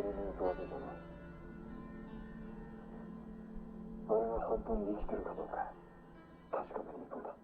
に行くわけじゃない。あれが本当に生きてるかどうか確かめに行くんだ。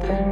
Then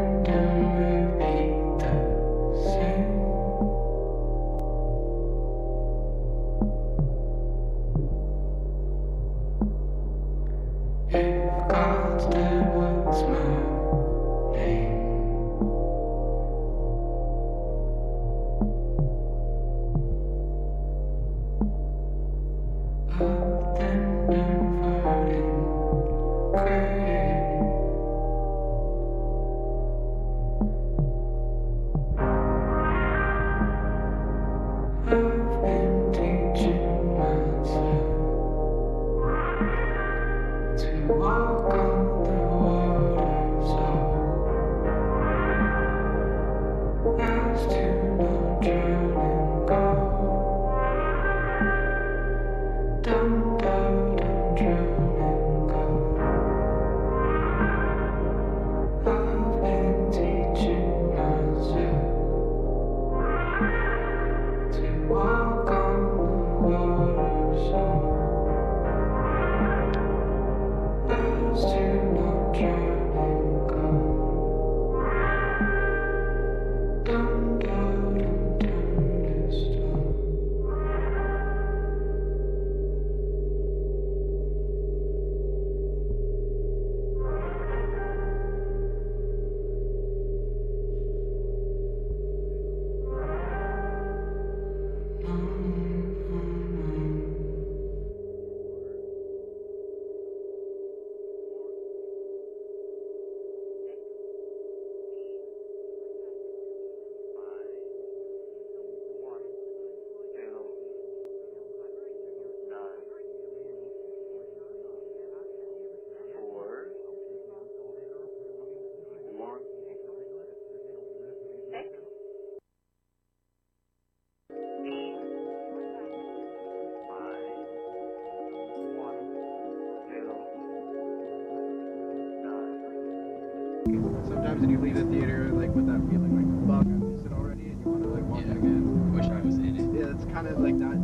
Sometimes when you leave the theater, like with that feeling, like fuck, I missed it already, and you want to like watch it again. I wish I was in it. Yeah, it's kind of like that.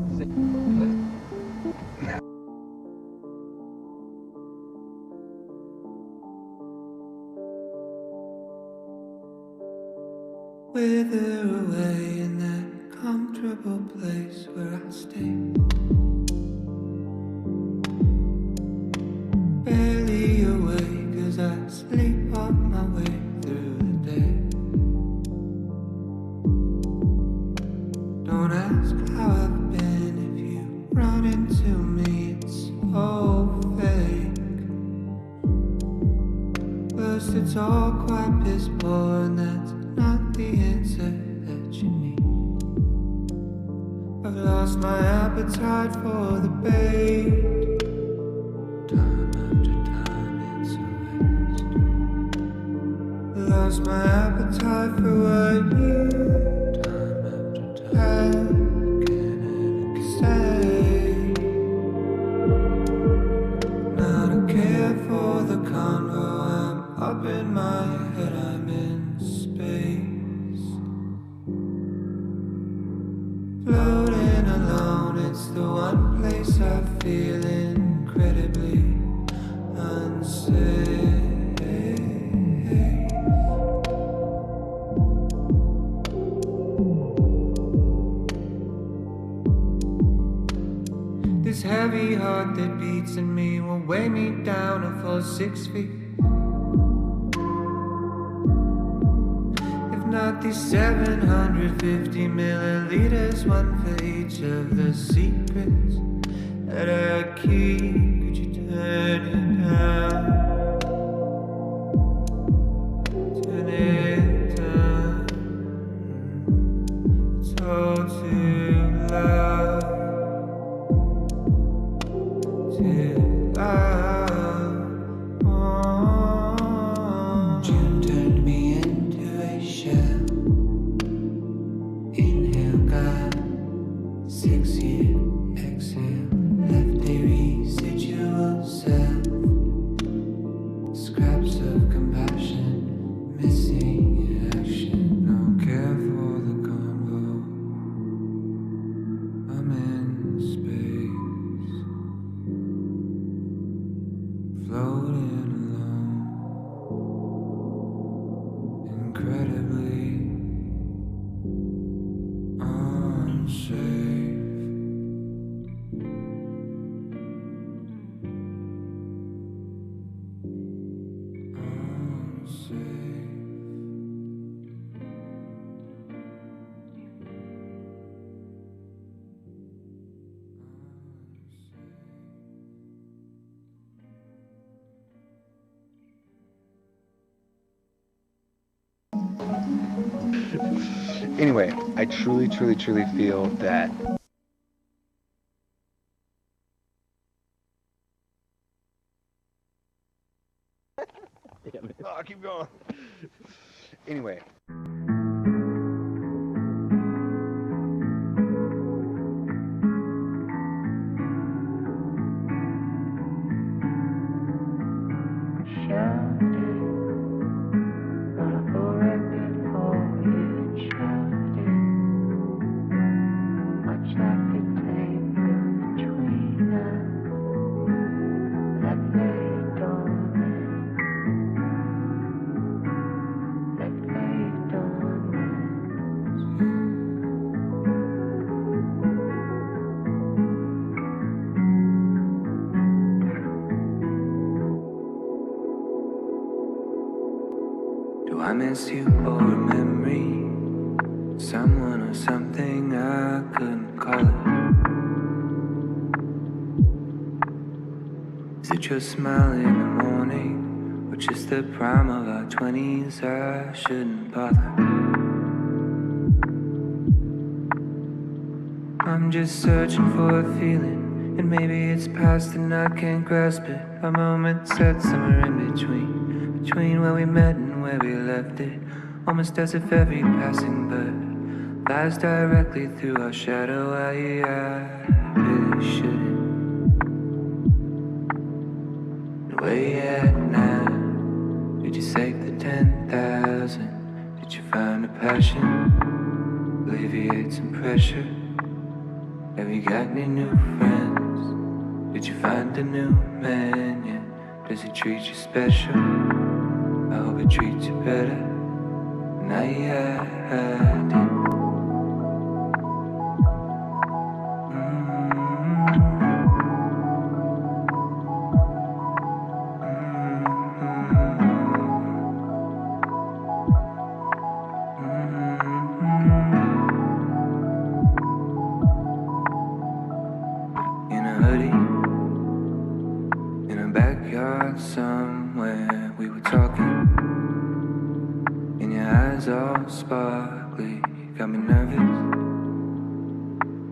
Wither away in that comfortable place where I stay. Barely awake as I sleepwalk my way through the day. Don't ask how I've been if you run into me, it's so fake. Plus it's all quite piss poor and that's not the answer that you need. I've lost my appetite for the bait. Time after time it's a waste. Lost my appetite for what you time after time can say. Not a care for the convo, I'm up in my head, I'm in space. Floating alone, it's the one place I feel incredibly unsafe. This heavy heart that beats in me will weigh me down a full 6 feet. If not these 750 milliliters, one for each of the secrets that I keep. Could you turn it down? Turn it down. It's all too loud. Too loud. Oh. June turned me into a shell. Inhale, God. 6 year exhale. Left a residual self. Scraps of compassion. Missing in action. No care for the convo. I'm in space. Floating alone, incredibly unsafe. Anyway, I truly feel that Damn it. oh, keep going. Anyway. I miss you or a memory, someone or something I couldn't call it. Is it your smile in the morning, or just the prime of our 20s? I shouldn't bother. I'm just searching for a feeling, and maybe it's past and I can't grasp it. A moment set somewhere in between where we met and where we left it. Almost as if every passing bird flies directly through our shadow. I really shouldn't. The way at now, we Did you save the 10,000? Did you find a passion? Alleviate some pressure? Have you got any new friends? Did you find a new man yet? Does he treat you special? I hope he treats you better than I did. Somewhere we were talking, and your eyes all sparkly, got me nervous,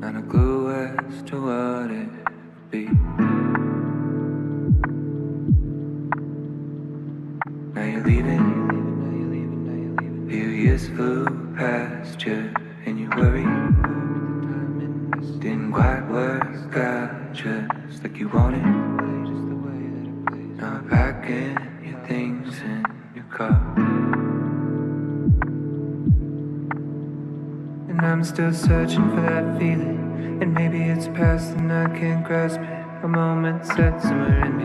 not a clue as to what it would be. Now you're leaving, a few years flew past you, and you worried, didn't quite work out just like you wanted. Now I'm packing your things in your car, and I'm still searching for that feeling. And maybe it's past and I can't grasp it. A moment set somewhere in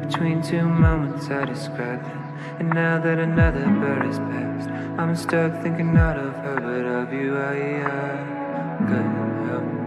between two moments I described it. And now that another bird has passed, I'm stuck thinking not of her but of you. I couldn't help it.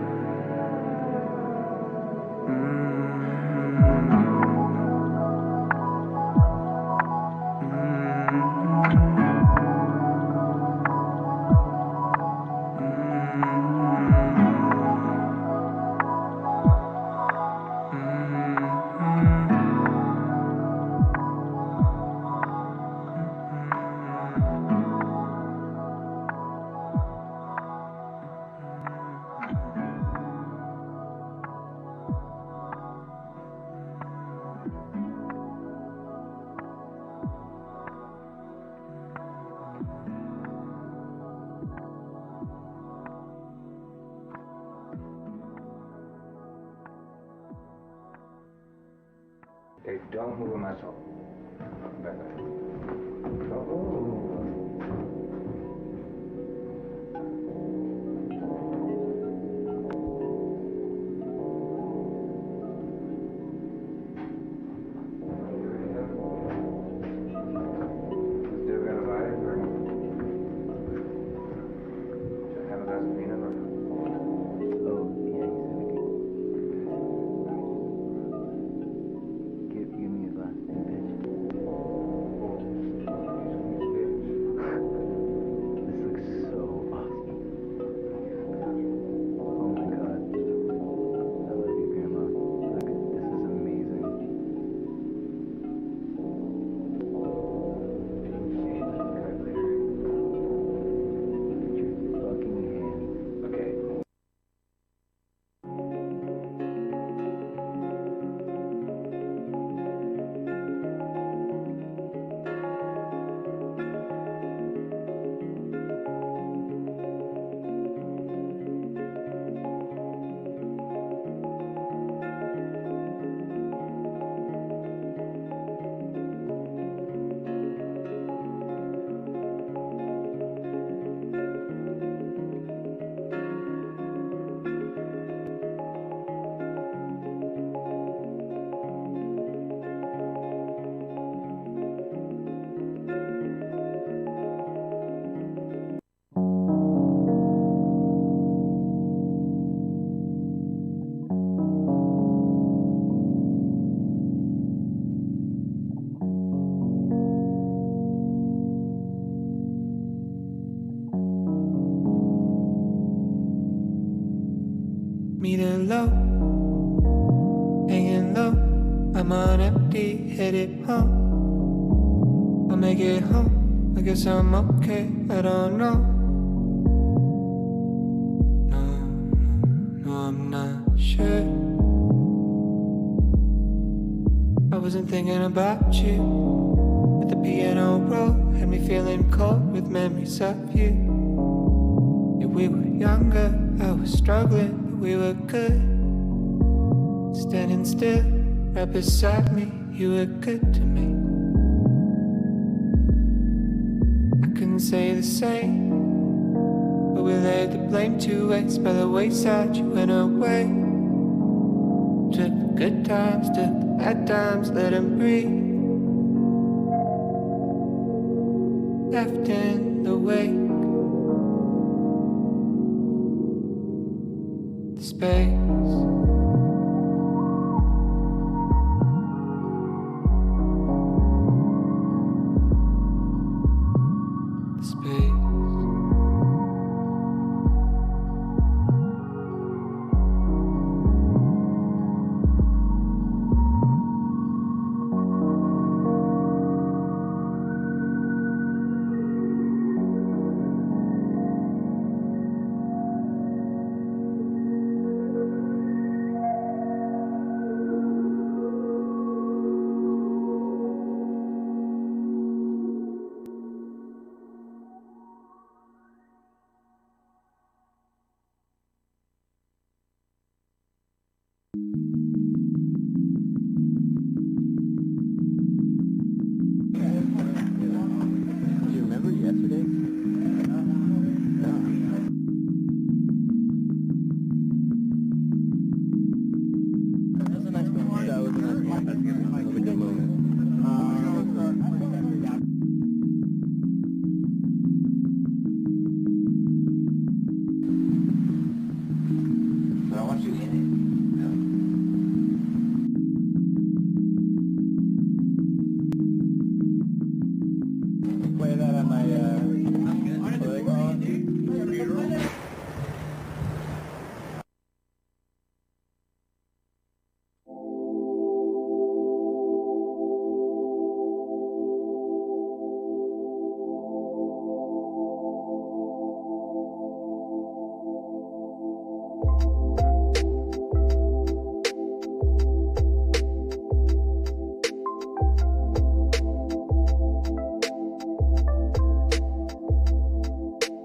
Hey, don't move on my soul. Back. Meeting low, hanging low. I'm on empty, headed home. I'll make it home. I guess I'm okay. I don't know. No, I'm not sure. I wasn't thinking about you. But the piano roll had me feeling cold with memories of you. Yeah, we were younger. I was struggling. We were good, standing still, right beside me. You were good to me. didn't say the same, but we laid the blame to waste. By the wayside you went away. Took the good times, took the bad times, let them breathe. Left in the wake, the space.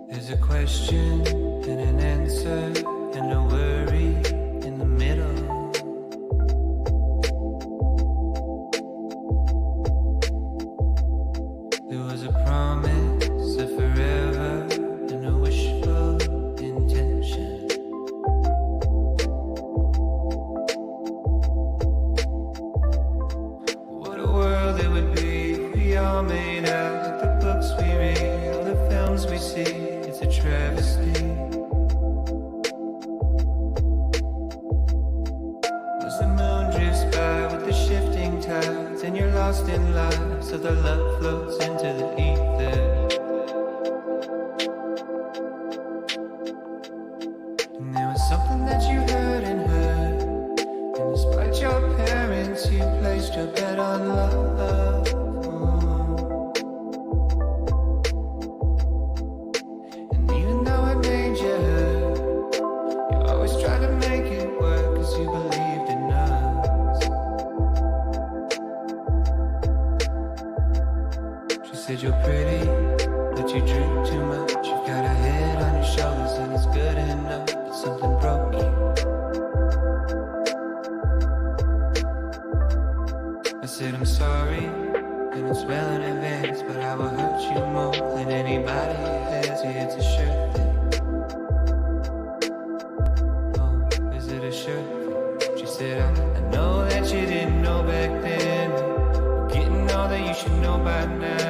There's a question and an answer and a worry in the middle. There was a promise of forever and a wishful intention. What a world it would be if we all made out like the books we read, all the films we see. It's a travesty. As the moon drifts by with the shifting tides, and you're lost in life, so the love floats into the ether. And there was something that you heard and heard, and despite your parents, you placed your bet on love. Said you're pretty, but you drink too much. You've got a head on your shoulders and it's good enough, but something broke you. I said I'm sorry, and it's well in advance, but I will hurt you more than anybody has. Yeah, it's a sure thing. Oh, is it a sure thing? She said, I know that you didn't know back then, but getting all that you should know by now.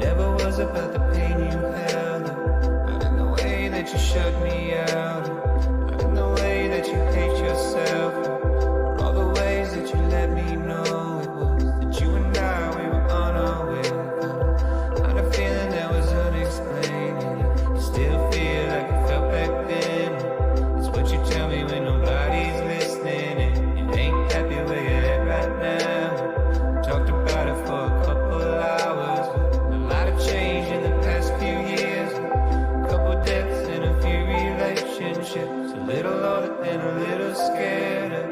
Never was about the pain you held, not in the way that you shut me out, not in the way that you hate yourself, or all the ways that you let me know it was that you and I, we were on our way. Kind of feeling that was unexplained, and you still feel like it felt back then. It's what you tell me when nobody's listening, and you ain't happy where you're at right now. Talked about it for a couple hours. Change in the past few years, a couple deaths and a few relationships, a little older and a little scared of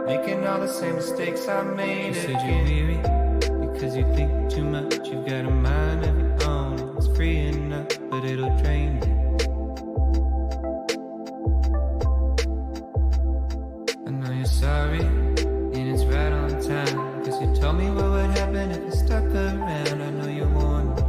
making all the same mistakes I made. You said you're weary because you think too much. You've got a mind of your own, it's free enough, but it'll drain you. I know you're sorry, and it's right on time, because you told me what would happen if I stuck around. I know you warned me.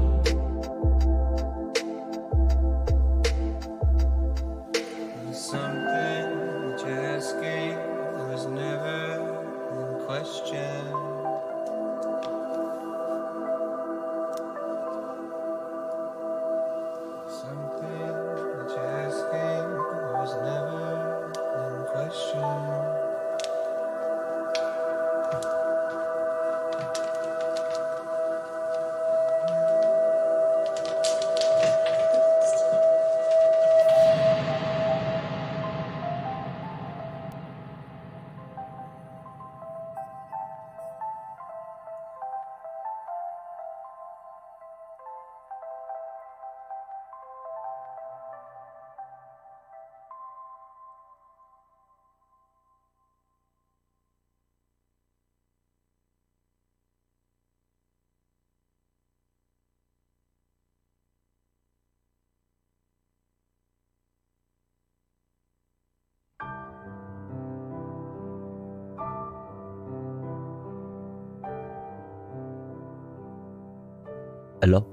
Hello?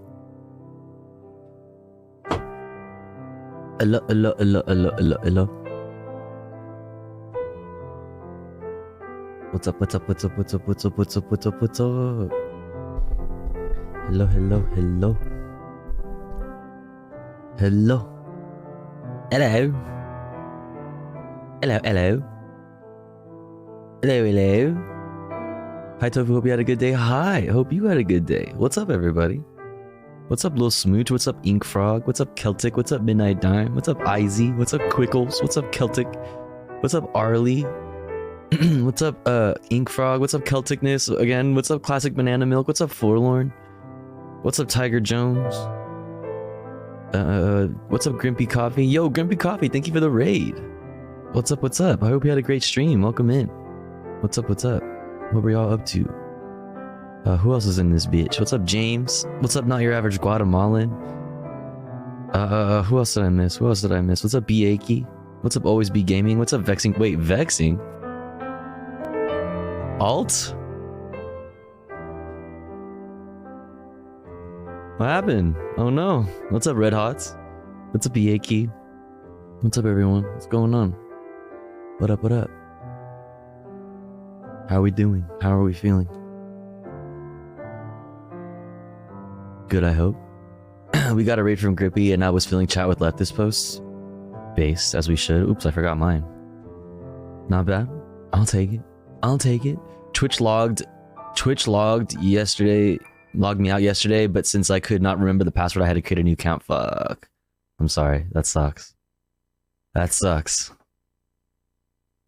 Hello, hello, hello, hello, hello, hello. What's up, what's up, what's up, what's up, what's up, what's up, what's up, what's up? Hello, hello, hello. Hello. Hello. Hello, hello. Hello, hello. Hi, Tofu. Hope you had a good day. Hi. Hope you had a good day. What's up, everybody? What's up, Lil Smooch? What's up, Ink Frog? What's up, Celtic? What's up, Midnight Dime? What's up, Izzy? What's up, Quickles? What's up, Celtic? What's up, Arlie? What's up, Ink Frog? What's up, Celticness? Again, what's up, Classic Banana Milk? What's up, Forlorn? What's up, Tiger Jones? What's up, Grimpy Coffee? Yo, Grimpy Coffee, thank you for the raid. What's up, what's up? I hope you had a great stream. Welcome in. What's up, what's up? What were y'all up to? Who else is in this bitch? What's up, James? What's up, Not Your Average Guatemalan? Who else did I miss? Who else did I miss? What's up, B-Akey? What's up, Always Be Gaming? What's up, Vexing? Wait, Vexing? Alt? What happened? Oh no. What's up, Red Hots? What's up, B-Akey? What's up, everyone? What's going on? What up, what up? How are we doing? How are we feeling? Good, I hope. We got a raid from Grippy, and I was feeling chat with leftist posts. Based, as we should. Oops, I forgot mine. Not bad. I'll take it. I'll take it. Twitch logged yesterday, logged me out yesterday, but since I could not remember the password, I had to create a new account. Fuck. I'm sorry. That sucks. That sucks.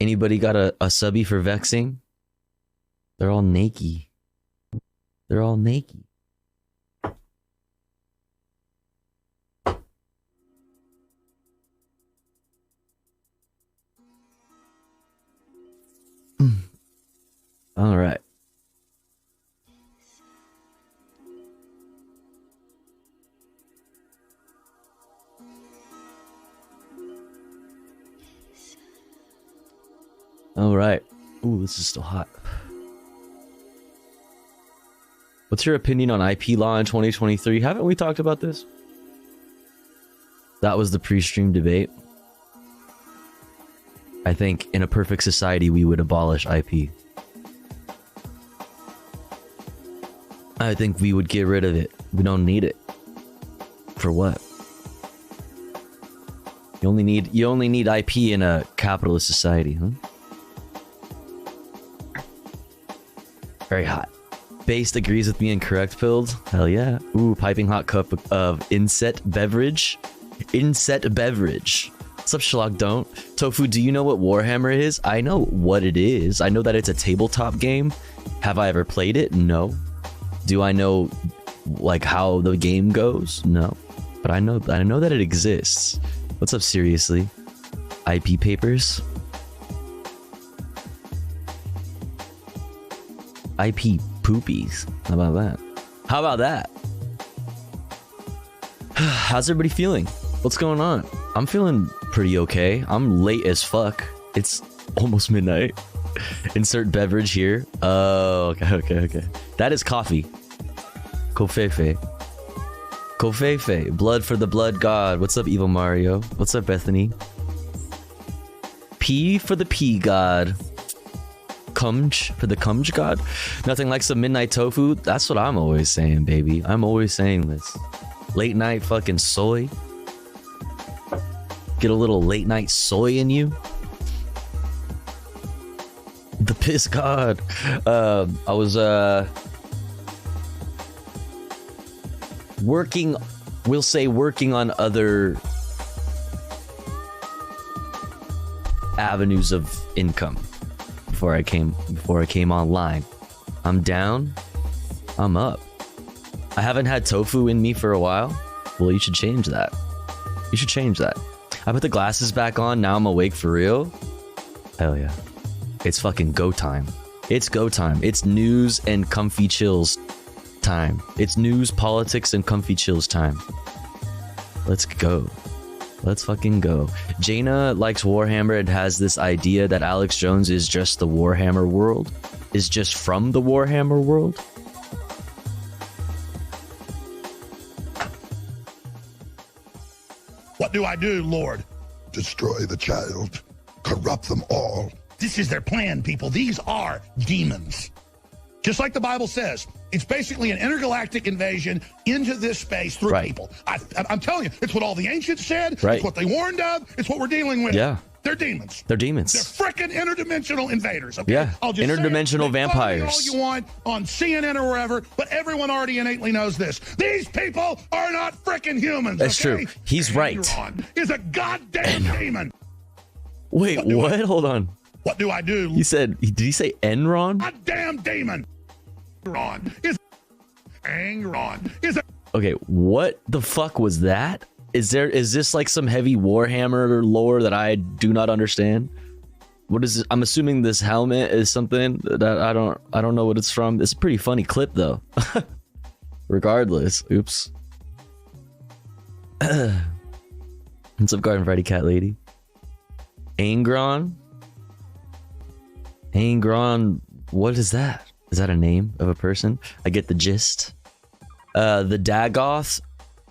Anybody got a subby for Vexing? They're all naked. They're all naked. All right. All right. Ooh, this is still hot. What's your opinion on IP law in 2023? Haven't we talked about this? That was the pre-stream debate. I think in a perfect society, we would abolish IP. I think we would get rid of it. We don't need it. For what? You only need IP in a capitalist society, huh? Very hot. Based agrees with me and correct pilled. Hell yeah. Ooh, piping hot cup of inset beverage. Inset beverage. What's up, Schlock Don't? Tofu, do you know what Warhammer is? I know what it is. I know that it's a tabletop game. Have I ever played it? No. Do I know like how the game goes? No. But I know that it exists. What's up, seriously? IP papers? IP poopies. How about that? How about that? How's everybody feeling? What's going on? I'm feeling pretty okay. I'm late as fuck. It's almost midnight. Insert beverage here. Oh, okay. That is coffee. Kofefe. Kofefe. Blood for the blood god. What's up, Evil Mario? What's up, Bethany? P for the P god. Cumj for the Cumj god. Nothing like some midnight tofu. That's what I'm always saying, baby. I'm always saying this. Late night fucking soy. Get a little late night soy in you. The piss god. I was working on other avenues of income before I came online. I'm down, I'm up. I haven't had tofu in me for a while. Well, you should change that. You should change that. I put the glasses back on, now I'm awake for real. Hell yeah. It's fucking go time. It's go time. It's news and comfy chills time. It's news, politics, and comfy chills time. Let's go. Let's fucking go. Jaina likes Warhammer and has this idea that Alex Jones is just the Warhammer world. Is just from the Warhammer world. What do I do, Lord? Destroy the child. Corrupt them all. This is their plan, people. These are demons. Just like the Bible says, it's basically an intergalactic invasion into this space through Right. people. I'm telling you, it's what all the ancients said. Right. It's what they warned of. It's what we're dealing with. Yeah. They're demons. They're demons. They're frickin' interdimensional invaders. Okay? Yeah, I'll just say it. interdimensional Make fun of me vampires. all you want on CNN or wherever, but everyone already innately knows this. These people are not frickin' humans. That's okay? true. He's right. Enron is a goddamn demon. Wait, what? Hold on. What do I do? He said, did he say Enron? Goddamn demon. Enron is a Okay, what the fuck was that? Is this like some heavy Warhammer lore that I do not understand? What is this? I'm assuming this helmet is something that I don't know what it's from. It's a pretty funny clip though. Regardless, oops. What's up, Garden Variety Cat Lady? Angron? Angron, what is that? Is that a name of a person? I get the gist. The Dagoth,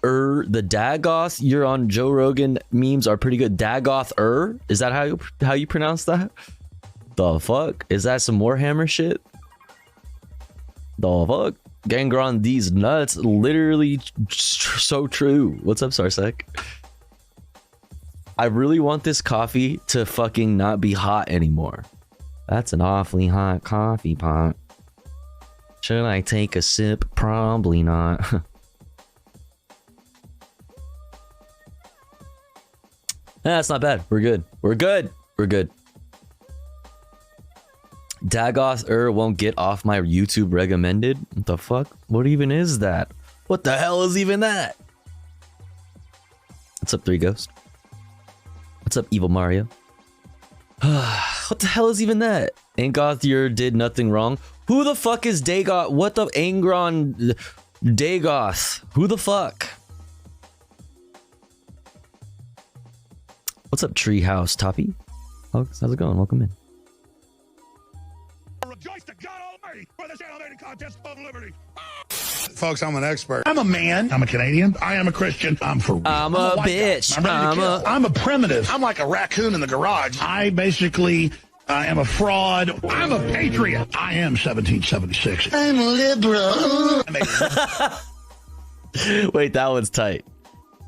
the Dagoth you're on Joe Rogan memes are pretty good. Dagoth is that how you pronounce that? The fuck? Is that some Warhammer shit? The fuck? Gangron, these nuts, literally so true. What's up, Sarsec? I really want this coffee to fucking not be hot anymore. That's an awfully hot coffee pot. Should I take a sip? Probably not. That's not bad. We're good. We're good. We're good. Dagoth won't get off my YouTube recommended. What the fuck? What even is that? What the hell is even that? What's up, 3 Ghost? What's up, Evil Mario? What the hell is even that? Angothier did nothing wrong. Who the fuck is Dagoth? What the Angron Dagoth? Who the fuck? What's up, Treehouse Toppy? How's it going? Welcome in. Rejoice to God Almighty for this animated contest of liberty. Folks, I'm an expert. I'm a man. I'm a Canadian. I am a Christian. I'm for real. I'm a white bitch. guy. I'm a primitive. I'm like a raccoon in the garage. I basically am a fraud. I'm a patriot. I am 1776. I'm a liberal. Wait, that one's tight.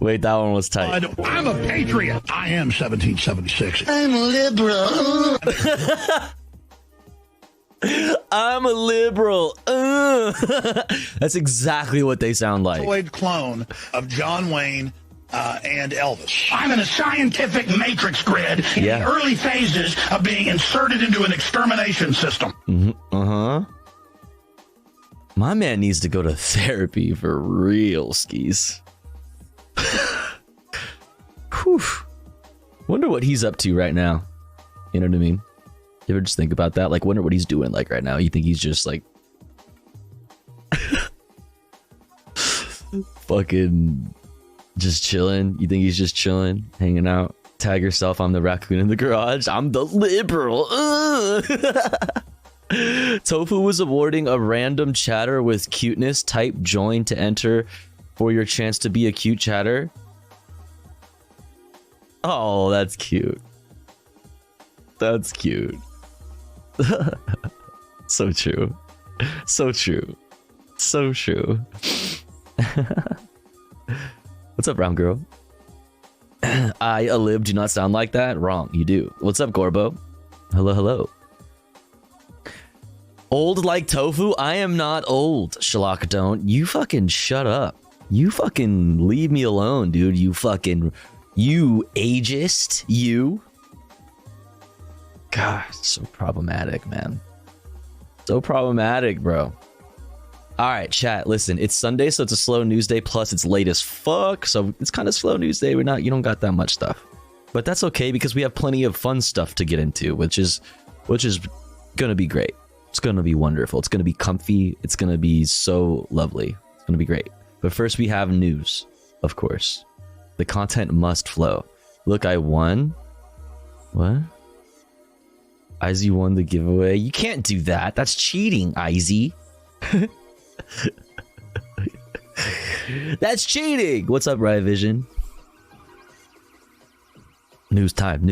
Wait, that one was tight. I'm a patriot. I am 1776. I'm a liberal. I'm a liberal. That's exactly what they sound like. Clone of John Wayne and Elvis. I'm in a scientific matrix grid in the early phases of being inserted into an extermination system. My man needs to go to therapy for real, skis. Whew. Wonder what he's up to right now. You know what I mean? You ever just think about that? Like, wonder what he's doing like right now. You think he's just like fucking just chilling? You think he's just chilling, hanging out? Tag yourself, I'm the raccoon in the garage. I'm the liberal. Tofu was awarding a random chatter with cuteness. Type join to enter for your chance to be a cute chatter. Oh, that's cute. That's cute. So true. So true. So true. What's up, brown girl? I, a lib, do not sound like that. Wrong, you do. What's up, Gorbo? Hello, hello. Old like tofu? I am not old, Shalak. Don't. You fucking shut up. You fucking leave me alone, dude. You ageist. You. God, so problematic, man. So problematic, bro. All right, chat. Listen, it's Sunday, so it's a slow news day. Plus, it's late as fuck, so it's kind of slow news day. You don't got that much stuff, but that's okay because we have plenty of fun stuff to get into, which is gonna be great. It's gonna be wonderful. It's gonna be comfy. It's gonna be so lovely. It's gonna be great. But first, we have news, of course. The content must flow. Look, I won. What? Izzy won the giveaway. You can't do that. That's cheating, Izzy. That's cheating. What's up, Riot Vision? News time.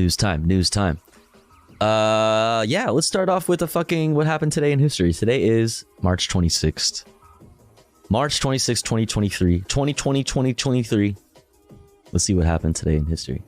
Yeah, let's start off with what happened today in history. Today is March 26th. March 26th, 2023. 2023. Let's see what happened today in history.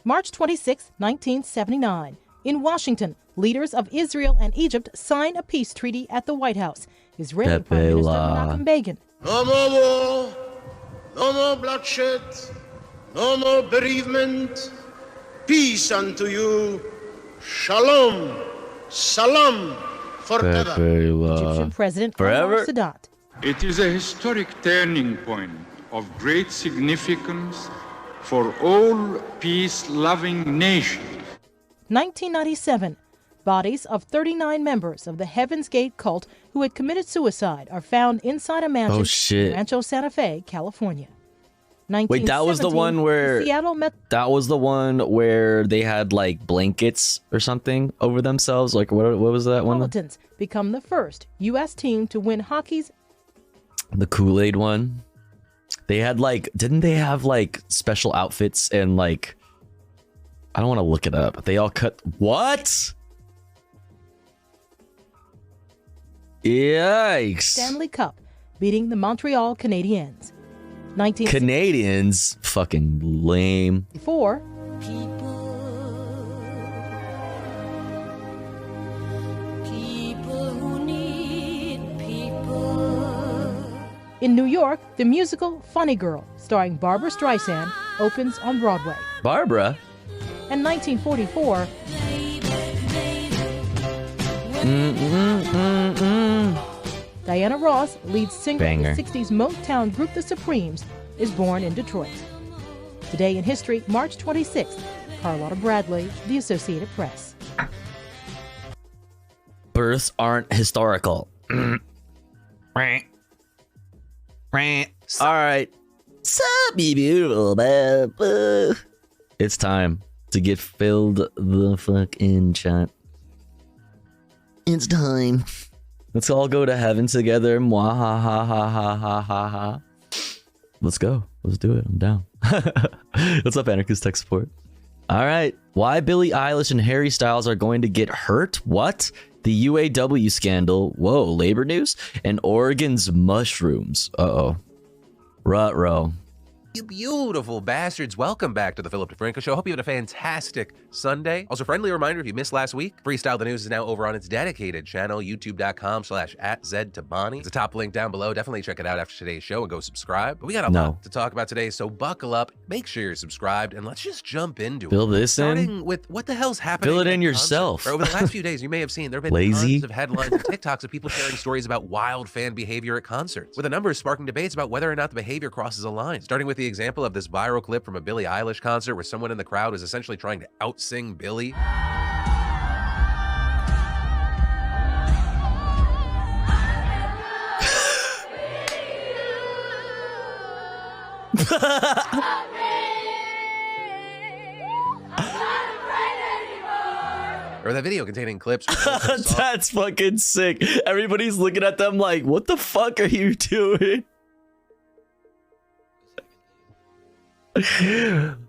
March 26, 1979. In Washington, leaders of Israel and Egypt sign a peace treaty at the White House. Israeli Prime Minister Menachem Begin. No more war, no more bloodshed, no more bereavement. Peace unto you. Shalom. Salam forever. Egyptian President Anwar Sadat. It is a historic turning point of great significance for all peace-loving nations. 1997. Bodies of 39 members of the Heaven's Gate cult who had committed suicide are found inside a mansion in Rancho Santa Fe, California. Wait, that was the one where they had like blankets or something over themselves. Like what was that one? Metropolitans become the first U.S. team to win hockey's. The Kool-Aid one. They had like, didn't they have like special outfits and like, I don't want to look it up. They all cut. What? Yikes. Stanley Cup, beating the Montreal Canadiens. Canadians? Fucking lame. 4. In New York, the musical Funny Girl, starring Barbra Streisand, opens on Broadway. Barbara? And 1944, Diana Ross, lead singer of the 60s Motown group The Supremes, is born in Detroit. Today in history, March 26th, Carlotta Bradley, The Associated Press. Births aren't historical. Alright. Sup, you beautiful baby. It's time to get filled the fucking chat. It's time. Let's all go to heaven together. Mwah ha ha ha ha ha ha ha. Let's go. Let's do it. I'm down. What's up, Anarchist Tech Support? Alright. Why Billie Eilish and Harry Styles are going to get hurt? What? The UAW scandal. Whoa, labor news? And Oregon's mushrooms. Uh-oh. Ruh-roh. You beautiful bastards. Welcome back to the Philip DeFranco Show. Hope you had a fantastic Sunday. Also, friendly reminder, if you missed last week, Freestyle the News is now over on its dedicated channel, youtube.com/@ZTabani. There's a top link down below. Definitely check it out after today's show and go subscribe. But we got a lot to talk about today, so buckle up, make sure you're subscribed, and let's just jump into it. Fill this Starting with what the hell's happening. Fill it in yourself. Over the last few days, you may have seen there have been tons of headlines and TikToks of people sharing stories about wild fan behavior at concerts, with a number sparking debates about whether or not the behavior crosses a line. Starting with the example of this viral clip from a Billie Eilish concert where someone in the crowd was essentially trying to out-sing Billie. Or that video containing clips. That's fucking sick. Everybody's looking at them like, what the fuck are you doing?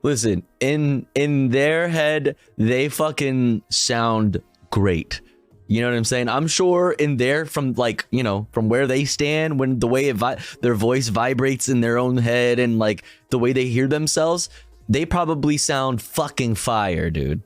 Listen, in their head, they fucking sound great. You know what I'm saying? I'm sure in there, from like, you know, from where they stand, when the way their voice vibrates in their own head and like the way they hear themselves, they probably sound fucking fire, dude.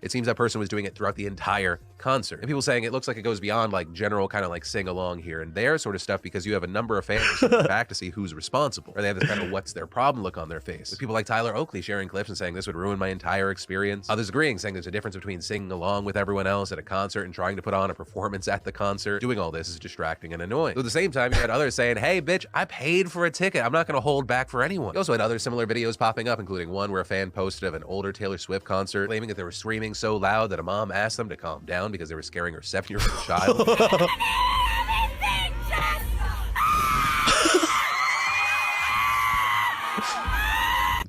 It seems that person was doing it throughout the entire concert. And people saying it looks like it goes beyond like general kind of like sing along here and there sort of stuff, because you have a number of fans sitting back to see who's responsible, or they have this kind of what's their problem look on their face. With people like Tyler Oakley sharing clips and saying this would ruin my entire experience. Others agreeing, saying there's a difference between singing along with everyone else at a concert and trying to put on a performance at the concert. Doing all this is distracting and annoying. So at the same time, you had others saying, hey bitch, I paid for a ticket. I'm not gonna hold back for anyone. You also had other similar videos popping up, including one where a fan posted of an older Taylor Swift concert, claiming that they were screaming so loud that a mom asked them to calm down because they were scaring her 7-year-old child.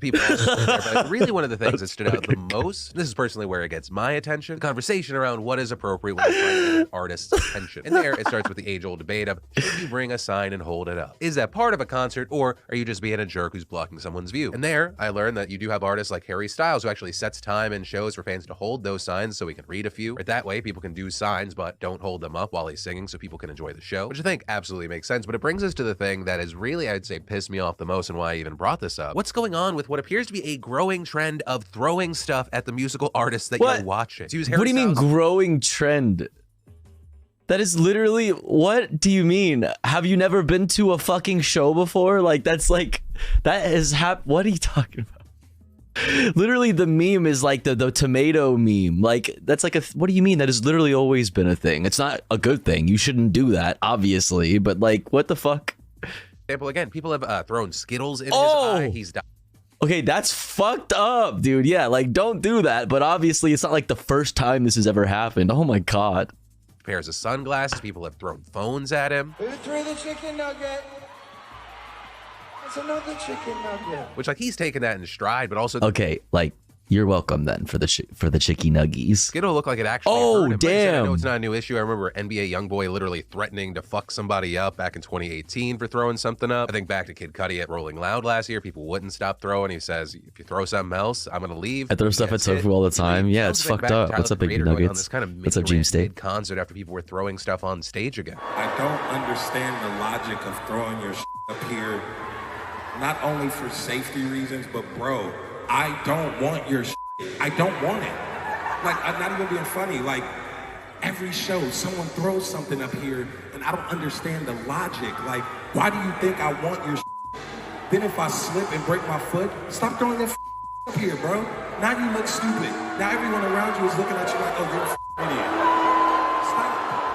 people also there, but like, really one of the things that stood out the most, this is personally where it gets my attention, the conversation around what is appropriate when you're trying to get an artist's attention. And there, it starts with the age-old debate of, should you bring a sign and hold it up? Is that part of a concert, or are you just being a jerk who's blocking someone's view? And there, I learned that you do have artists like Harry Styles who actually sets time and shows for fans to hold those signs so we can read a few. Right, that way, people can do signs, but don't hold them up while he's singing so people can enjoy the show, which I think absolutely makes sense. But it brings us to the thing that is really, I'd say, pissed me off the most and why I even brought this up. What's going on with what appears to be a growing trend of throwing stuff at the musical artists that you're watching? To use Harry What do you mean Styles- growing trend? That is literally, what do you mean? Have you never been to a fucking show before? Like, that's like, that is what are you talking about? Literally, the meme is like the tomato meme. Like, that's like what do you mean? That has literally always been a thing. It's not a good thing. You shouldn't do that, obviously. But like, what the fuck? Example again, people have thrown Skittles in his eye. He's died. Okay, that's fucked up, dude. Yeah, like, don't do that. But obviously, it's not like the first time this has ever happened. Oh my god. Pairs of sunglasses. People have thrown phones at him. Three the chicken nugget. That's another chicken nugget. Which, like, he's taken that in stride, but also Okay, like, you're welcome then for the chicky nuggies. Skittle looked like it actually hurt him. Like I said, I know it's not a new issue. I remember NBA YoungBoy literally threatening to fuck somebody up back in 2018 for throwing something up. I think back to Kid Cudi at Rolling Loud last year, people wouldn't stop throwing. He says, if you throw something else, I'm gonna leave. I throw stuff at Tofu all the time. Yeah, it's fucked up. What's up, Big Nuggets? What's up, James State? Concert after people were throwing stuff on stage again. I don't understand the logic of throwing your up here, not only for safety reasons, but bro, I don't want your I don't want it. Like, I'm not even being funny. Like, every show, someone throws something up here, and I don't understand the logic. Like, why do you think I want your Then if I slip and break my foot, stop throwing that up here, bro. Now you look stupid. Now everyone around you is looking at you like, oh, you're an idiot.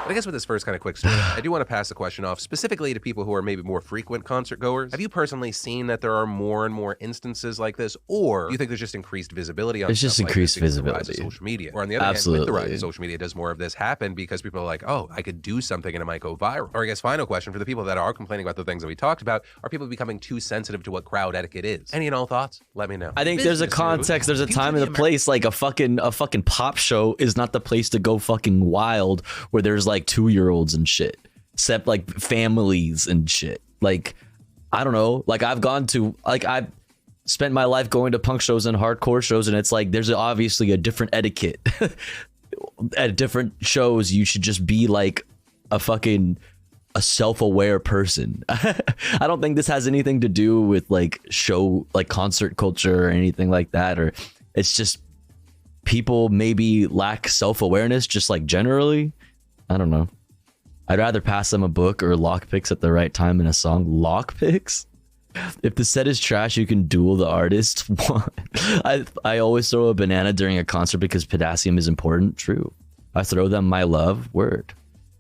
But I guess with this first kind of quick story, I do want to pass the question off specifically to people who are maybe more frequent concert goers. Have you personally seen that there are more and more instances like this, or do you think there's just increased visibility on There's just stuff increased like this because of the rise visibility. of social media? Or on the other hand, with the rise of social media, does more of this happen because people are like, oh, I could do something and it might go viral? Or I guess final question for the people that are complaining about the things that we talked about, are people becoming too sensitive to what crowd etiquette is? Any and all thoughts? Let me know. I think there's a context, there's a time and a place. Like a fucking pop show is not the place to go fucking wild where there's like 2-year-olds and shit, except like families and shit. Like, I don't know, like I've spent my life going to punk shows and hardcore shows, and it's like there's obviously a different etiquette. At different shows you should just be like a self-aware person. I don't think this has anything to do with like concert culture or anything like that, or it's just people maybe lack self-awareness just like generally. I don't know. I'd rather pass them a book or lockpicks at the right time in a song. Lockpicks? If the set is trash, you can duel the artist. I always throw a banana during a concert because potassium is important. True. I throw them my love. Word.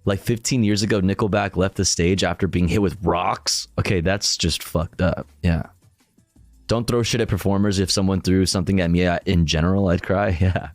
Like 15 years ago, Nickelback left the stage after being hit with rocks. Okay, that's just fucked up. Yeah. Don't throw shit at performers. If someone threw something at me in general, I'd cry. Yeah.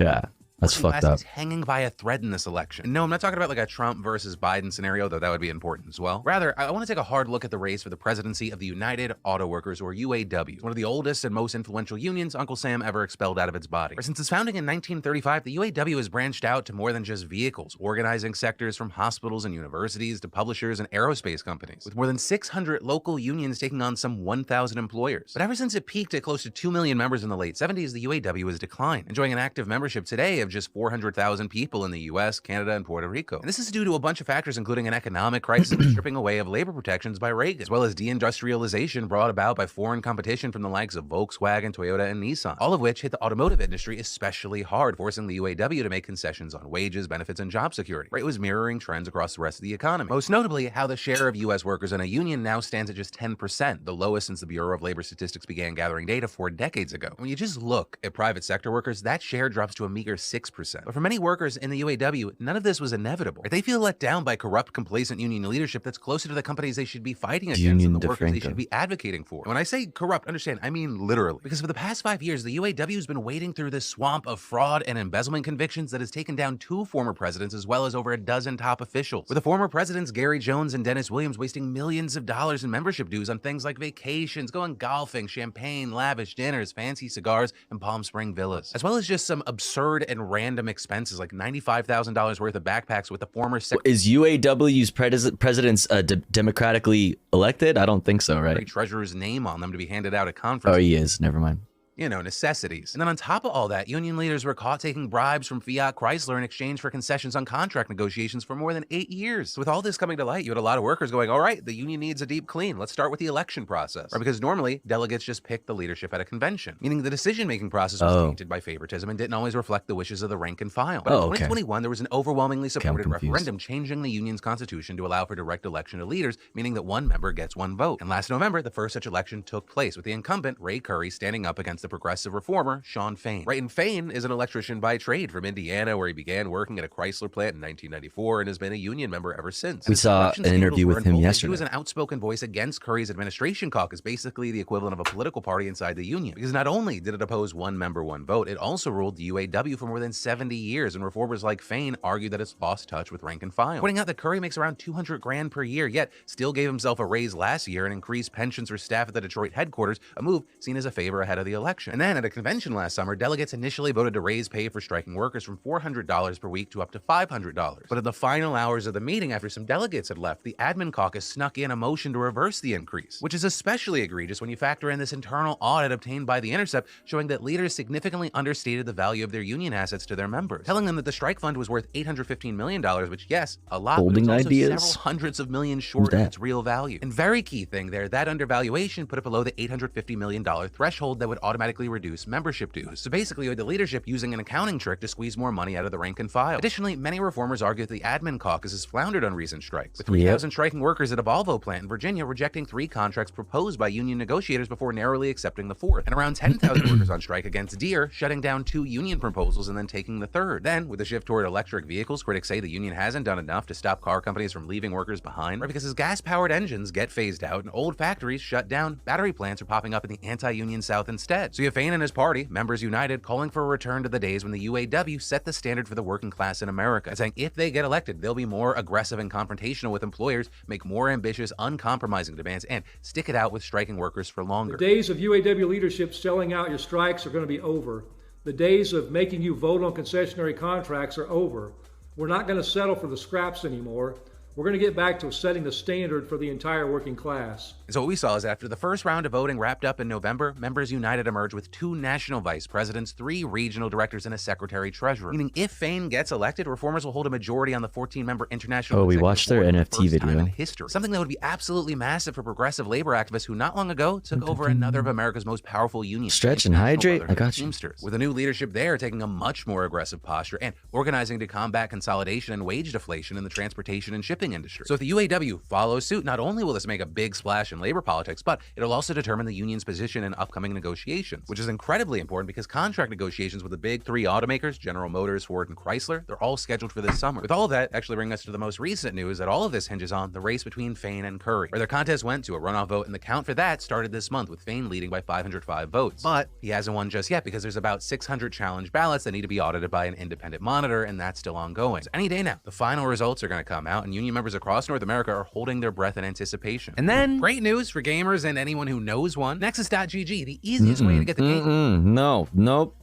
Yeah. That's fucked up. Hanging by a thread in this election. No, I'm not talking about like a Trump versus Biden scenario, though that would be important as well. Rather, I want to take a hard look at the race for the presidency of the United Auto Workers, or UAW, one of the oldest and most influential unions Uncle Sam ever expelled out of its body. Since its founding in 1935, the UAW has branched out to more than just vehicles, organizing sectors from hospitals and universities to publishers and aerospace companies, with more than 600 local unions taking on some 1,000 employers. But ever since it peaked at close to 2 million members in the late 70s, the UAW has declined, enjoying an active membership today of just 400,000 people in the US, Canada, and Puerto Rico. And this is due to a bunch of factors, including an economic crisis and the stripping away of labor protections by Reagan, as well as deindustrialization brought about by foreign competition from the likes of Volkswagen, Toyota, and Nissan, all of which hit the automotive industry especially hard, forcing the UAW to make concessions on wages, benefits, and job security. It was mirroring trends across the rest of the economy. Most notably, how the share of US workers in a union now stands at just 10%, the lowest since the Bureau of Labor Statistics began gathering data 4 decades ago. When you just look at private sector workers, that share drops to a meager 6%. 6%. But for many workers in the UAW, none of this was inevitable. They feel let down by corrupt, complacent union leadership that's closer to the companies they should be fighting against and the workers they should be advocating for. And when I say corrupt, understand, I mean literally. Because for the past 5 years, the UAW has been wading through this swamp of fraud and embezzlement convictions that has taken down 2 former presidents as well as over a dozen top officials. With the former presidents Gary Jones and Dennis Williams wasting millions of dollars in membership dues on things like vacations, going golfing, champagne, lavish dinners, fancy cigars, and Palm Spring villas. As well as just some absurd and random expenses like $95,000 worth of backpacks with the former Is UAW's presidents democratically elected? I don't think so, right? Treasurer's name on them to be handed out at conferences. Oh, he is. Never mind. You know, necessities. And then on top of all that, union leaders were caught taking bribes from Fiat Chrysler in exchange for concessions on contract negotiations for more than 8 years. So with all this coming to light, you had a lot of workers going, all right, the union needs a deep clean. Let's start with the election process. Or because normally, delegates just pick the leadership at a convention, meaning the decision-making process was tainted by favoritism and didn't always reflect the wishes of the rank and file. But in 2021, there was an overwhelmingly supported referendum changing the union's constitution to allow for direct election of leaders, meaning that one member gets one vote. And last November, the first such election took place, with the incumbent, Ray Curry, standing up against the progressive reformer, Shawn Fain. Right, and Fain is an electrician by trade from Indiana, where he began working at a Chrysler plant in 1994 and has been a union member ever since. We saw an interview with him yesterday. He was an outspoken voice against Curry's administration caucus, basically the equivalent of a political party inside the union. Because not only did it oppose one member, one vote, it also ruled the UAW for more than 70 years, and reformers like Fain argued that it's lost touch with rank and file. Pointing out that Curry makes around $200 grand per year, yet still gave himself a raise last year and increased pensions for staff at the Detroit headquarters, a move seen as a favor ahead of the election. And then at a convention last summer, delegates initially voted to raise pay for striking workers from $400 per week to up to $500. But in the final hours of the meeting, after some delegates had left, the admin caucus snuck in a motion to reverse the increase, which is especially egregious when you factor in this internal audit obtained by The Intercept showing that leaders significantly understated the value of their union assets to their members, telling them that the strike fund was worth $815 million, which, yes, a lot, but it's also several hundreds of millions short of its real value. And very key thing there, that undervaluation put it below the $850 million threshold that would automatically reduce membership dues. So basically, the leadership using an accounting trick to squeeze more money out of the rank and file. Additionally, many reformers argue that the admin caucus has floundered on recent strikes, with 3,000 striking workers at a Volvo plant in Virginia rejecting 3 contracts proposed by union negotiators before narrowly accepting the 4th, and around 10,000 workers on strike against Deere, shutting down 2 union proposals and then taking the 3rd. Then, with the shift toward electric vehicles, critics say the union hasn't done enough to stop car companies from leaving workers behind, right? Because as gas-powered engines get phased out and old factories shut down, battery plants are popping up in the anti-union South instead. So you have Fain and his party, Members United, calling for a return to the days when the UAW set the standard for the working class in America, saying if they get elected, they'll be more aggressive and confrontational with employers, make more ambitious, uncompromising demands, and stick it out with striking workers for longer. The days of UAW leadership selling out your strikes are going to be over. The days of making you vote on concessionary contracts are over. We're not going to settle for the scraps anymore. We're going to get back to setting the standard for the entire working class. And so what we saw is after the first round of voting wrapped up in November, Members United emerged with 2 national vice presidents, 3 regional directors, and a secretary-treasurer. Meaning if Fain gets elected, reformers will hold a majority on the 14-member international. Oh, we watched their NFT video. In history. Something that would be absolutely massive for progressive labor activists who not long ago took over another of America's most powerful unions. Stretch and hydrate. I got you. Teamsters. With a new leadership there taking a much more aggressive posture and organizing to combat consolidation and wage deflation in the transportation and shipping industry. So if the UAW follows suit, not only will this make a big splash in labor politics, but it'll also determine the union's position in upcoming negotiations, which is incredibly important because contract negotiations with the big 3 automakers, General Motors, Ford, and Chrysler, they're all scheduled for this summer. With all of that actually bringing us to the most recent news that all of this hinges on the race between Fain and Curry, where their contest went to a runoff vote, and the count for that started this month with Fain leading by 505 votes. But he hasn't won just yet because there's about 600 challenge ballots that need to be audited by an independent monitor, and that's still ongoing. So any day now, the final results are going to come out, and union members across North America are holding their breath in anticipation. And then, great news for gamers and anyone who knows one, Nexus.gg, the easiest way to get the game. Nope.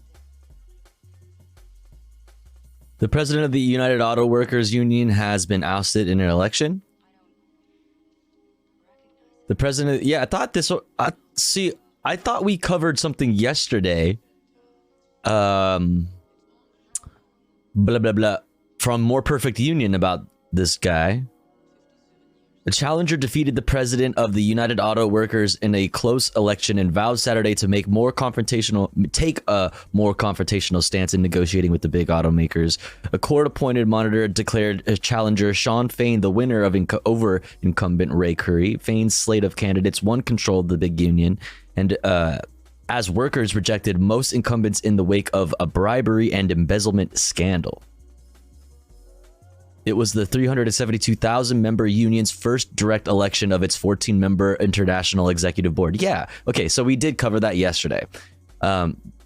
The president of the United Auto Workers Union has been ousted in an election. The president, I thought this, I thought we covered something yesterday. Blah, blah, blah, from More Perfect Union about this guy. The challenger defeated the president of the United Auto Workers in a close election and vowed Saturday to take a more confrontational stance in negotiating with the big automakers. A court-appointed monitor declared challenger Shawn Fain the winner of over incumbent Ray Curry. Fain's slate of candidates, one controlled the big union, and as workers rejected most incumbents in the wake of a bribery and embezzlement scandal. It was the 372,000 member union's first direct election of its 14-member international executive board. Yeah, okay, so we did cover that yesterday.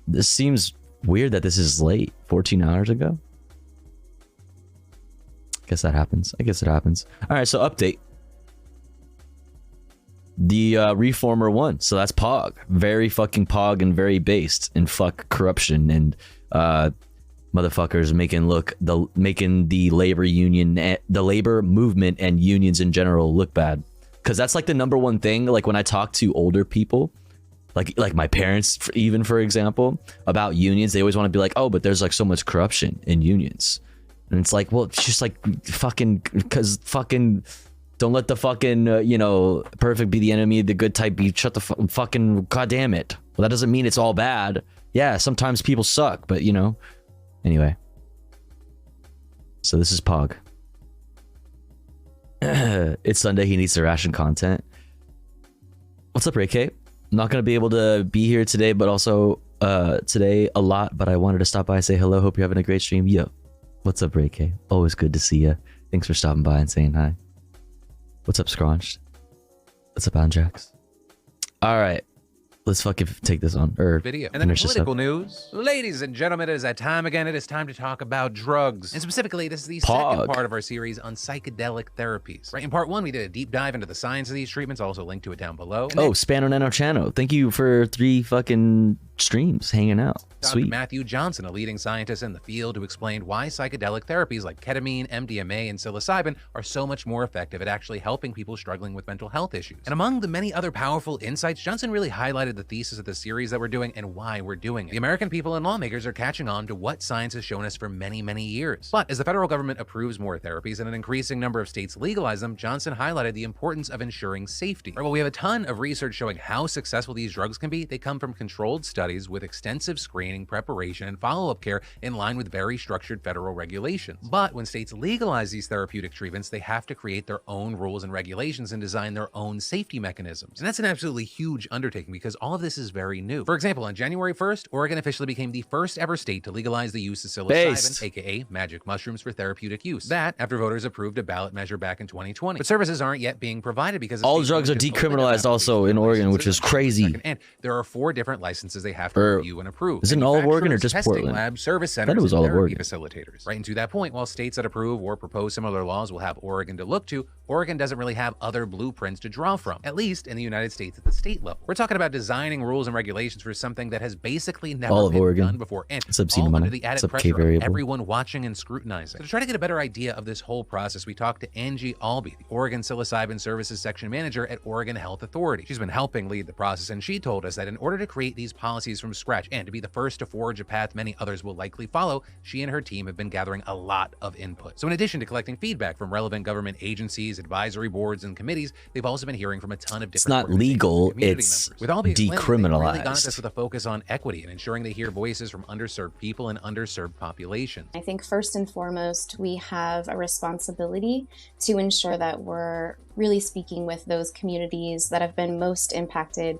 This seems weird that this is late, 14 hours ago. Guess that happens. I guess it happens. All right, so update. The reformer won, so that's Pog. Very fucking Pog and very based in fuck corruption and motherfuckers making the labor union, the labor movement and unions in general look bad. Because that's like the number one thing. Like when I talk to older people, like my parents, even for example, about unions, they always want to be like, oh, but there's like so much corruption in unions. And it's like, well, it's just like fucking, because fucking don't let the fucking, perfect be the enemy of the good type be. Shut the fucking, goddamn it. Well, that doesn't mean it's all bad. Yeah, sometimes people suck, but anyway. So this is Pog. It's Sunday. He needs to ration content. What's up, Ray K? I'm not going to be able to be here today, but also today a lot, but I wanted to stop by and say hello. Hope you're having a great stream. Yo. What's up, Ray K? Always good to see you. Thanks for stopping by and saying hi. What's up, Scraunched? What's up, Anjax? All right. Let's fucking take this on. Video. And then in political news, ladies and gentlemen, it is that time again. It is time to talk about drugs. And specifically, this is the second part of our series on psychedelic therapies. Right, in part 1, we did a deep dive into the science of these treatments. I'll also link to it down below. Oh, Spano Nano Channel. Thank you for 3 fucking streams hanging out. Dr. Matthew Johnson, a leading scientist in the field, who explained why psychedelic therapies like ketamine, MDMA, and psilocybin are so much more effective at actually helping people struggling with mental health issues. And among the many other powerful insights, Johnson really highlighted the thesis of the series that we're doing and why we're doing it. The American people and lawmakers are catching on to what science has shown us for many, many years. But as the federal government approves more therapies and an increasing number of states legalize them, Johnson highlighted the importance of ensuring safety. Right, while we have a ton of research showing how successful these drugs can be, they come from controlled studies with extensive screening, preparation, and follow-up care in line with very structured federal regulations. But when states legalize these therapeutic treatments, they have to create their own rules and regulations and design their own safety mechanisms. And that's an absolutely huge undertaking because all of this is very new. For example, on January 1st, Oregon officially became the first ever state to legalize the use of psilocybin, aka magic mushrooms, for therapeutic use. That after voters approved a ballot measure back in 2020. But services aren't yet being provided because all drugs are decriminalized also in Oregon, which is crazy. And there are 4 different licenses they have to review and approve. Is it all of Oregon or just Portland? Labs, service centers, it was all of Oregon. Facilitators. Right, and to that point, while states that approve or propose similar laws will have Oregon to look to, Oregon doesn't really have other blueprints to draw from, at least in the United States at the state level. We're talking about designing rules and regulations for something that has basically never been done before, and all under the added pressure of everyone watching and scrutinizing. So to try to get a better idea of this whole process, we talked to Angie Albee, the Oregon Psilocybin Services Section Manager at Oregon Health Authority. She's been helping lead the process, and she told us that in order to create these policies from scratch and to be the first to forge a path many others will likely follow, she and her team have been gathering a lot of input. So in addition to collecting feedback from relevant government agencies, advisory boards, and committees, they've also been hearing from a ton of different It's not legal, it's with all the decriminalized. Really gone at this with a focus on equity and ensuring they hear voices from underserved people and underserved populations. I think first and foremost, we have a responsibility to ensure that we're really speaking with those communities that have been most impacted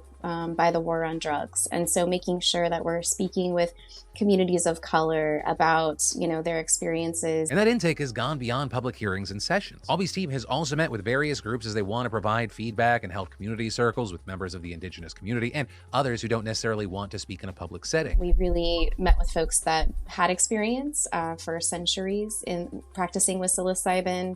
by the war on drugs. And so making sure that we're speaking with communities of color about, their experiences. And that intake has gone beyond public hearings and sessions. Albee's team has also met with various groups as they want to provide feedback and held community circles with members of the indigenous community and others who don't necessarily want to speak in a public setting. We really met with folks that had experience for centuries in practicing with psilocybin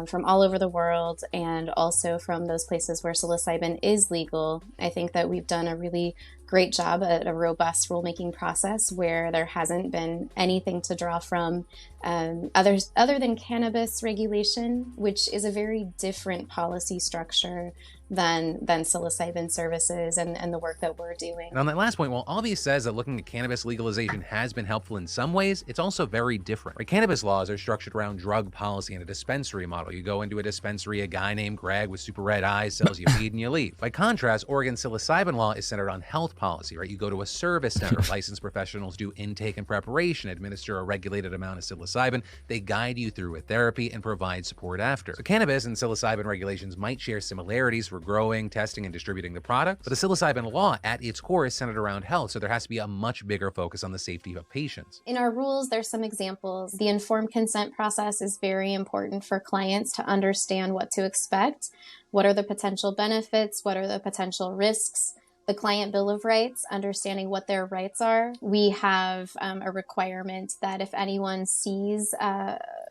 from all over the world, and also from those places where psilocybin is legal. I think that we've done a really great job at a robust rulemaking process where there hasn't been anything to draw from other than cannabis regulation, which is a very different policy structure than psilocybin services and the work that we're doing. And on that last point, while Albee says that looking at cannabis legalization has been helpful in some ways, it's also very different. Right? Cannabis laws are structured around drug policy and a dispensary model. You go into a dispensary, a guy named Greg with super red eyes sells you weed and you leave. By contrast, Oregon psilocybin law is centered on health policy, right? You go to a service center. Licensed professionals do intake and preparation, administer a regulated amount of psilocybin. They guide you through a therapy and provide support after. So cannabis and psilocybin regulations might share similarities for growing, testing, and distributing the product, but the psilocybin law at its core is centered around health, so there has to be a much bigger focus on the safety of patients. In our rules, there's some examples. The informed consent process is very important for clients to understand what to expect. What are the potential benefits? What are the potential risks? The client bill of rights, understanding what their rights are. We have a requirement that if anyone sees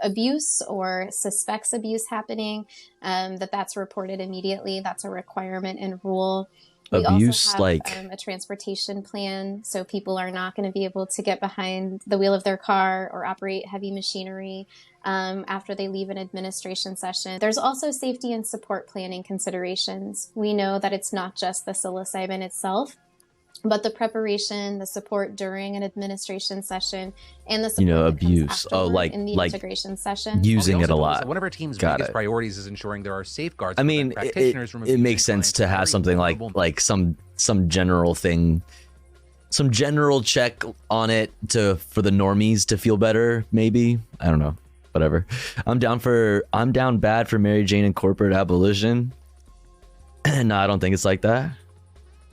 abuse or suspects abuse happening, that's reported immediately. That's a requirement in rule. We Abuse, also have a transportation plan, so people are not going to be able to get behind the wheel of their car or operate heavy machinery after they leave an administration session. There's also safety and support planning considerations. We know that it's not just the psilocybin itself, but the preparation, the support during an administration session, and the support abuse. in the integration session. Using it a lot. One of our team's Got biggest it. priorities is ensuring there are safeguards. I mean, it makes sense to have something like some general thing, some general check on it for the normies to feel better. Maybe, I don't know. Whatever. I'm down bad for Mary Jane and corporate abolition. No, I don't think it's like that.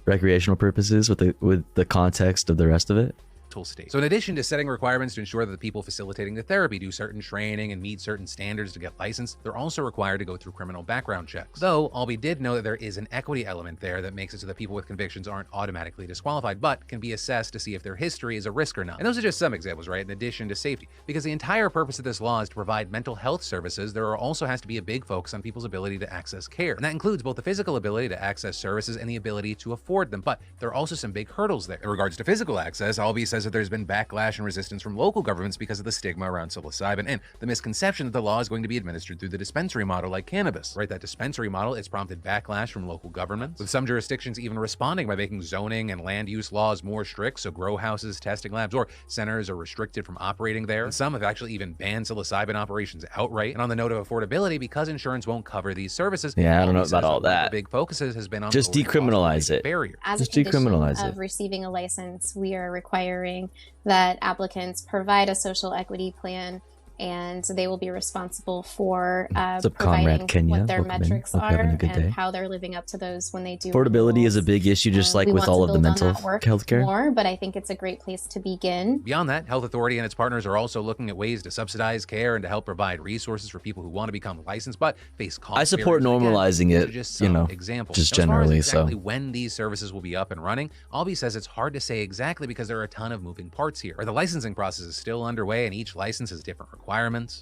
Recreational purposes with the context of the rest of it. State. So in addition to setting requirements to ensure that the people facilitating the therapy do certain training and meet certain standards to get licensed, they're also required to go through criminal background checks. Though, Albee did know that there is an equity element there that makes it so that people with convictions aren't automatically disqualified, but can be assessed to see if their history is a risk or not. And those are just some examples, right? In addition to safety. Because the entire purpose of this law is to provide mental health services, there also has to be a big focus on people's ability to access care. And that includes both the physical ability to access services and the ability to afford them. But there are also some big hurdles there. In regards to physical access, Albee says that there's been backlash and resistance from local governments because of the stigma around psilocybin and the misconception that the law is going to be administered through the dispensary model like cannabis. Right, that dispensary model has prompted backlash from local governments, with some jurisdictions even responding by making zoning and land use laws more strict, so grow houses, testing labs, or centers are restricted from operating there. And some have actually even banned psilocybin operations outright. And on the note of affordability, because insurance won't cover these services, yeah, I don't know about all that. The big focuses has been on just decriminalize it. Barrier. As a condition of receiving a license, we are requiring that applicants provide a social equity plan, and they will be responsible for providing what their metrics are and how they're living up to those when they do. Affordability is a big issue, just like with all of the mental health care. More, but I think it's a great place to begin. Beyond that, Health Authority and its partners are also looking at ways to subsidize care and to help provide resources for people who want to become licensed but face cost. I support normalizing it, just examples. Just generally. As far as exactly when these services will be up and running, Albee says it's hard to say exactly because there are a ton of moving parts here. The licensing process is still underway, and each license has different requirements.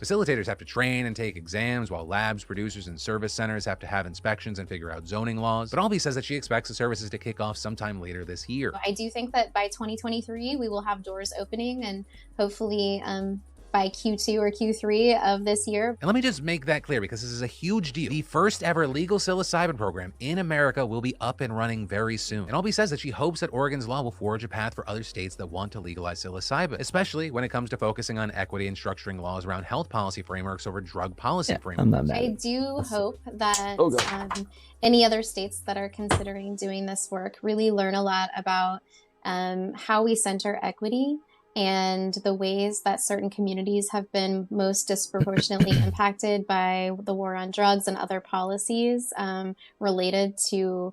Facilitators have to train and take exams, while labs, producers, and service centers have to have inspections and figure out zoning laws. But Albee says that she expects the services to kick off sometime later this year. I do think that by 2023, we will have doors opening, and hopefully by Q2 or Q3 of this year. And let me just make that clear, because this is a huge deal. The first ever legal psilocybin program in America will be up and running very soon. And Albee says that she hopes that Oregon's law will forge a path for other states that want to legalize psilocybin, especially when it comes to focusing on equity and structuring laws around health policy frameworks over drug policy frameworks. I do hope that any other states that are considering doing this work really learn a lot about how we center equity and the ways that certain communities have been most disproportionately impacted by the war on drugs and other policies related to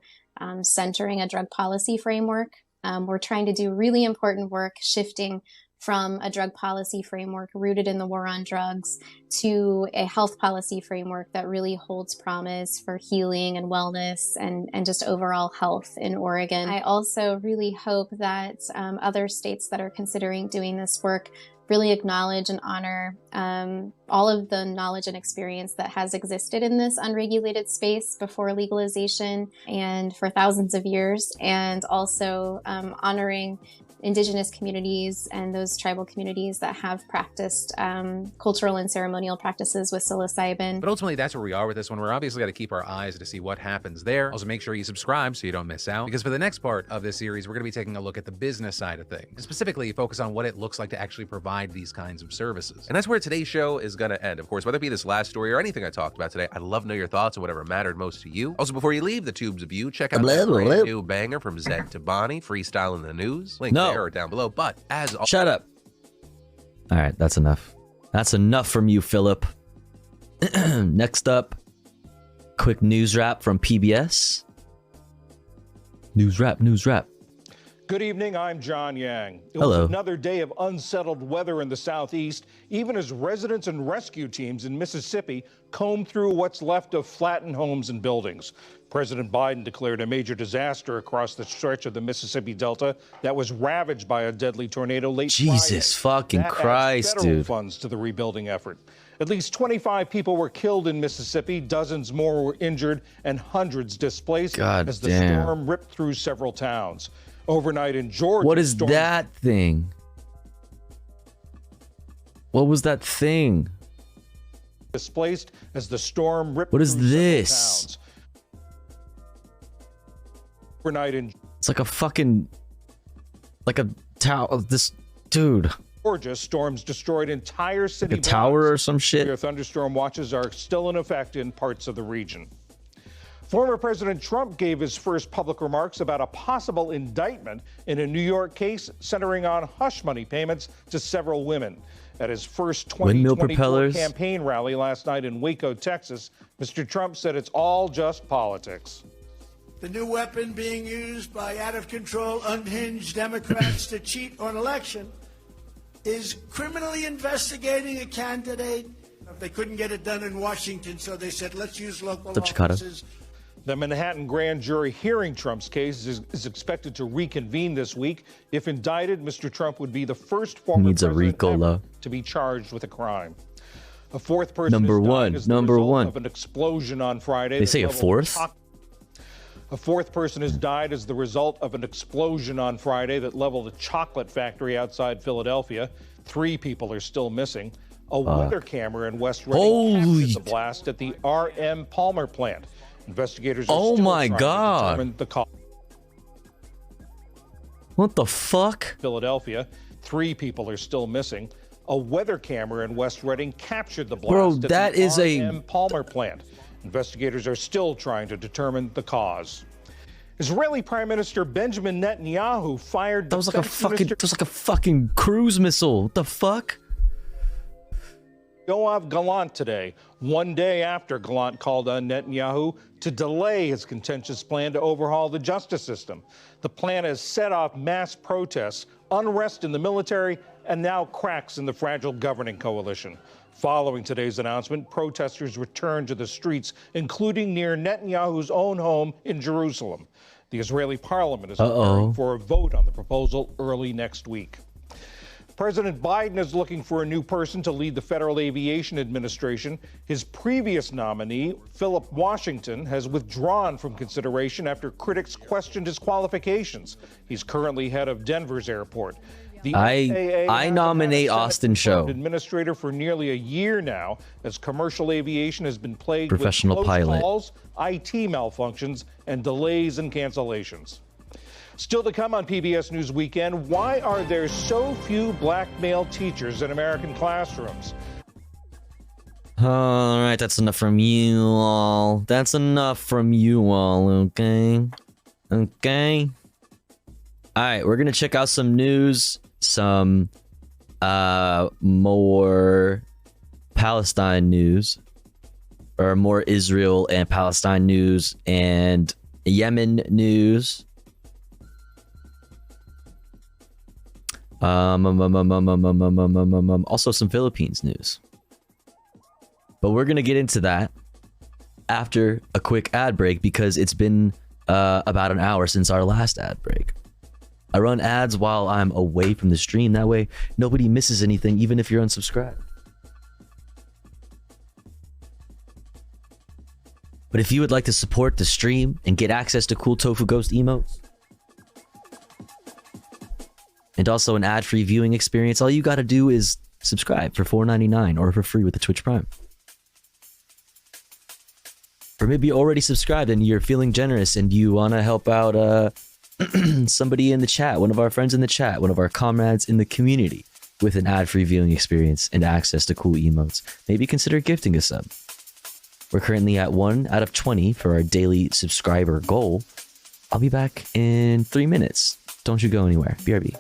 centering a drug policy framework. We're trying to do really important work shifting from a drug policy framework rooted in the war on drugs to a health policy framework that really holds promise for healing and wellness and just overall health in Oregon. I also really hope that other states that are considering doing this work really acknowledge and honor all of the knowledge and experience that has existed in this unregulated space before legalization and for thousands of years, and also honoring indigenous communities and those tribal communities that have practiced cultural and ceremonial practices with psilocybin. But ultimately, that's where we are with this one. We're obviously got to keep our eyes to see what happens there. Also, make sure you subscribe so you don't miss out, because for the next part of this series, we're going to be taking a look at the business side of things, and specifically focus on what it looks like to actually provide these kinds of services. And that's where today's show is going to end. Of course, whether it be this last story or anything I talked about today, I'd love to know your thoughts on whatever mattered most to you. Also, before you leave the tubes of you, check out that brand new banger from Zed to Bonnie, Freestyle in the News. Link there or down below. But as shut up. All right, that's enough. That's enough from you, Philip. Next up, quick news wrap from PBS. News wrap. Good evening, I'm John Yang. It Hello. was another day of unsettled weather in the southeast, even as residents and rescue teams in Mississippi comb through what's left of flattened homes and buildings. President Biden declared a major disaster across the stretch of the Mississippi Delta that was ravaged by a deadly tornado late Jesus Friday. fucking That adds Christ, federal dude. funds to the rebuilding effort. At least 25 people were killed in Mississippi, dozens more were injured, and hundreds displaced God as the damn. storm ripped through several towns. Overnight in Georgia. What is storm that thing? What was that thing? displaced as the storm ripped What is through several this? towns. Overnight in It's like a fucking, like a tower. This dude. Georgia, storms destroyed entire city Like a tower blocks. or some shit? Severe thunderstorm watches are still in effect in parts of the region. Former President Trump gave his first public remarks about a possible indictment in a New York case centering on hush money payments to several women. At his first Windmill 2024 propellers? campaign rally last night in Waco, Texas, Mr. Trump said it's all just politics. The new weapon being used by out-of-control, unhinged Democrats to cheat on an election is criminally investigating a candidate. They couldn't get it done in Washington, so they said, let's use local offices. The Manhattan grand jury hearing Trump's case is expected to reconvene this week. If indicted, Mr. Trump would be the first former Needs a president RICO ever law. to be charged with a crime. A fourth person Number is dying one, as the number result one. of an explosion on Friday. They that say a leveled fourth? A fourth person has died as the result of an explosion on Friday that leveled a chocolate factory outside Philadelphia. 3 people are still missing. A weather camera in West Reading captured the blast at the R.M. Palmer plant. Investigators are Oh still my trying God. to determine the cause. What the fuck? Philadelphia, 3 people are still missing. A weather camera in West Reading captured the blast Bro, at that the is a- R.M. Palmer plant. Investigators are still trying to determine the cause. Israeli Prime Minister Benjamin Netanyahu fired That was like a Defense fucking. Minister That was like a fucking cruise missile. What the fuck? Yoav Gallant today, one day after Gallant called on Netanyahu to delay his contentious plan to overhaul the justice system. The plan has set off mass protests, unrest in the military, and now cracks in the fragile governing coalition. Following today's announcement, protesters returned to the streets, including near Netanyahu's own home in Jerusalem. The Israeli parliament is preparing for a vote on the proposal early next week. President Biden is looking for a new person to lead the Federal Aviation Administration. His previous nominee, Philip Washington, has withdrawn from consideration after critics questioned his qualifications. He's currently head of Denver's airport. The FAA I hasn't nominate had a Austin Senate-confirmed Show. administrator for nearly a year now, as commercial aviation has been plagued Professional with close pilot. calls, IT malfunctions, and delays and cancellations. Still to come on PBS News Weekend, why are there so few black male teachers in American classrooms? All right, that's enough from you all. That's enough from you all, okay? Okay? All right, we're going to check out some news, some more Palestine news, or more Israel and Palestine news, and Yemen news. Also some Philippines news. But we're gonna get into that after a quick ad break, because it's been about an hour since our last ad break. I run ads while I'm away from the stream. That way nobody misses anything, even if you're unsubscribed. But if you would like to support the stream and get access to cool Tofu Ghost emotes, and also an ad-free viewing experience. All you got to do is subscribe for $4.99 or for free with the Twitch Prime. Or maybe you're already subscribed and you're feeling generous and you want to help out somebody in the chat, one of our friends in the chat, one of our comrades in the community with an ad-free viewing experience and access to cool emotes. Maybe consider gifting a sub. We're currently at 1 out of 20 for our daily subscriber goal. I'll be back in 3 minutes. Don't you go anywhere. BRB.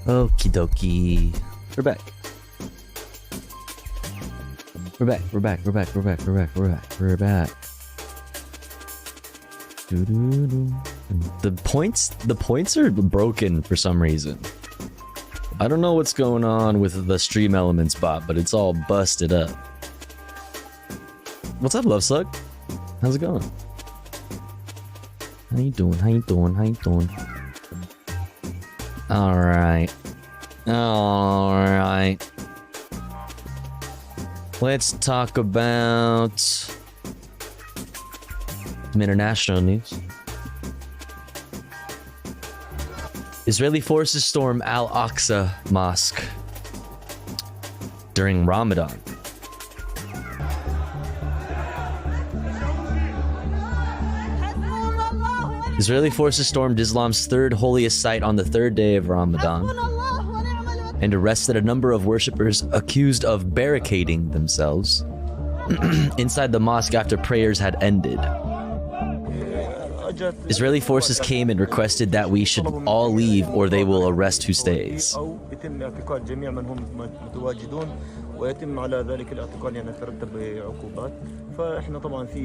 Okie dokie. We're back. We're back. We're back. We're back. We're back. We're back. We're back. We're back. Doo-doo-doo. The points are broken for some reason. I don't know what's going on with the Stream Elements bot, but it's all busted up. What's up, Love Slug? How's it going? How you doing? How you doing? How you doing? Alright. Alright. Let's talk about some international news. Israeli forces storm Al-Aqsa Mosque during Ramadan. Israeli forces stormed Islam's third holiest site on the third day of Ramadan and arrested a number of worshippers accused of barricading themselves inside the mosque after prayers had ended. Israeli forces came and requested that we should all leave or they will arrest who stays.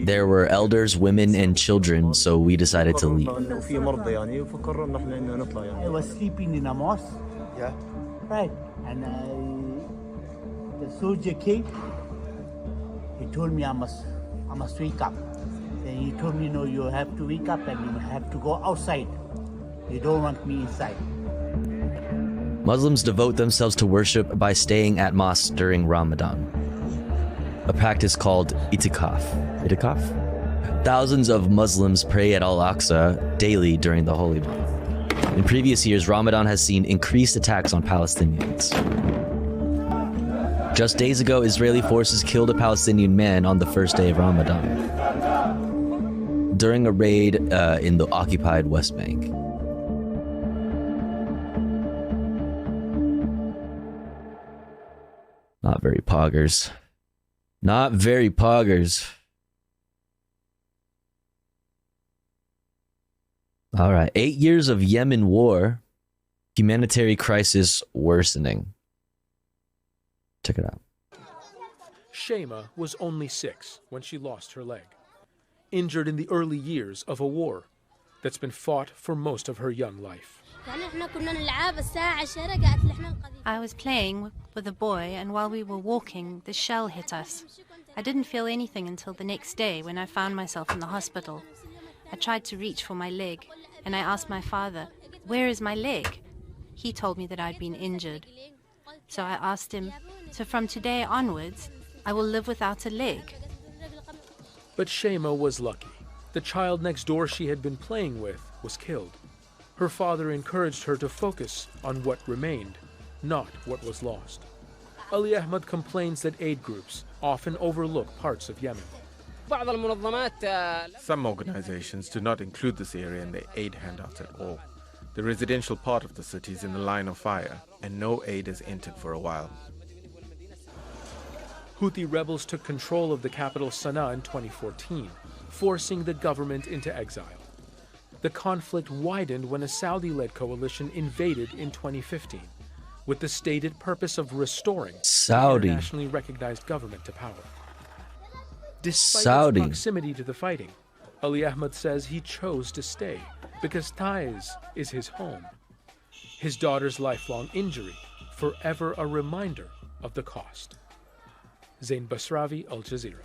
There were elders, women, and children, so we decided to leave. I was sleeping in a mosque. Yeah. Right. And the soldier came. He told me I must wake up. And he told me, no, you have to wake up and you have to go outside. You don't want me inside. Muslims devote themselves to worship by staying at mosques during Ramadan, a practice called itikaf. Thousands of Muslims pray at Al-Aqsa daily during the holy month. In previous years, Ramadan has seen increased attacks on Palestinians. Just days ago, Israeli forces killed a Palestinian man on the first day of Ramadan during a raid in the occupied West Bank. Not very poggers. Not very poggers. All right. 8 years of Yemen war. Humanitarian crisis worsening. Check it out. Shema was only 6 when she lost her leg, injured in the early years of a war that's been fought for most of her young life. I was playing with a boy, and while we were walking, the shell hit us. I didn't feel anything until the next day when I found myself in the hospital. I tried to reach for my leg, and I asked my father, "Where is my leg?" He told me that I'd been injured. So I asked him, "So from today onwards, I will live without a leg?" But Shema was lucky. The child next door she had been playing with was killed. Her father encouraged her to focus on what remained, not what was lost. Ali Ahmed complains that aid groups often overlook parts of Yemen. Some organizations do not include this area in their aid handouts at all. The residential part of the city is in the line of fire, and no aid is entered for a while. Houthi rebels took control of the capital Sana'a in 2014, forcing the government into exile. The conflict widened when a Saudi-led coalition invaded in 2015, with the stated purpose of restoring the internationally recognized government to power. Despite its proximity to the fighting, Ali Ahmed says he chose to stay because Taiz is his home. His daughter's lifelong injury, forever a reminder of the cost. Zain Basravi, Al Jazeera.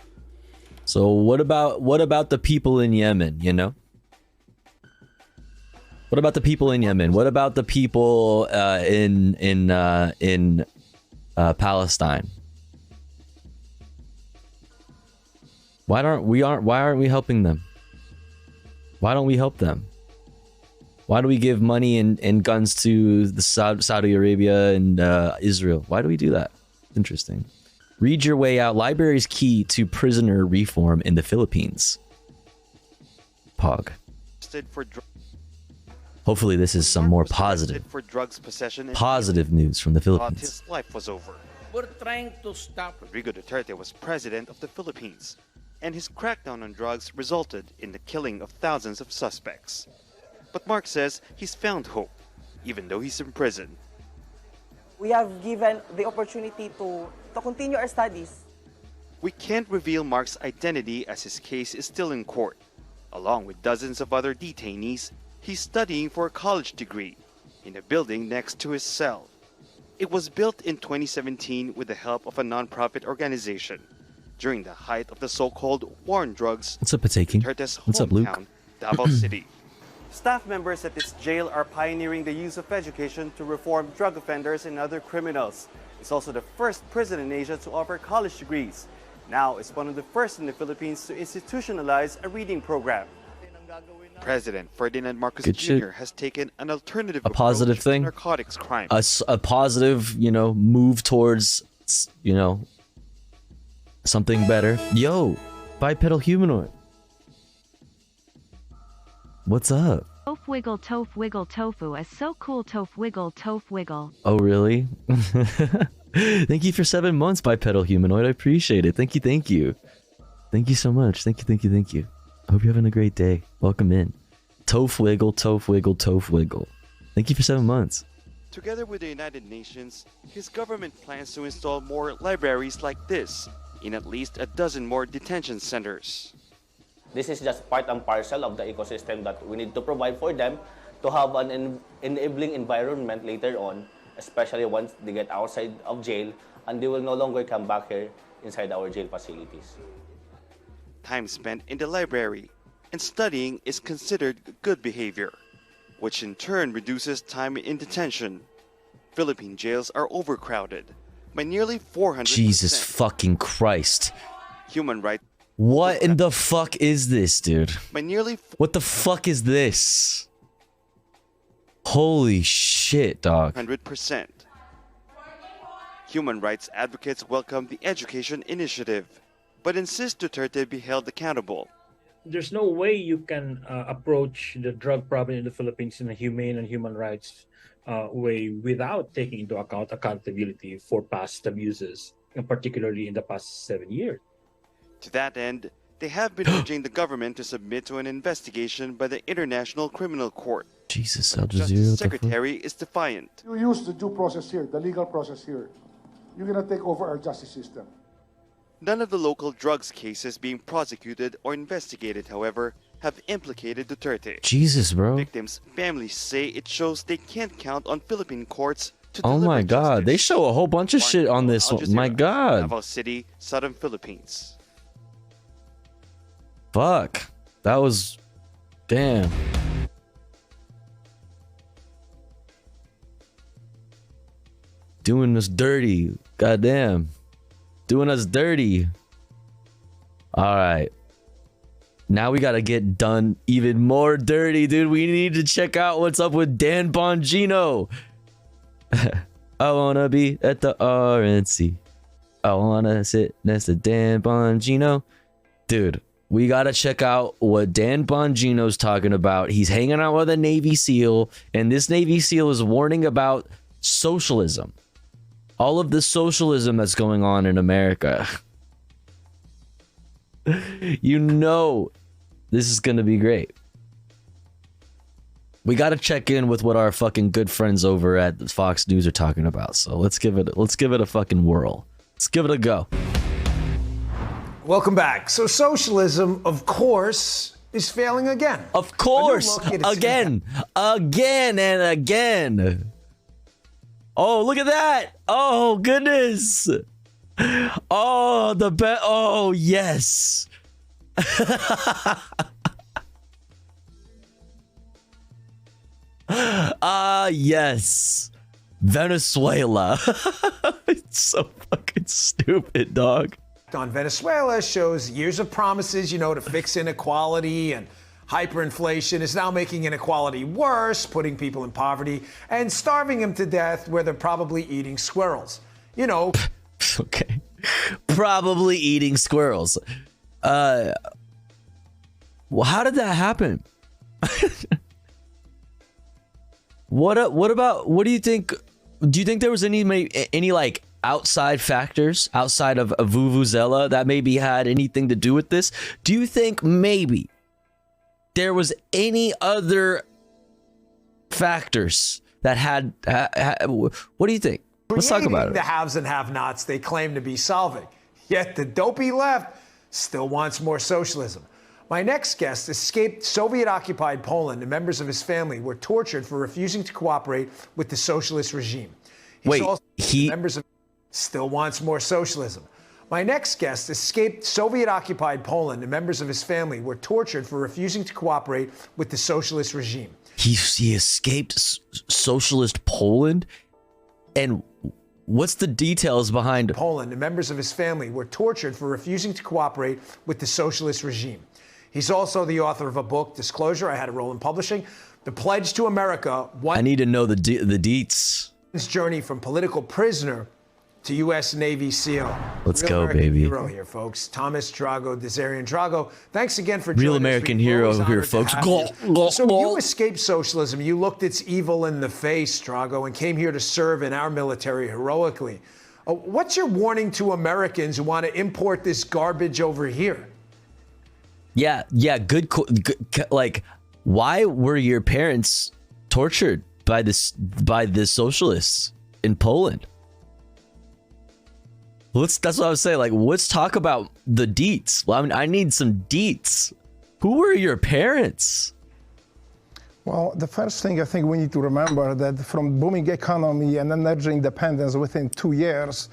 So what about the people in Yemen, you know? What about the people in Yemen? What about the people in Palestine? Why aren't we helping them? Why don't we help them? Why do we give money and guns to the Saudi Arabia and Israel? Why do we do that? Interesting. Read your way out. Library's key to prisoner reform in the Philippines. Pog. Hopefully this is some more positive news from the Philippines. His life was over. We're trying to stop. Rodrigo Duterte was president of the Philippines, and his crackdown on drugs resulted in the killing of thousands of suspects. But Mark says he's found hope, even though he's in prison. We have given the opportunity to continue our studies. We can't reveal Mark's identity as his case is still in court, along with dozens of other detainees he's studying for a college degree in a building next to his cell. It was built in 2017 with the help of a non-profit organization during the height of the so-called war on drugs. What's up, Pataking? Duterte's What's up, Luke? hometown, Davao City. Staff members at this jail are pioneering the use of education to reform drug offenders and other criminals. It's also the first prison in Asia to offer college degrees. Now, it's one of the first in the Philippines to institutionalize a reading program. President Ferdinand Marcos Good Jr. shit. has taken an alternative A positive approach to thing. narcotics crime. A positive, you know, move towards, you know, something better. Yo, bipedal humanoid. What's up? Tof wiggle tof wiggle tofu is so cool tof wiggle tof wiggle. Oh, really? Thank you for 7 months, bipedal humanoid. I appreciate it. Thank you, thank you. Thank you so much. Thank you, thank you, thank you. I hope you're having a great day. Welcome in. Tof wiggle, tof wiggle, tof wiggle. Thank you for 7 months. Together with the United Nations, his government plans to install more libraries like this in at least a dozen more detention centers. This is just part and parcel of the ecosystem that we need to provide for them to have an enabling environment later on, especially once they get outside of jail and they will no longer come back here inside our jail facilities. Time spent in the library and studying is considered good behavior, which in turn reduces time in detention. Philippine jails are overcrowded by nearly 400%. Jesus fucking Christ. Human rights What in the fuck is this, dude? by nearly What the fuck is this? Holy shit, dog. 100%. Human rights advocates welcome the education initiative, but insist Duterte be held accountable. There's no way you can approach the drug problem in the Philippines in a humane and human rights way without taking into account accountability for past abuses, and particularly in the past 7 years. To that end, they have been urging the government to submit to an investigation by the International Criminal Court. Jesus, Al Justice Jazeera. Secretary is defiant. You use the due process here, the legal process here. You're going to take over our justice system. None of the local drugs cases being prosecuted or investigated, however, have implicated Duterte. Jesus, bro. Victims' families say it shows they can't count on Philippine courts to Oh deliver my god, they show a whole bunch of shit on this Al one. My Jazeera, god. Davao City, southern Philippines. Fuck. That was... Damn. Doing us dirty. Goddamn. Doing us dirty. Alright. Now we gotta get done even more dirty, dude. We need to check out what's up with Dan Bongino. I wanna be at the RNC. I wanna sit next to Dan Bongino. Dude, we gotta check out what Dan Bongino's talking about. He's hanging out with a Navy SEAL, and this Navy SEAL is warning about socialism. All of the socialism that's going on in America. You know this is gonna be great. We gotta check in with what our fucking good friends over at Fox News are talking about. So let's give it a fucking whirl. Let's give it a go. Welcome back. So socialism, of course, is failing again. Of course, again and again. Oh, look at that. Oh, goodness. Oh, the bet. Oh, yes. Yes. Venezuela. It's so fucking stupid, dog. On Venezuela shows years of promises, to fix inequality, and hyperinflation is now making inequality worse, putting people in poverty and starving them to death where they're probably eating squirrels. Okay. Probably eating squirrels. Well, how did that happen? What do you think? Do you think there was any like outside factors outside of Vuvuzela that maybe had anything to do with this? Do you think maybe there was any other factors that had what do you think? Let's talk about it. The haves and have-nots they claim to be solving. Yet the dopey left still wants more socialism. My next guest escaped Soviet-occupied Poland, and members of his family were tortured for refusing to cooperate with the socialist regime. Members of still wants more socialism. My next guest escaped Soviet-occupied Poland, and members of his family were tortured for refusing to cooperate with the socialist regime. He escaped socialist Poland? And what's the details behind Poland, and members of his family were tortured for refusing to cooperate with the socialist regime. He's also the author of a book, Disclosure, I had a role in publishing, The Pledge to America. I need to know the deets. His journey from political prisoner to U.S. Navy SEAL. Let's Real go, American baby. Hero here, folks. Thomas Drago, Desarian Drago. Thanks again for joining Real us. American hero here, folks. So you escaped socialism. You looked its evil in the face, Drago, and came here to serve in our military heroically. What's your warning to Americans who want to import this garbage over here? Yeah, good. Like, why were your parents tortured by the socialists in Poland? That's what I was saying. Like, let's talk about the deets. Well, I need some deets. Who were your parents? Well, the first thing I think we need to remember that from booming economy and energy independence within 2 years,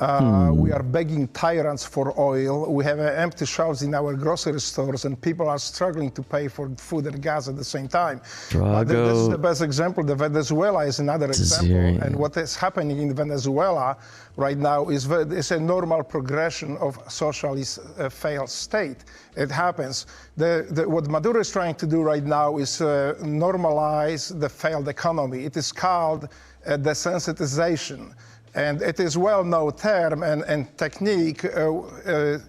we are begging tyrants for oil. We have empty shelves in our grocery stores, and people are struggling to pay for food and gas at the same time. This is the best example. Venezuela is another example. And what is happening in Venezuela right now is a normal progression of socialist failed state. It happens. What Maduro is trying to do right now is normalize the failed economy. It is called desensitization. And it is well-known term and technique to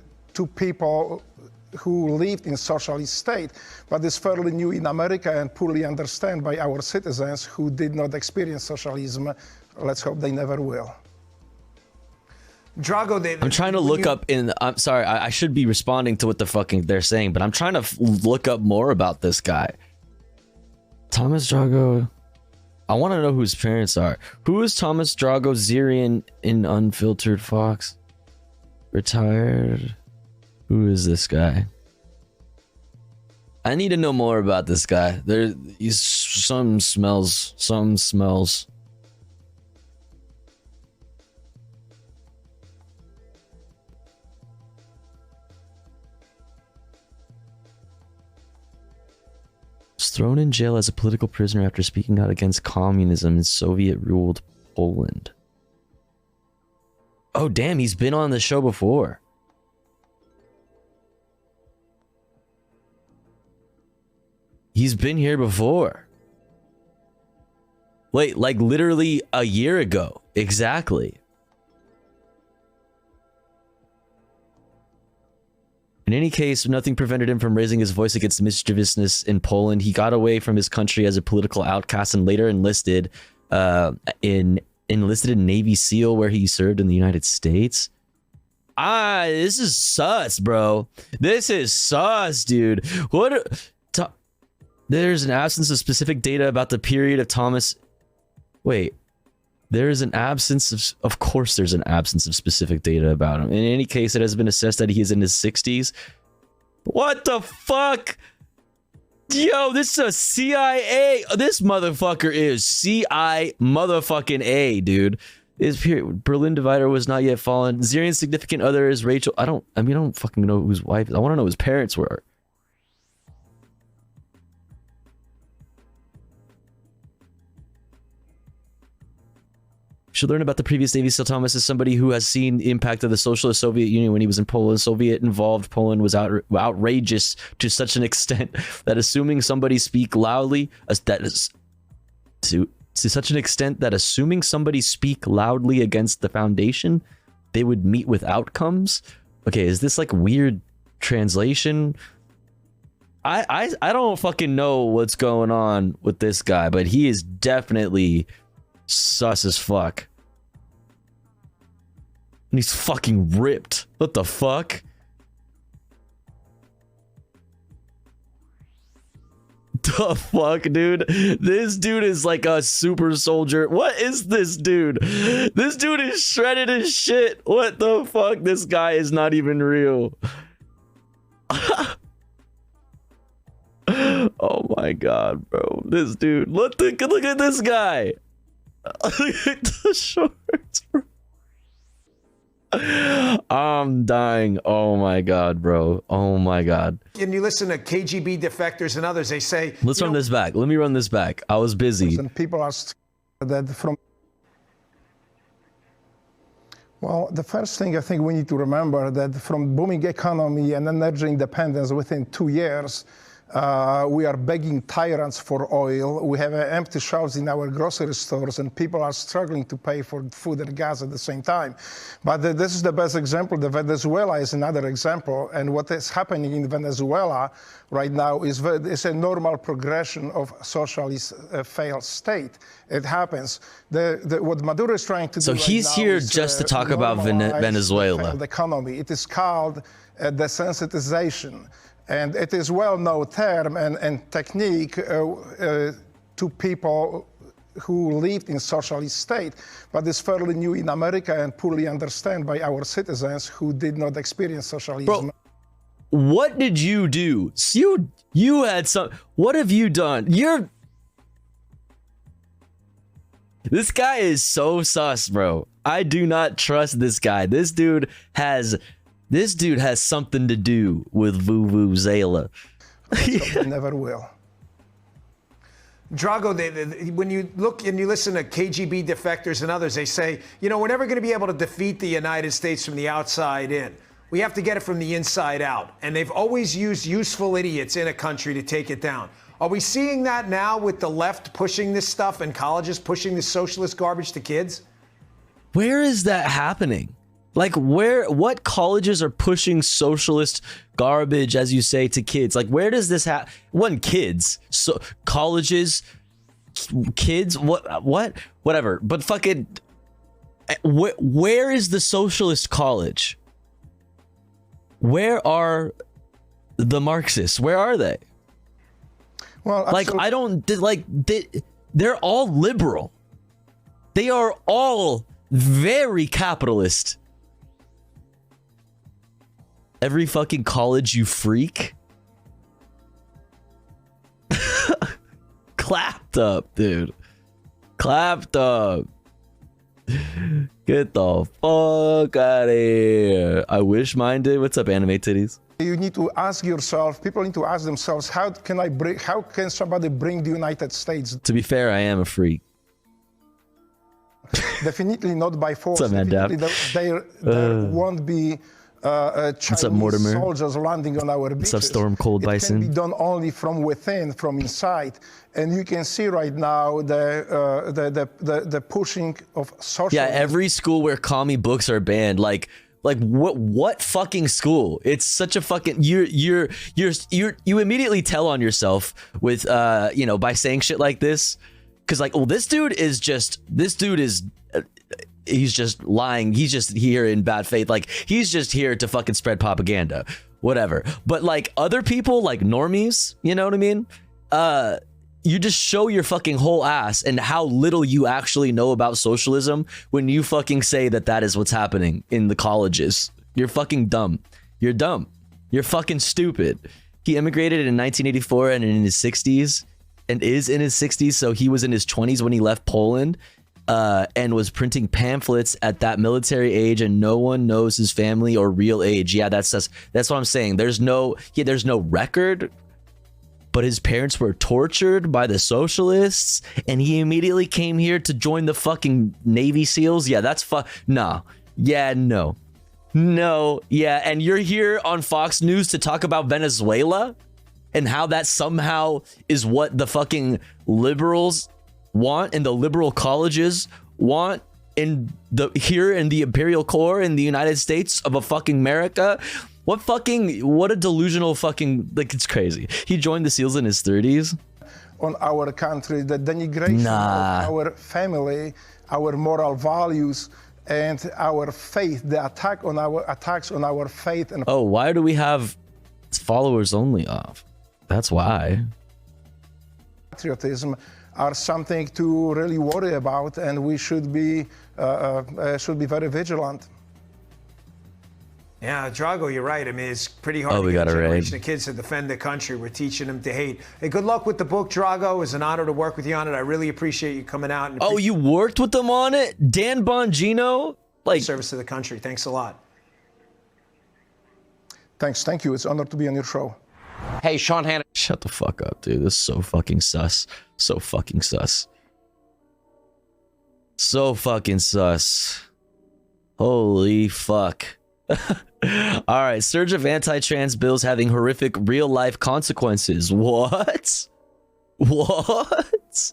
people who lived in socialist state, but it's fairly new in America and poorly understood by our citizens who did not experience socialism. Let's hope they never will. Drago, I'm trying to look up I'm sorry, I should be responding to what the fucking they're saying, but I'm trying to look up more about this guy. Thomas Drago. I want to know who his parents are. Who is Thomas Drago Zirian in Unfiltered Fox? Retired. Who is this guy? I need to know more about this guy. Something smells. Was thrown in jail as a political prisoner after speaking out against communism in Soviet-ruled Poland. Oh, damn, he's been on the show before. He's been here before. Wait, like literally a year ago. Exactly. In any case, nothing prevented him from raising his voice against mischievousness in Poland. He got away from his country as a political outcast and later enlisted in Navy SEAL, where he served in the United States. This is sus, bro. This is sus, dude. There's an absence of specific data about the period of Thomas. Wait. There's an absence of course there's an absence of specific data about him. In any case, it has been assessed that he is in his 60s. What the fuck? Yo, this is a CIA. This motherfucker is CI motherfucking A, dude. His Berlin Divider was not yet fallen. Zirian's significant other is Rachel. I don't fucking know whose wife. I want to know who his parents were. Should learn about the previous Navy SEAL Thomas as somebody who has seen the impact of the socialist Soviet Union when he was in Poland. Soviet-involved Poland was outrageous to such an extent that assuming somebody speak loudly against the foundation, they would meet with outcomes. Okay, is this like weird translation? I don't fucking know what's going on with this guy, but he is definitely sus as fuck. And he's fucking ripped. What the fuck? The fuck, dude? This dude is like a super soldier. What is this dude? This dude is shredded as shit. What the fuck? This guy is not even real. Oh my god, bro. This dude. Look at this guy. Look at the shorts, bro. I'm dying. Oh my god, bro. Oh my god. And you listen to KGB defectors and others, they say... Let's run this back. Let me run this back. I was busy. And people ask that from... Well, the first thing I think we need to remember that from booming economy and energy independence within 2 years, we are begging tyrants for oil. We have empty shelves in our grocery stores, and people are struggling to pay for food and gas at the same time. But this is the best example. Venezuela is another example. And what is happening in Venezuela right now is a normal progression of socialist failed state. It happens. What Maduro is trying to do So he's here just to talk about Venezuela. The economy. It is called desensitization. And it is well-known term and technique to people who lived in socialist state, but it's fairly new in America and poorly understood by our citizens who did not experience socialism. Bro, what did you do? You had some. What have you done? This guy is so sus, bro. I do not trust this guy. This dude has something to do with Vuvuzela. Never will. Drago, when you look and you listen to KGB defectors and others, they say, you know, we're never going to be able to defeat the United States from the outside in. We have to get it from the inside out. And they've always used useful idiots in a country to take it down. Are we seeing that now with the left pushing this stuff and colleges pushing this socialist garbage to kids? Where is that happening? Like, what colleges are pushing socialist garbage, as you say, to kids? Like, where does this happen? Kids, so colleges, kids, whatever. But fucking, where is the socialist college? Where are the Marxists? Where are they? Well, like, I don't like. They're all liberal. They are all very capitalist. Every fucking college, you freak. Clapped up, dude. Clapped up. Get the fuck out of here. I wish mine did. What's up, anime titties? You need to ask yourself, people need to ask themselves, how can somebody bring the United States? To be fair, I am a freak. Definitely not by force. What's up, man, Dap? There won't be Chinese soldiers landing on our beaches. What's up, Storm Cold Bison? It can be done only from within, from inside. And you can see right now the pushing of socialism. Yeah, every school where commie books are banned, like what fucking school? It's such a fucking you immediately tell on yourself with by saying shit like this, because like, well, this dude is he's just lying. He's just here in bad faith. Like, he's just here to fucking spread propaganda, whatever. But like other people, like normies, you know what I mean? You just show your fucking whole ass and how little you actually know about socialism when you fucking say that is what's happening in the colleges. You're fucking dumb. You're dumb. You're fucking stupid. He immigrated in 1984 and in his 60s and is in his 60s. So he was in his 20s when he left Poland. And was printing pamphlets at that military age, and no one knows his family or real age. Yeah, that's what I'm saying. There's no record, but his parents were tortured by the socialists, and he immediately came here to join the fucking Navy SEALs. Yeah, that's nah. Yeah, no, yeah, and you're here on Fox News to talk about Venezuela and how that somehow is what the fucking liberals want and the liberal colleges want here in the imperial core in the United States of a fucking America. What a delusional fucking, like, it's crazy. He joined the SEALs in his 30s. On our country, the denigration of our family, our moral values, and our faith, the attacks on our faith. And why do we have followers only off? That's why. Patriotism are something to really worry about, and we should be very vigilant. Yeah, Drago, you're right. I mean, it's pretty hard Oh, to we get got a a raid. generation of kids to defend the country. We're teaching them to hate. Hey, good luck with the book, Drago. It was an honor to work with you on it. I really appreciate you coming out. And Oh, you worked with them on it? Dan Bongino? Like, service to the country. Thanks a lot. Thanks. Thank you. It's an honor to be on your show. Hey, Sean Hannity. Shut the fuck up, dude. This is so fucking sus. So fucking sus. So fucking sus. Holy fuck. All right, surge of anti-trans bills having horrific real-life consequences. What? What?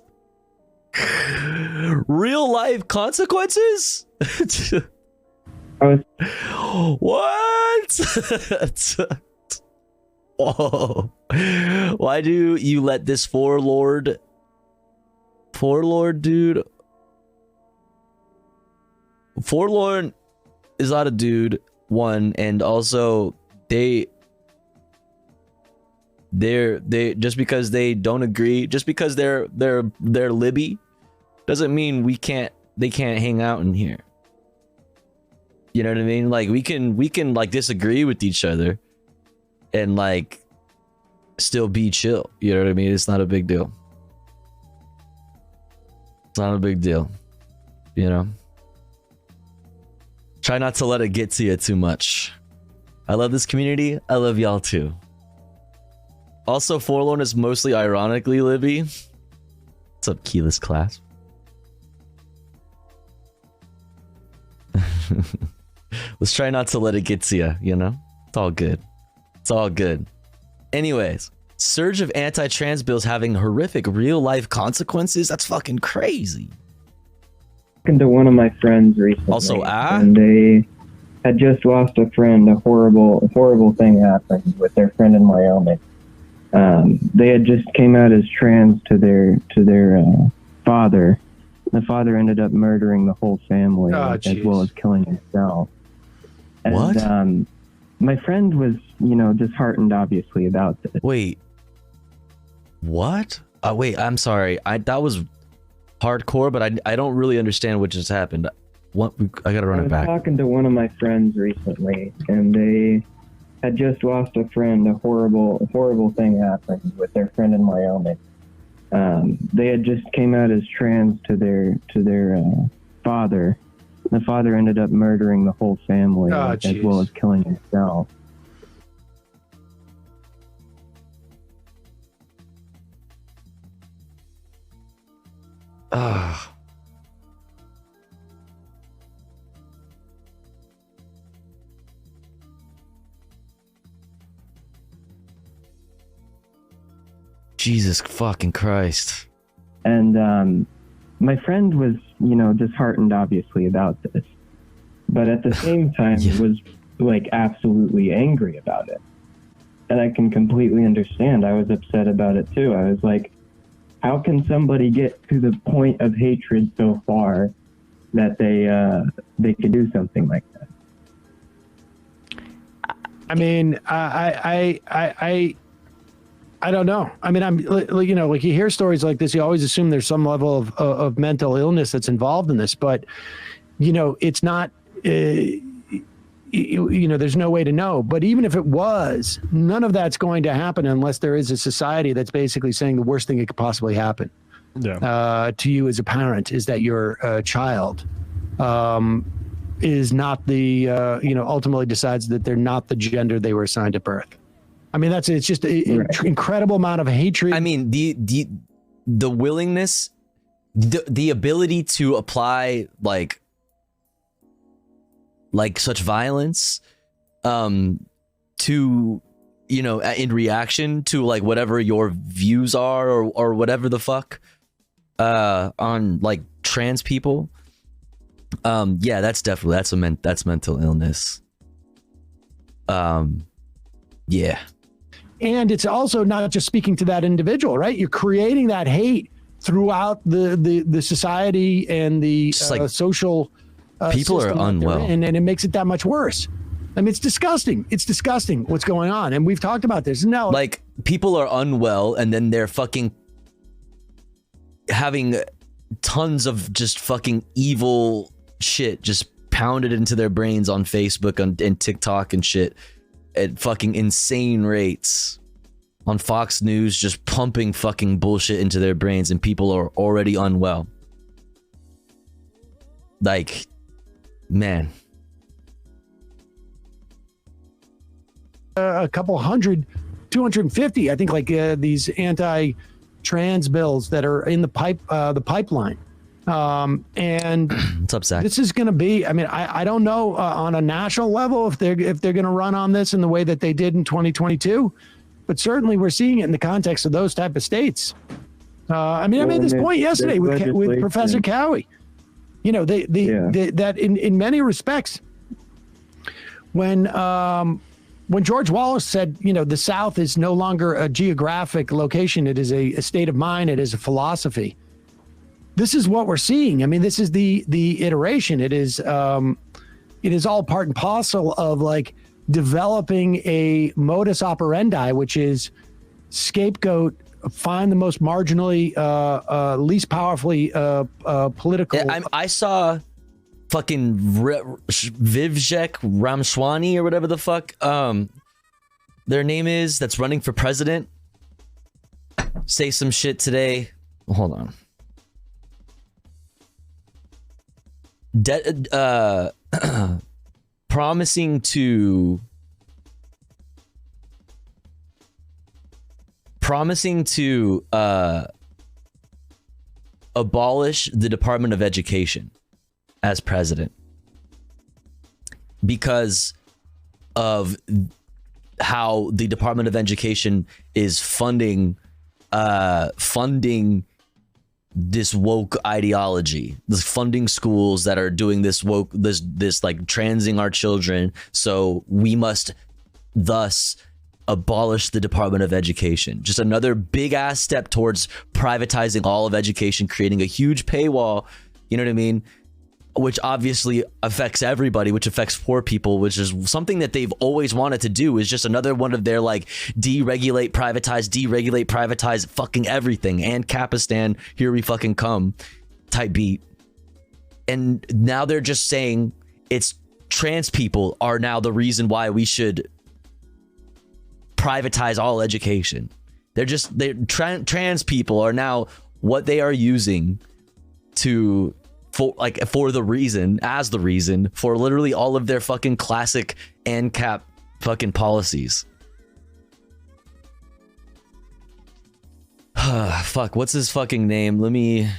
Real-life consequences? What? Oh. Why do you let this forlord dude? Forlorn is not a dude, one, and also they just because they don't agree, just because they're Libby, doesn't mean they can't hang out in here. You know what I mean? Like we can like disagree with each other and like still be chill. You know what I mean? It's not a big deal. It's not a big deal. You know? Try not to let it get to you too much. I love this community. I love y'all too. Also, Forlorn is mostly ironically Libby. What's up, Keyless class? Let's try not to let it get to you, you know? It's all good. It's all good. Anyways, surge of anti-trans bills having horrific real-life consequences? That's fucking crazy. To one of my friends recently. Also, and they had just lost a friend. A horrible thing happened with their friend in Wyoming. They had just came out as trans to their father. The father ended up murdering the whole family as well as killing himself. And, What? My friend was, disheartened obviously about this. Wait. What? Wait, I'm sorry. That was hardcore, but I don't really understand what just happened. What? I gotta run it back. I was talking to one of my friends recently, and they had just lost a friend. A horrible thing happened with their friend in Wyoming. They had just came out as trans to their father. The father ended up murdering the whole family as well as killing himself. Ah. Jesus fucking Christ. And my friend was, disheartened obviously about this, but at the same time was like absolutely angry about it. And I can completely understand. I was upset about it too. I was like, how can somebody get to the point of hatred so far that they could do something like that? I mean, I don't know. I mean, I'm like you hear stories like this, you always assume there's some level of mental illness that's involved in this, but it's not. There's no way to know. But even if it was, none of that's going to happen unless there is a society that's basically saying the worst thing that could possibly happen to you as a parent is that your child is not the ultimately decides that they're not the gender they were assigned at birth. I mean, it's just an incredible amount of hatred. I mean, the willingness, the ability to apply like such violence to in reaction to like whatever your views are or whatever the fuck on like trans people. Yeah, that's definitely that's mental illness. Yeah. And it's also not just speaking to that individual, right? You're creating that hate throughout the society and the social people are unwell, and it makes it that much worse. I mean, it's disgusting. It's disgusting what's going on, and we've talked about this. Now, like people are unwell, and then they're fucking having tons of just fucking evil shit just pounded into their brains on Facebook and TikTok and shit at fucking insane rates. On Fox News, just pumping fucking bullshit into their brains, and people are already unwell. Like, man. A couple hundred, 250, I think, like these anti-trans bills that are in the pipeline. And what's up, Zach? This is going to be, I mean, I don't know on a national level if they're going to run on this in the way that they did in 2022, but certainly we're seeing it in the context of those type of states. I mean, I made this point yesterday with Professor Cowie. You know, that in many respects, when George Wallace said, you know, the South is no longer a geographic location, it is a state of mind, it is a philosophy. This is what we're seeing. I mean, this is the iteration. It is all part and parcel of like developing a modus operandi, which is scapegoat, find the most marginally, least powerfully political. Yeah, I saw fucking Vivek Ramaswamy or whatever the fuck their name is, that's running for president, say some shit today. Hold on. Promising to abolish the Department of Education as president because of how the Department of Education is funding this woke ideology, this funding schools that are doing this woke, this like transing our children. So we must thus abolish the Department of Education. Just another big ass step towards privatizing all of education, creating a huge paywall. You know what I mean? Which obviously affects everybody, which affects poor people, which is something that they've always wanted to do. Is just another one of their like deregulate, privatize fucking everything. And Capistan, here we fucking come type beat. And now they're just saying it's trans people are now the reason why we should privatize all education. Trans people are now what they are using for the reason for literally all of their fucking classic ANCAP fucking policies. Fuck, what's his fucking name? Let me...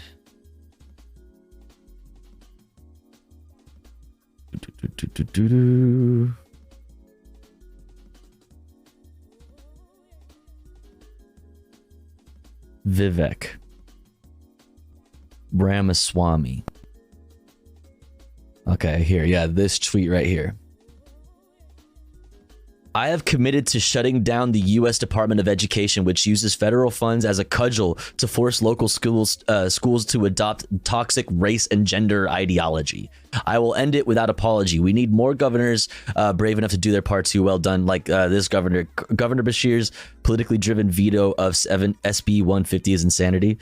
Vivek Ramaswamy. Okay, here. Yeah, this tweet right here. I have committed to shutting down the U.S. Department of Education, which uses federal funds as a cudgel to force local schools to adopt toxic race and gender ideology. I will end it without apology. We need more governors brave enough to do their part too. Well done, like this governor. Governor Bashir's politically driven veto of SB 150 is insanity.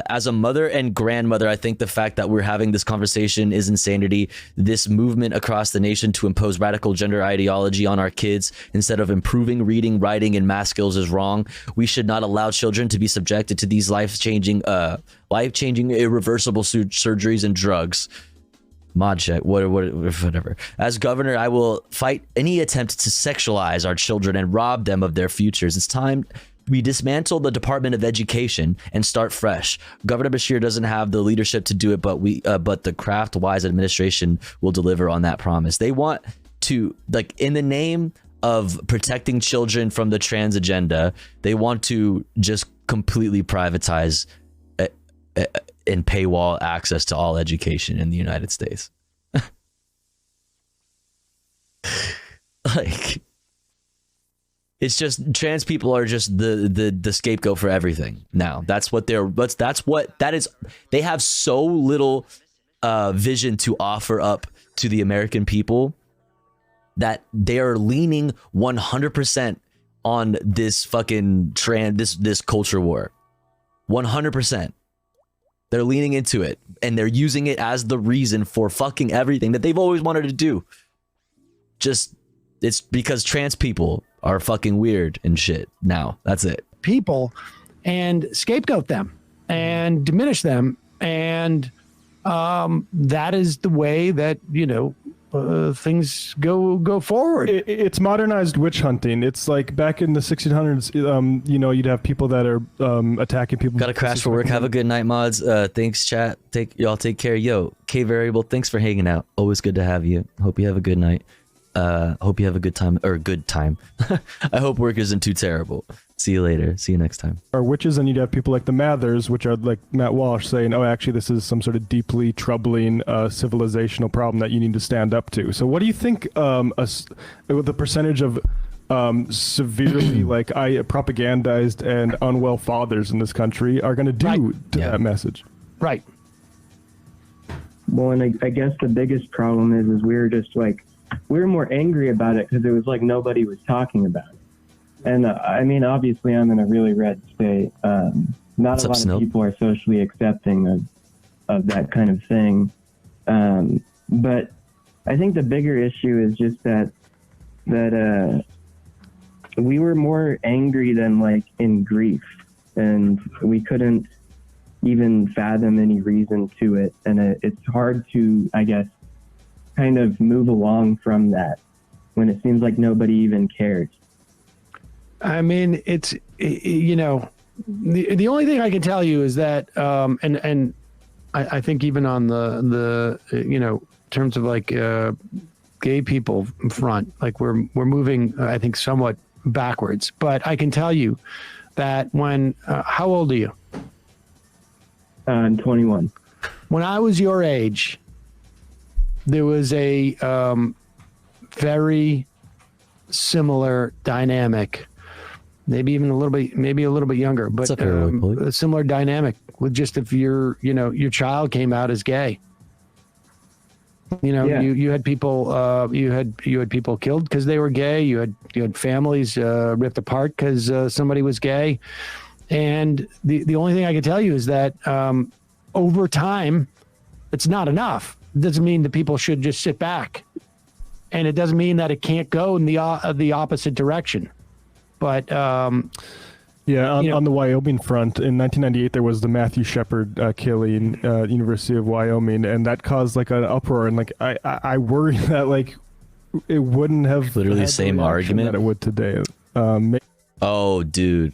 As a mother and grandmother, I think the fact that we're having this conversation is insanity. This movement across the nation to impose radical gender ideology on our kids instead of improving reading, writing, and math skills is wrong. We should not allow children to be subjected to these life-changing, irreversible surgeries and drugs. Mod check, whatever. As governor, I will fight any attempt to sexualize our children and rob them of their futures. It's time we dismantle the Department of Education and start fresh. Governor Bashir doesn't have the leadership to do it, but the craft-wise administration will deliver on that promise. They want to, like, in the name of protecting children from the trans agenda, they want to just completely privatize and paywall access to all education in the United States. Like, it's just trans people are just the scapegoat for everything now. That's what that is. They have so little vision to offer up to the American people that they are leaning 100% on this fucking this culture war. 100%. They're leaning into it, and they're using it as the reason for fucking everything that they've always wanted to do. Just, it's because trans people are fucking weird and shit now. That's it. People and scapegoat them and diminish them. And that is the way that, things go forward. It's modernized witch hunting. It's like back in the 1600s, you'd have people that are attacking people. Gotta crash for work. Have a good night, mods. Thanks, chat. Y'all take care. Yo, K Variable, thanks for hanging out. Always good to have you. Hope you have a good night. Hope you have a good time, or good time. I hope work isn't too terrible. See you later. See you next time. Are witches, and you'd have people like the Mathers, which are like Matt Walsh, saying, oh, actually, this is some sort of deeply troubling civilizational problem that you need to stand up to. So what do you think the percentage of severely propagandized and unwell fathers in this country are going to do to that message? Right. Well, and I guess the biggest problem is we were more angry about it because it was like nobody was talking about it. And I mean, obviously, I'm in a really red state. Not a lot of people are socially accepting of that kind of thing. But I think the bigger issue is just that we were more angry than in grief, and we couldn't even fathom any reason to it. And it's hard to, I guess, kind of move along from that when it seems like nobody even cares. I mean, it's, the only thing I can tell you is that, and I think even on the terms of gay people front, we're moving, I think, somewhat backwards. But I can tell you that when, how old are you? I'm 21. When I was your age, there was a very similar dynamic. Maybe even a little bit younger, but a similar dynamic with just if your child came out as gay. You had people you had people killed because they were gay. You had families ripped apart because somebody was gay. And the only thing I can tell you is that over time, it's not enough. It doesn't mean that people should just sit back, and it doesn't mean that it can't go in the opposite direction. But on the Wyoming front in 1998, there was the Matthew Shepard killing, University of Wyoming, and that caused an uproar. And I worry that it wouldn't have literally the same argument that it would today. Oh, dude.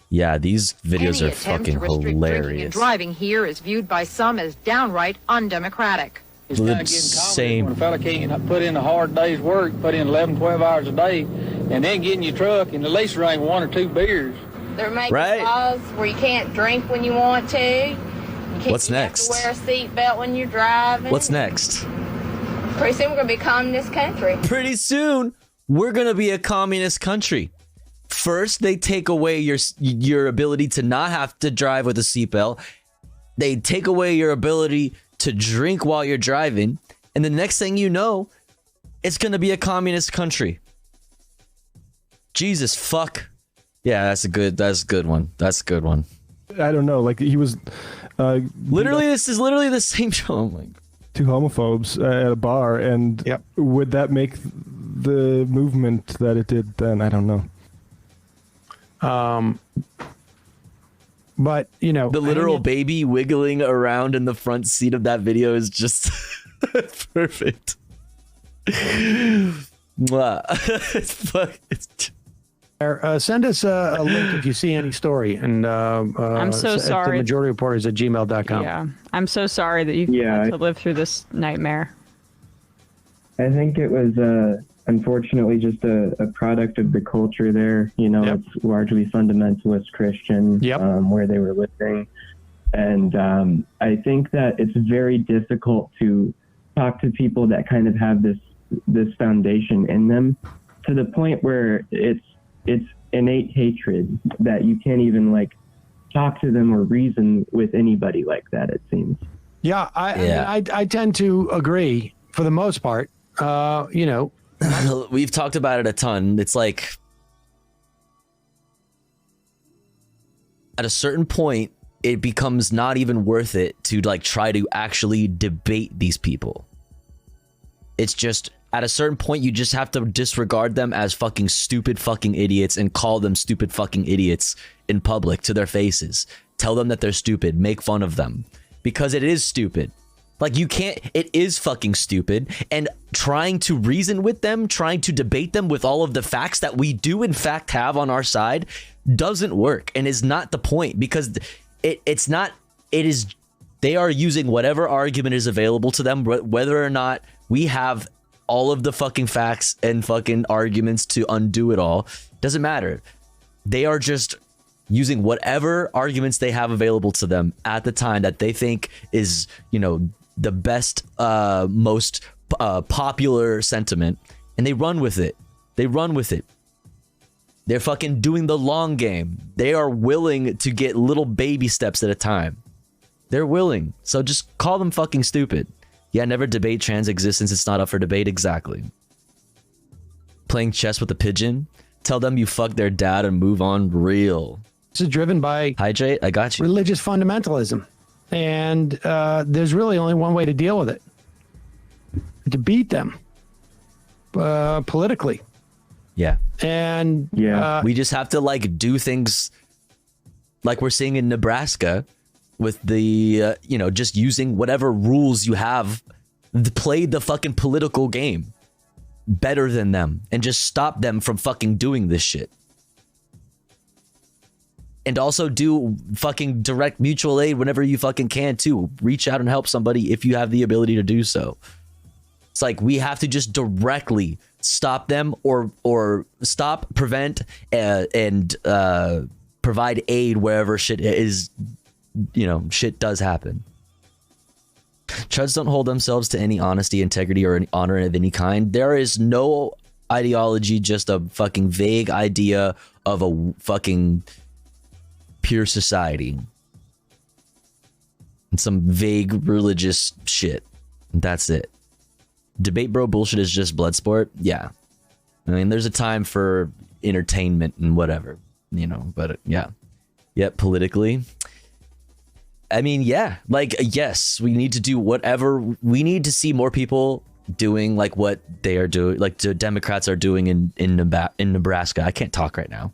Yeah, these videos are fucking hilarious. And driving here is viewed by some as downright undemocratic. It's kind of getting common when a fella can't put in a hard day's work, put in 11, 12 hours a day, and then get in your truck and at least drink 1 or 2 beers. They're making laws where you can't drink when you want to. What's next? You have to wear a seatbelt when you're driving. What's next? Pretty soon we're going to be a communist country. Pretty soon we're going to be a communist country. First, they take away your ability to not have to drive with a seatbelt. They take away your ability to drink while you're driving, and the next thing you know, it's gonna be a communist country. Jesus fuck. Yeah, that's a good one. That's a good one. I don't know. He was literally. This is literally the same show. Oh my God. 2 homophobes at a bar, and would that make the movement that it did then? I don't know. But the literal baby wiggling around in the front seat of that video is just perfect. Send us a link if you see any story, and I'm so sorry. majorityreporters@gmail.com. Yeah, I'm so sorry that you had to live through this nightmare. I think it was unfortunately just a product of the culture there. It's largely fundamentalist Christian where they were living. And I think that it's very difficult to talk to people that kind of have this foundation in them to the point where it's innate hatred that you can't even talk to them or reason with anybody like that, it seems. Yeah, I tend to agree for the most part. We've talked about it a ton. It's at a certain point, it becomes not even worth it to like try to actually debate these people. It's just at a certain point, you just have to disregard them as fucking stupid fucking idiots and call them stupid fucking idiots in public to their faces. Tell them that they're stupid. Make fun of them because it is stupid. Like you can't, it is fucking stupid. And trying to reason with them, trying to debate them with all of the facts that we do in fact have on our side doesn't work and is not the point because it's not, it is, they are using whatever argument is available to them, whether or not we have all of the fucking facts and fucking arguments to undo it all. Doesn't matter. They are just using whatever arguments they have available to them at the time that they think is, you know, the best, most popular sentiment, and they run with it. They run with it. They're fucking doing the long game. They are willing to get little baby steps at a time. They're willing. So just call them fucking stupid. Yeah, never debate trans existence. It's not up for debate. Exactly. Playing chess with a pigeon. Tell them you fucked their dad and move on real. This is driven by hydrate. I got you. Religious fundamentalism. And there's really only one way to deal with it. To beat them politically. Yeah. And we just have to like do things like we're seeing in Nebraska with the, you know, just using whatever rules you have to play the fucking political game better than them and just stop them from fucking doing this shit. And also do fucking direct mutual aid whenever you fucking can too. Reach out and help somebody if you have the ability to do so. It's like we have to just directly stop them or stop, prevent, and provide aid wherever shit is, you know, shit does happen. Chuds don't hold themselves to any honesty, integrity, or any honor of any kind. There is no ideology, just a fucking vague idea of a fucking pure society. And some vague religious shit. That's it. Debate bro bullshit is just blood sport. Yeah. I mean, there's a time for entertainment and whatever, you know, but yeah. Yep, politically. I mean, yeah, like, yes, we need to do whatever. We need to see more people doing like what they are doing, like the Democrats are doing in Nebraska. I can't talk right now.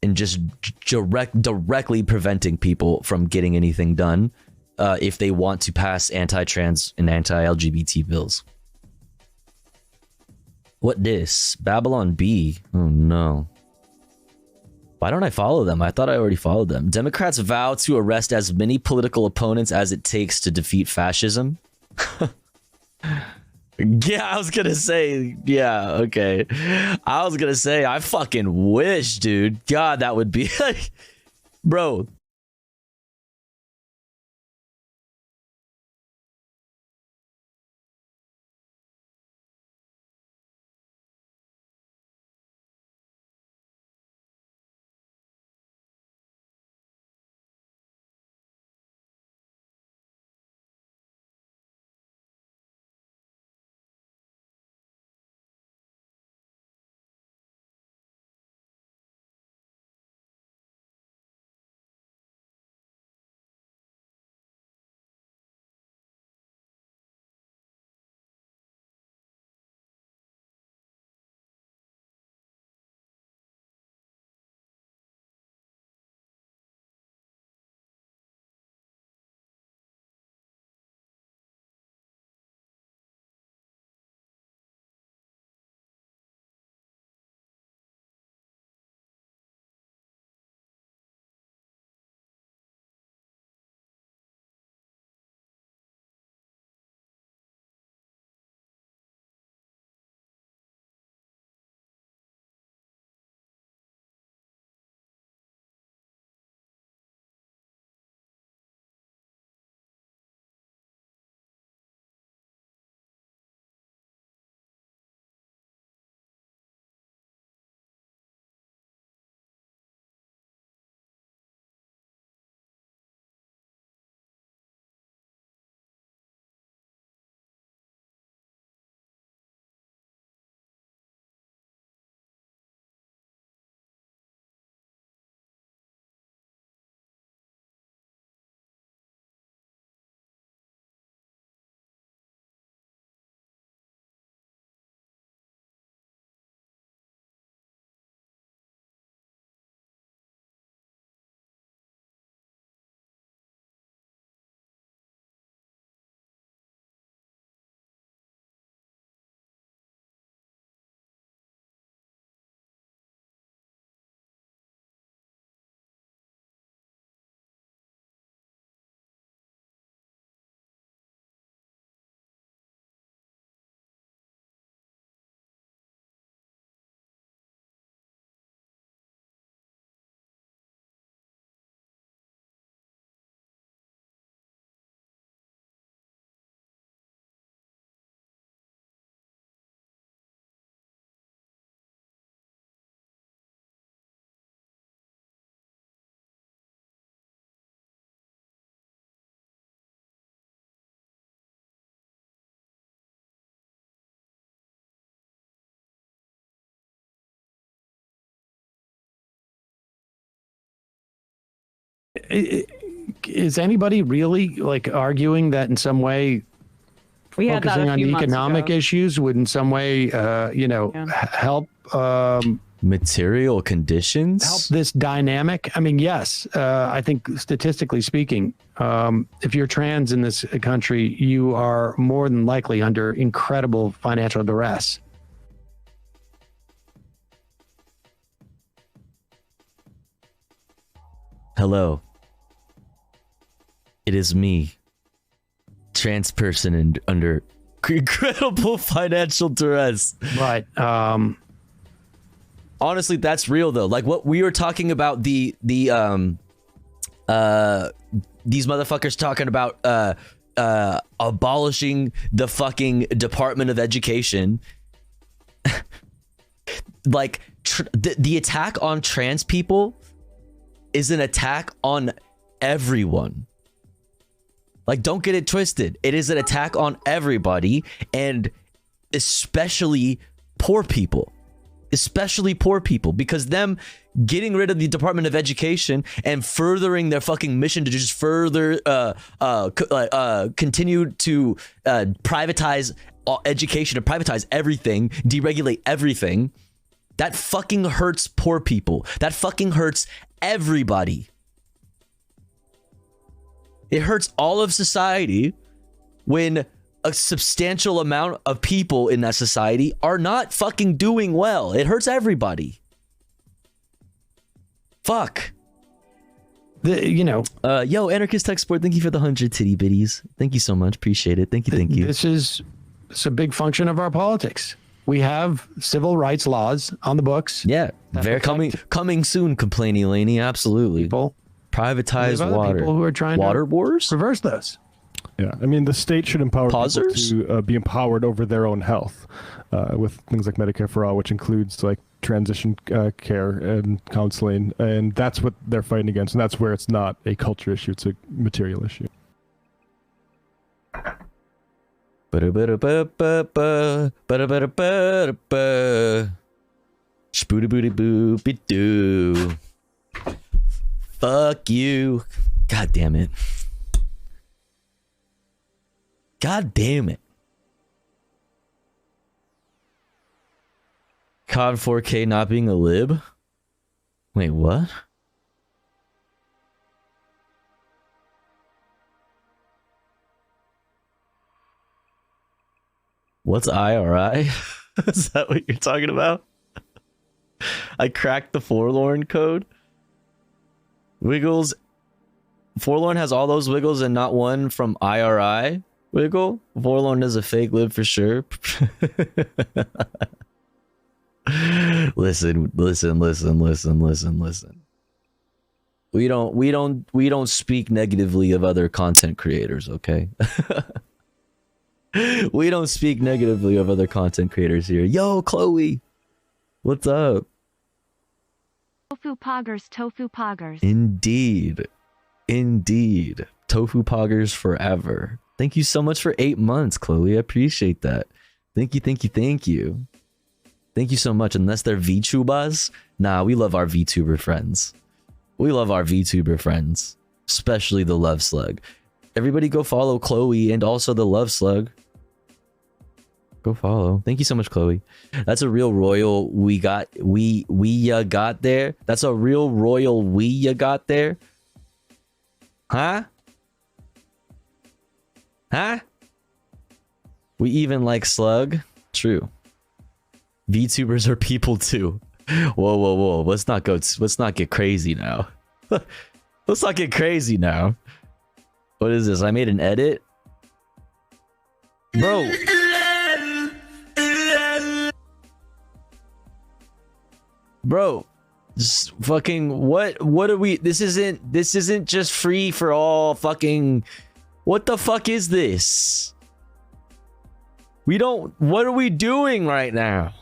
And just directly preventing people from getting anything done if they want to pass anti-trans and anti-LGBT bills. What this? Babylon B? Oh no. Why don't I follow them? I thought I already followed them. Democrats vow to arrest as many political opponents as it takes to defeat fascism. Yeah, I was gonna say, yeah, okay. I was gonna say, I fucking wish, dude. God, that would be like, bro. is anybody really like arguing that in some way We had that focusing a on few months economic ago. issues would in some way, help material conditions? help this dynamic? I mean, yes, I think statistically speaking, if you're trans in this country, you are more than likely under incredible financial duress. Hello. It is me, trans person and under incredible financial duress. Right. Honestly, that's real though. Like what we were talking about, these motherfuckers talking about abolishing the fucking Department of Education. Like the attack on trans people is an attack on everyone. Like, don't get it twisted. It is an attack on everybody, and especially poor people. Especially poor people, because them getting rid of the Department of Education and furthering their fucking mission to just further continue to privatize education, to privatize everything, deregulate everything. That fucking hurts poor people. That fucking hurts everybody. It hurts all of society when a substantial amount of people in that society are not fucking doing well. It hurts everybody. Fuck. Yo, Anarchist Tech Sport, thank you for the 100 titty bitties. Thank you so much. Appreciate it. Thank you. It's a big function of our politics. We have civil rights laws on the books. Yeah, very coming soon, Complainy Laney. Absolutely. People privatize water. People who are trying water wars? Reverse those. Yeah, I mean, the state should empower people to be empowered over their own health with things like Medicare for All, which includes like transition care and counseling, and that's what they're fighting against, and that's where it's not a culture issue, it's a material issue. Spoody-booty-boopy-doo. Fuck you. God damn it. God damn it. COD 4K not being a lib? Wait, what? What's IRI? Is that what you're talking about? I cracked the Forlorn code. Wiggles. Forlorn has all those wiggles and not one from IRI. Wiggle. Forlorn is a fake lib for sure. Listen. We don't speak negatively of other content creators, okay? We don't speak negatively of other content creators here. Yo, Chloe. What's up? Tofu poggers. Indeed. Tofu poggers forever. Thank you so much for 8 months, Chloe. I appreciate that. Thank you. Thank you so much. Unless they're VTubers, nah, we love our VTuber friends. Especially the Love Slug. Everybody go follow Chloe and also the Love Slug. Go follow. Thank you so much, Chloe. That's a real royal we got there. That's a real royal we got there. Huh? We even like Slug. True. VTubers are people too. Whoa. Let's not get crazy now. Let's not get crazy now. What is this? I made an edit? Bro. Bro. Just fucking what are we? This isn't just free for all fucking. What the fuck is this? What are we doing right now?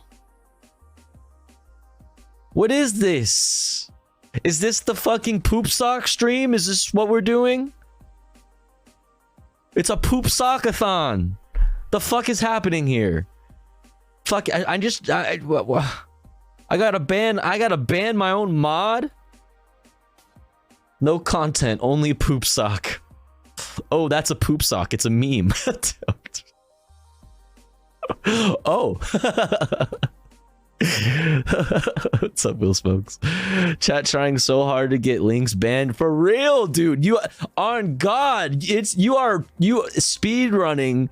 What is this? Is this the fucking poop sock stream? Is this what we're doing? It's a poop sockathon. The fuck is happening here? Fuck, I gotta ban my own mod? No content, only poop sock. Oh, that's a poop sock. It's a meme. Oh. What's up, Will Smokes? Chat trying so hard to get links banned. For real, dude. You on God. You speed running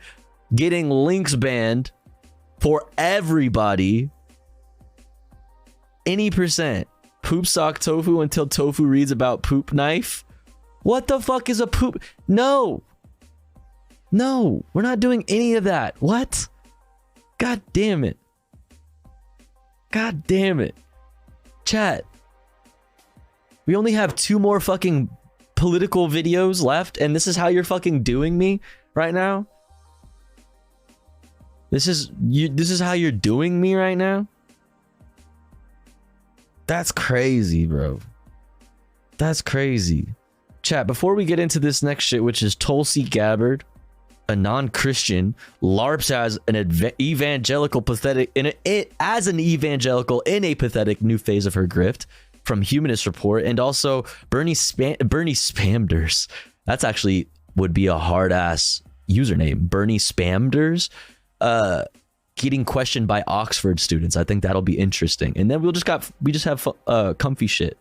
getting links banned for everybody. Any percent. Poop sock tofu until tofu reads about poop knife. What the fuck is a poop? No, we're not doing any of that. What? God damn it. God damn it. Chat. We only have 2 more fucking political videos left, and this is how you're fucking doing me right now? This is how you're doing me right now? That's crazy, bro. That's crazy. Chat, before we get into this next shit, which is Tulsi Gabbard, a non-Christian, LARPs as an evangelical pathetic as an evangelical in a pathetic new phase of her grift from Humanist Report, and also Bernie Spamders. That's actually would be a hard ass username. Bernie Spamders. Getting questioned by Oxford students. I think that'll be interesting. And then we just have comfy shit.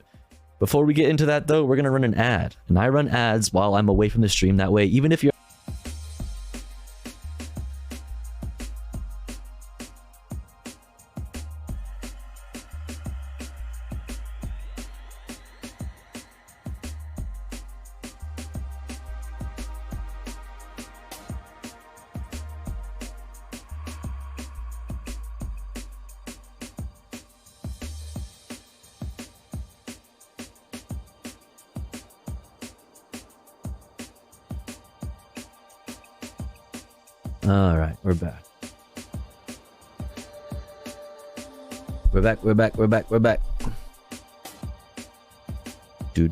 Before we get into that though, we're gonna run an ad, and I run ads while I'm away from the stream. That way, even if you're all right, we're back. We're back. Do.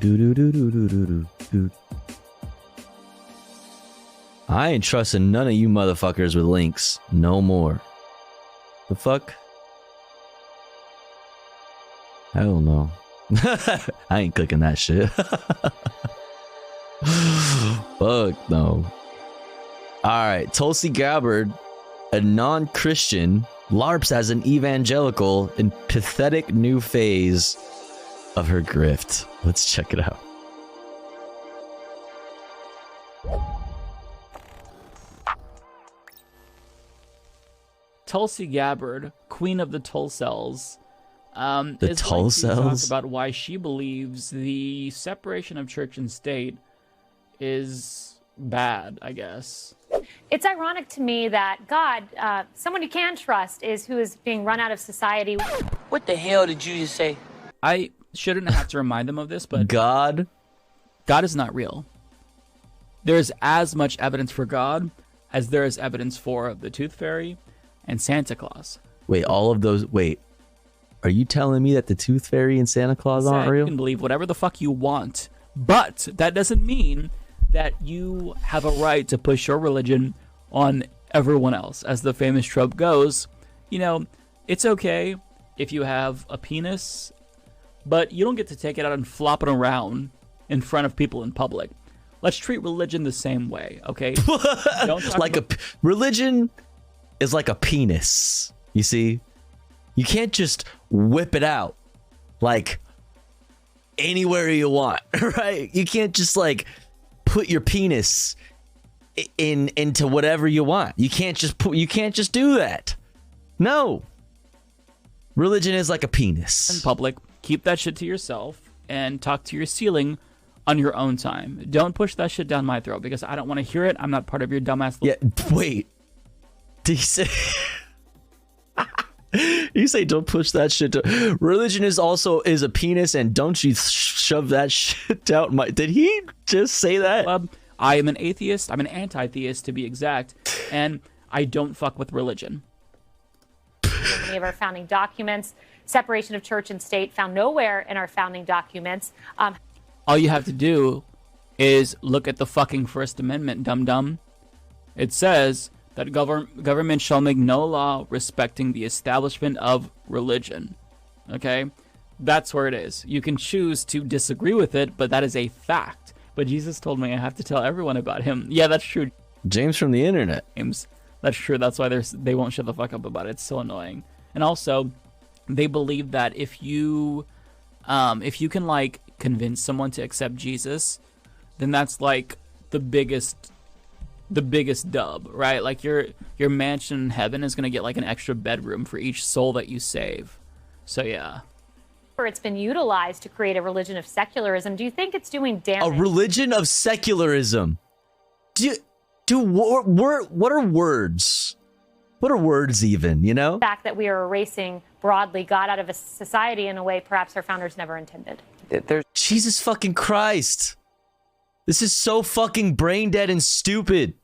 I ain't trusting none of you motherfuckers with links no more. The fuck? Hell no. I ain't clicking that shit. Fuck no. Alright, Tulsi Gabbard, a non-Christian, LARPs as an evangelical in pathetic new phase of her grift. Let's check it out. Tulsi Gabbard, Queen of the Tulcells, the is going to talk Tulcells? about why she believes the separation of church and state is bad, I guess. It's ironic to me that God, someone you can trust, is who is being run out of society. What the hell did you just say? I shouldn't have to remind them of this, but God is not real. There's as much evidence for God as there is evidence for the Tooth Fairy and Santa Claus. Wait, all of those. Wait, are you telling me that the Tooth Fairy and Santa Claus aren't real? You can believe whatever the fuck you want, but that doesn't mean that you have a right to push your religion on everyone else. As the famous trope goes, you know, it's okay if you have a penis, but you don't get to take it out and flop it around in front of people in public. Let's treat religion the same way, okay? Religion is like a penis, you see? You can't just whip it out like anywhere you want, right? You can't just like put your penis into whatever you want. You can't just do that. No. Religion is like a penis. In public, keep that shit to yourself and talk to your ceiling on your own time. Don't push that shit down my throat because I don't want to hear it. I'm not part of your dumbass. Yeah, wait. Did you say? You say don't push that shit down. Religion is a penis, and don't you shove that shit down my. Did he just say that? I am an atheist. I'm an anti-theist to be exact, and I don't fuck with religion. Many of our founding documents, separation of church and state, found nowhere in our founding documents. All you have to do is look at the fucking First Amendment, dum-dum. It says that government shall make no law respecting the establishment of religion. Okay? That's where it is. You can choose to disagree with it, but that is a fact. But Jesus told me I have to tell everyone about him. Yeah, that's true. James from the internet. James, that's true. That's why they won't shut the fuck up about it. It's so annoying. And also, they believe that if you can like convince someone to accept Jesus, then that's like the biggest dub, right? Like your mansion in heaven is gonna get like an extra bedroom for each soul that you save. So yeah. It's been utilized to create a religion of secularism. Do you think it's doing damage? A religion of secularism. What are words? What are words even, you know? The fact that we are erasing broadly God out of a society in a way perhaps our founders never intended. Jesus fucking Christ. This is so fucking brain dead and stupid.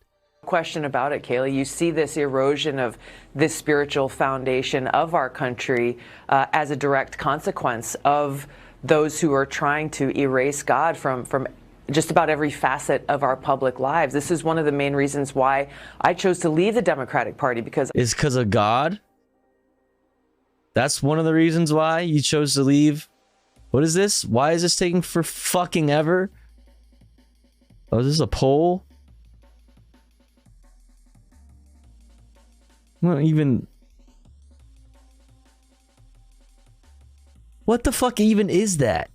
Question about it, Kaylee. You see this erosion of this spiritual foundation of our country as a direct consequence of those who are trying to erase God from just about every facet of our public lives. This is one of the main reasons why I chose to leave the Democratic Party, because it's because of God. That's one of the reasons why you chose to leave. What is this? Why is this taking for fucking ever? Oh, is this a poll? Well, even... What the fuck even is that?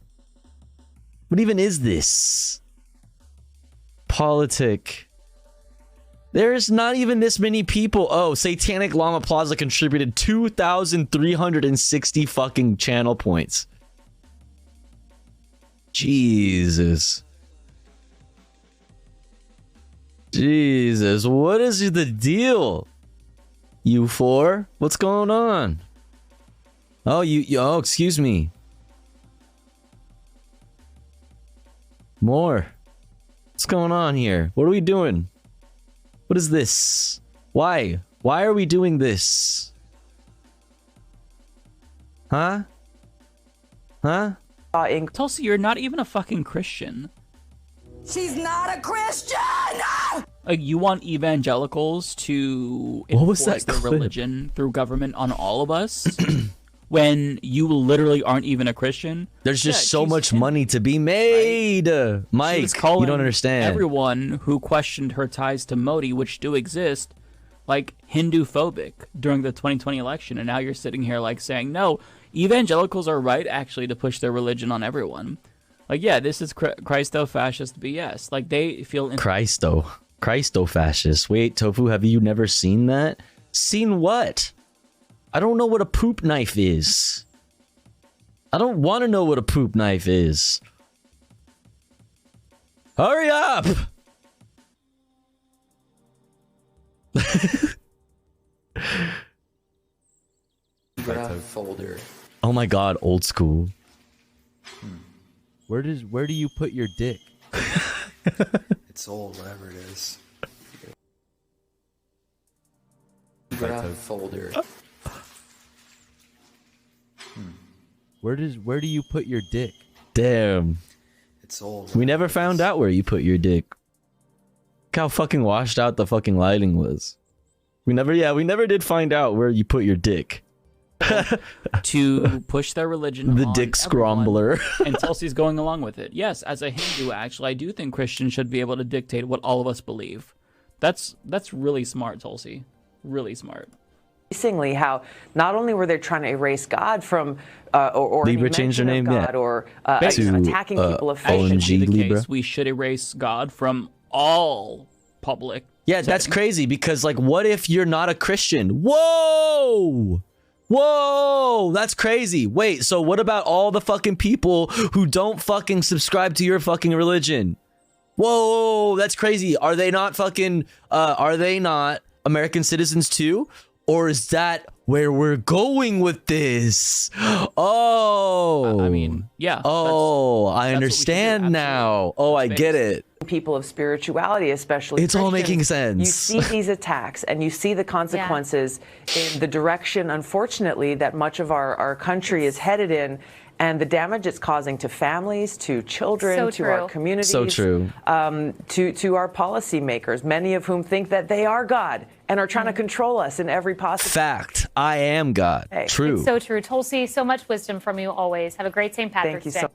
What even is this? Politic. There's not even this many people. Oh, Satanic Llama Plaza contributed 2,360 fucking channel points. Jesus. Jesus, what is the deal? You four? What's going on? Oh, oh, excuse me. More. What's going on here? What are we doing? What is this? Why? Why are we doing this? Huh? Huh? Tulsi, you're not even a fucking Christian. She's not a Christian! Like, you want evangelicals to enforce their religion through government on all of us when you literally aren't even a Christian? There's just so much money to be made. Right? Mike, you don't understand. Everyone who questioned her ties to Modi, which do exist, like Hindu-phobic during the 2020 election. And now you're sitting here like saying, no, evangelicals are right actually to push their religion on everyone. Like, yeah, this is Christo-fascist BS. Like, they feel... Christo-fascist. Wait, Tofu, have you never seen that? Seen what? I don't know what a poop knife is. I don't want to know what a poop knife is. Hurry up! Folder. Oh my god, old school. Where do you put your dick? It's old, whatever it is. Folder. Where do you put your dick? Damn. It's old. We never found out where you put your dick. Look how fucking washed out the fucking lighting was. We never did find out where you put your dick. To push their religion the on dick scrambler. And Tulsi's going along with it. Yes, as a Hindu, actually, I do think Christians should be able to dictate what all of us believe. That's really smart, Tulsi. Really smart. Increasingly, how not only were they trying to erase God from or Libra changed their name, God, or attacking people of faith. OMG, Libra. We should erase God from all public. Yeah, that's crazy because, like, what if you're not a Christian? Whoa! Whoa, that's crazy. Wait, so what about all the fucking people who don't fucking subscribe to your fucking religion? Whoa, that's crazy. Are they not fucking, are they not American citizens too? Or is that where we're going with this? Oh. I mean, yeah. Oh, I understand now. Oh, I get it. People of spirituality, especially it's all making sense. You see these attacks and you see the consequences in the direction, unfortunately, that much of our country is headed in. and the damage it's causing to families, to children, So to our true. communities, So true. To our policymakers, many of whom think that they are God and are trying to control us in every possible Fact. I am God. True. It's so true. Tulsi, so much wisdom from you always. Have a great St. Patrick's you Day. so-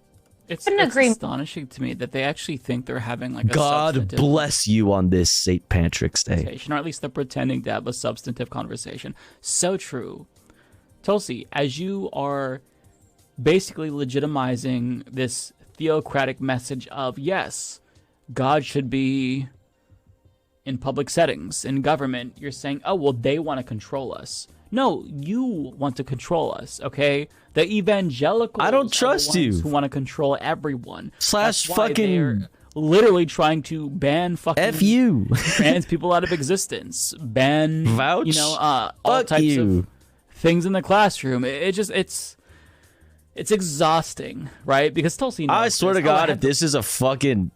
It's Couldn't agree. astonishing to me that they actually think they're having like a God substantive bless you on this St. Patrick's Day. conversation, or at least they're pretending to have a substantive conversation. So true. Tulsi, as you are basically legitimizing this theocratic message of, yes, God should be in public settings, in government, you're saying, oh, well, they want to control us. No, you want to control us, okay? The evangelicals I don't trust are the ones you. who want to control everyone. Slash That's why fucking- they're literally trying to ban fucking F you. trans people out of existence, ban Vouch. you know all Fuck types you. of things in the classroom. It's exhausting, right? Because Tulsi knows I swear to this. Oh, I God, had if this is a fucking...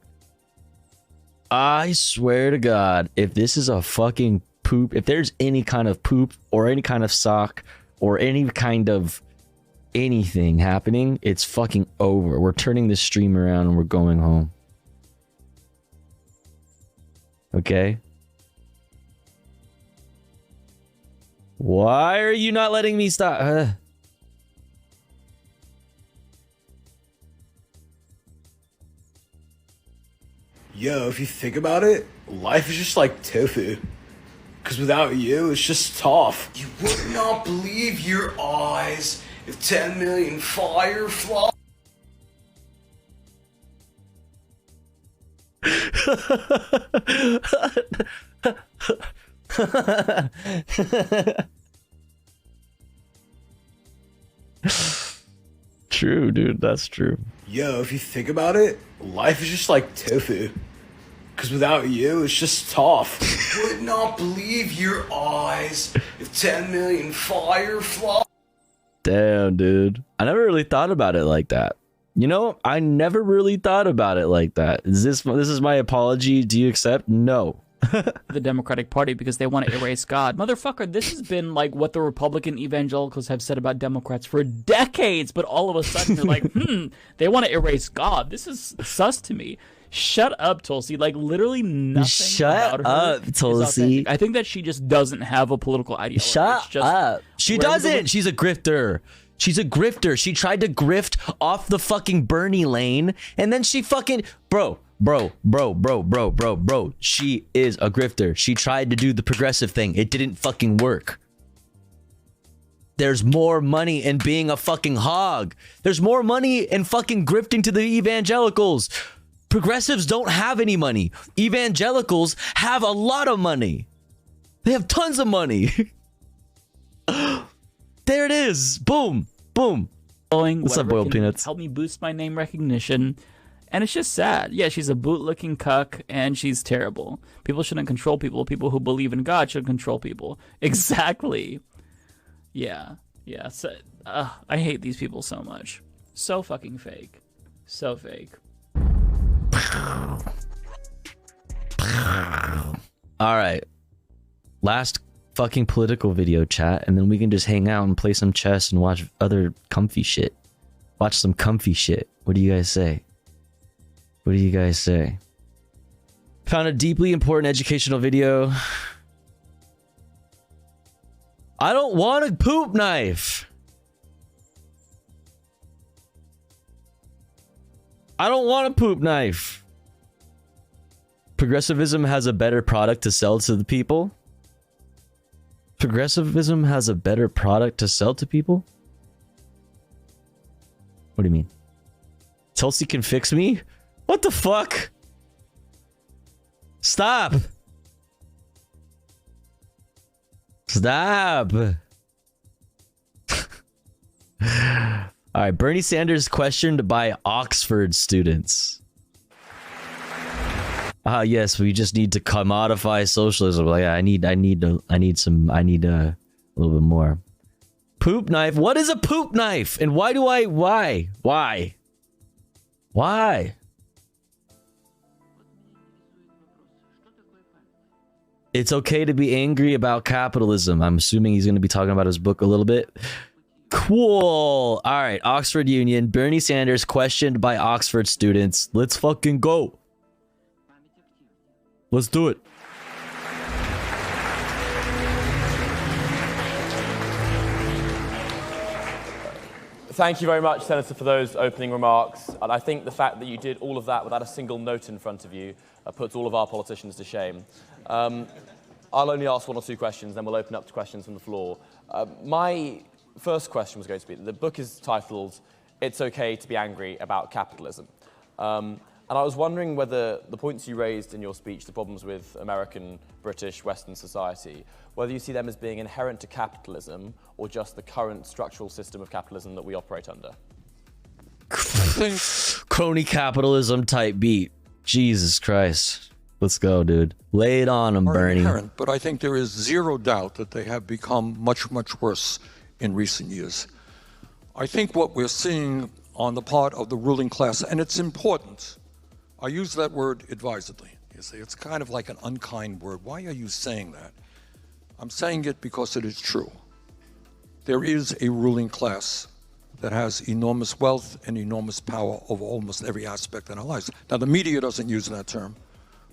I swear to God, if this is a fucking poop, if there's any kind of poop or any kind of sock or any kind of anything happening, it's fucking over. We're turning this stream around and we're going home. Okay? Why are you not letting me stop? Yo, if you think about it, life is just like tofu. Because without you, it's just tough. You would not believe your eyes if 10 million fireflies. True, dude. That's true. Yo, if you think about it, life is just like tofu. Because without you, it's just tough. You would not believe your eyes if 10 million fireflies. Damn, dude. I never really thought about it like that. You know, I never really thought about it like that. This is my apology. Do you accept? No. the Democratic Party because they want to erase God. Motherfucker, this has been like what the Republican evangelicals have said about Democrats for decades, but all of a sudden they're like, they want to erase God. This is sus to me. Shut up, Tulsi. Like, literally nothing Shut about her up, is Tulsi. authentic. I think that she just doesn't have a political ideology. Shut It's just up. She wherever doesn't. the- She's a grifter. She's a grifter. She tried to grift off the fucking Bernie lane, and then she fucking... Bro. She is a grifter. She tried to do the progressive thing. It didn't fucking work. There's more money in being a fucking hog. There's more money in fucking grifting to the evangelicals. Progressives don't have any money. Evangelicals have a lot of money. They have tons of money. There it is. Boom. Boom. What's up, whatever boiled can peanuts? Help me boost my name recognition. And it's just sad. Yeah, she's a boot-looking cuck, and she's terrible. People shouldn't control people. People who believe in God should control people. Exactly. Yeah. So, I hate these people so much. So fucking fake. So fake. All right. Last fucking political video chat, and then we can just hang out and play some chess and watch other comfy shit. Watch some comfy shit. What do you guys say? What do you guys say? Found a deeply important educational video. I don't want a poop knife. I don't want a poop knife. Progressivism has a better product to sell to the people. Progressivism has a better product to sell to people? What do you mean? Tulsi can fix me? What the fuck? Stop. Stop. All right, Bernie Sanders questioned by Oxford students. Yes, we just need to commodify socialism. Like, I need a little bit more. Poop knife. What is a poop knife? And why? It's okay to be angry about capitalism. I'm assuming he's going to be talking about his book a little bit. Cool. All right, Oxford Union. Bernie Sanders questioned by Oxford students. Let's fucking go. Let's do it. Thank you very much, Senator, for those opening remarks. And I think the fact that you did all of that without a single note in front of you puts all of our politicians to shame. I'll only ask 1 or 2 questions, then we'll open up to questions from the floor. My first question was going to be, the book is titled, It's Okay to be Angry About Capitalism. And I was wondering whether the points you raised in your speech, the problems with American, British, Western society, whether you see them as being inherent to capitalism or just the current structural system of capitalism that we operate under. Crony capitalism type beat. Jesus Christ. Let's go, dude. Lay it on them, Bernie. Inherent, but I think there is zero doubt that they have become much, much worse in recent years. I think what we're seeing on the part of the ruling class, and it's important, I use that word advisedly. You see, it's kind of like an unkind word. Why are you saying that? I'm saying it because it is true. There is a ruling class that has enormous wealth and enormous power over almost every aspect in our lives. Now, the media doesn't use that term,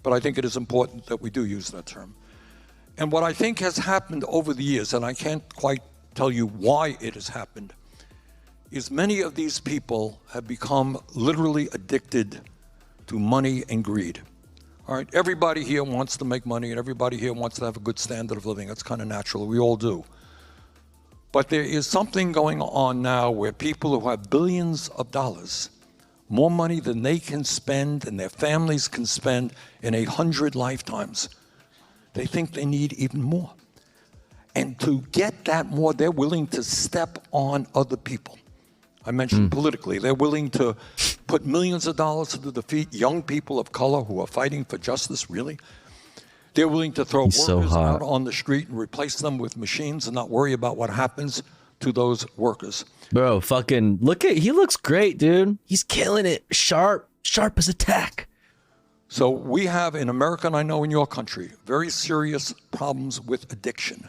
but I think it is important that we do use that term. And what I think has happened over the years, and I can't quite tell you why it has happened, is many of these people have become literally addicted to money and greed. All right, everybody here wants to make money and everybody here wants to have a good standard of living. That's kind of natural, we all do. But there is something going on now where people who have billions of dollars, more money than they can spend and their families can spend in 100 lifetimes, they think they need even more. And to get that more, they're willing to step on other people. I mentioned politically, they're willing to put millions of dollars to defeat young people of color who are fighting for justice, really. They're willing to throw workers out on the street and replace them with machines and not worry about what happens to those workers. Bro, fucking he looks great, dude. He's killing it. Sharp as a tack. So we have in America, and I know in your country, very serious problems with addiction.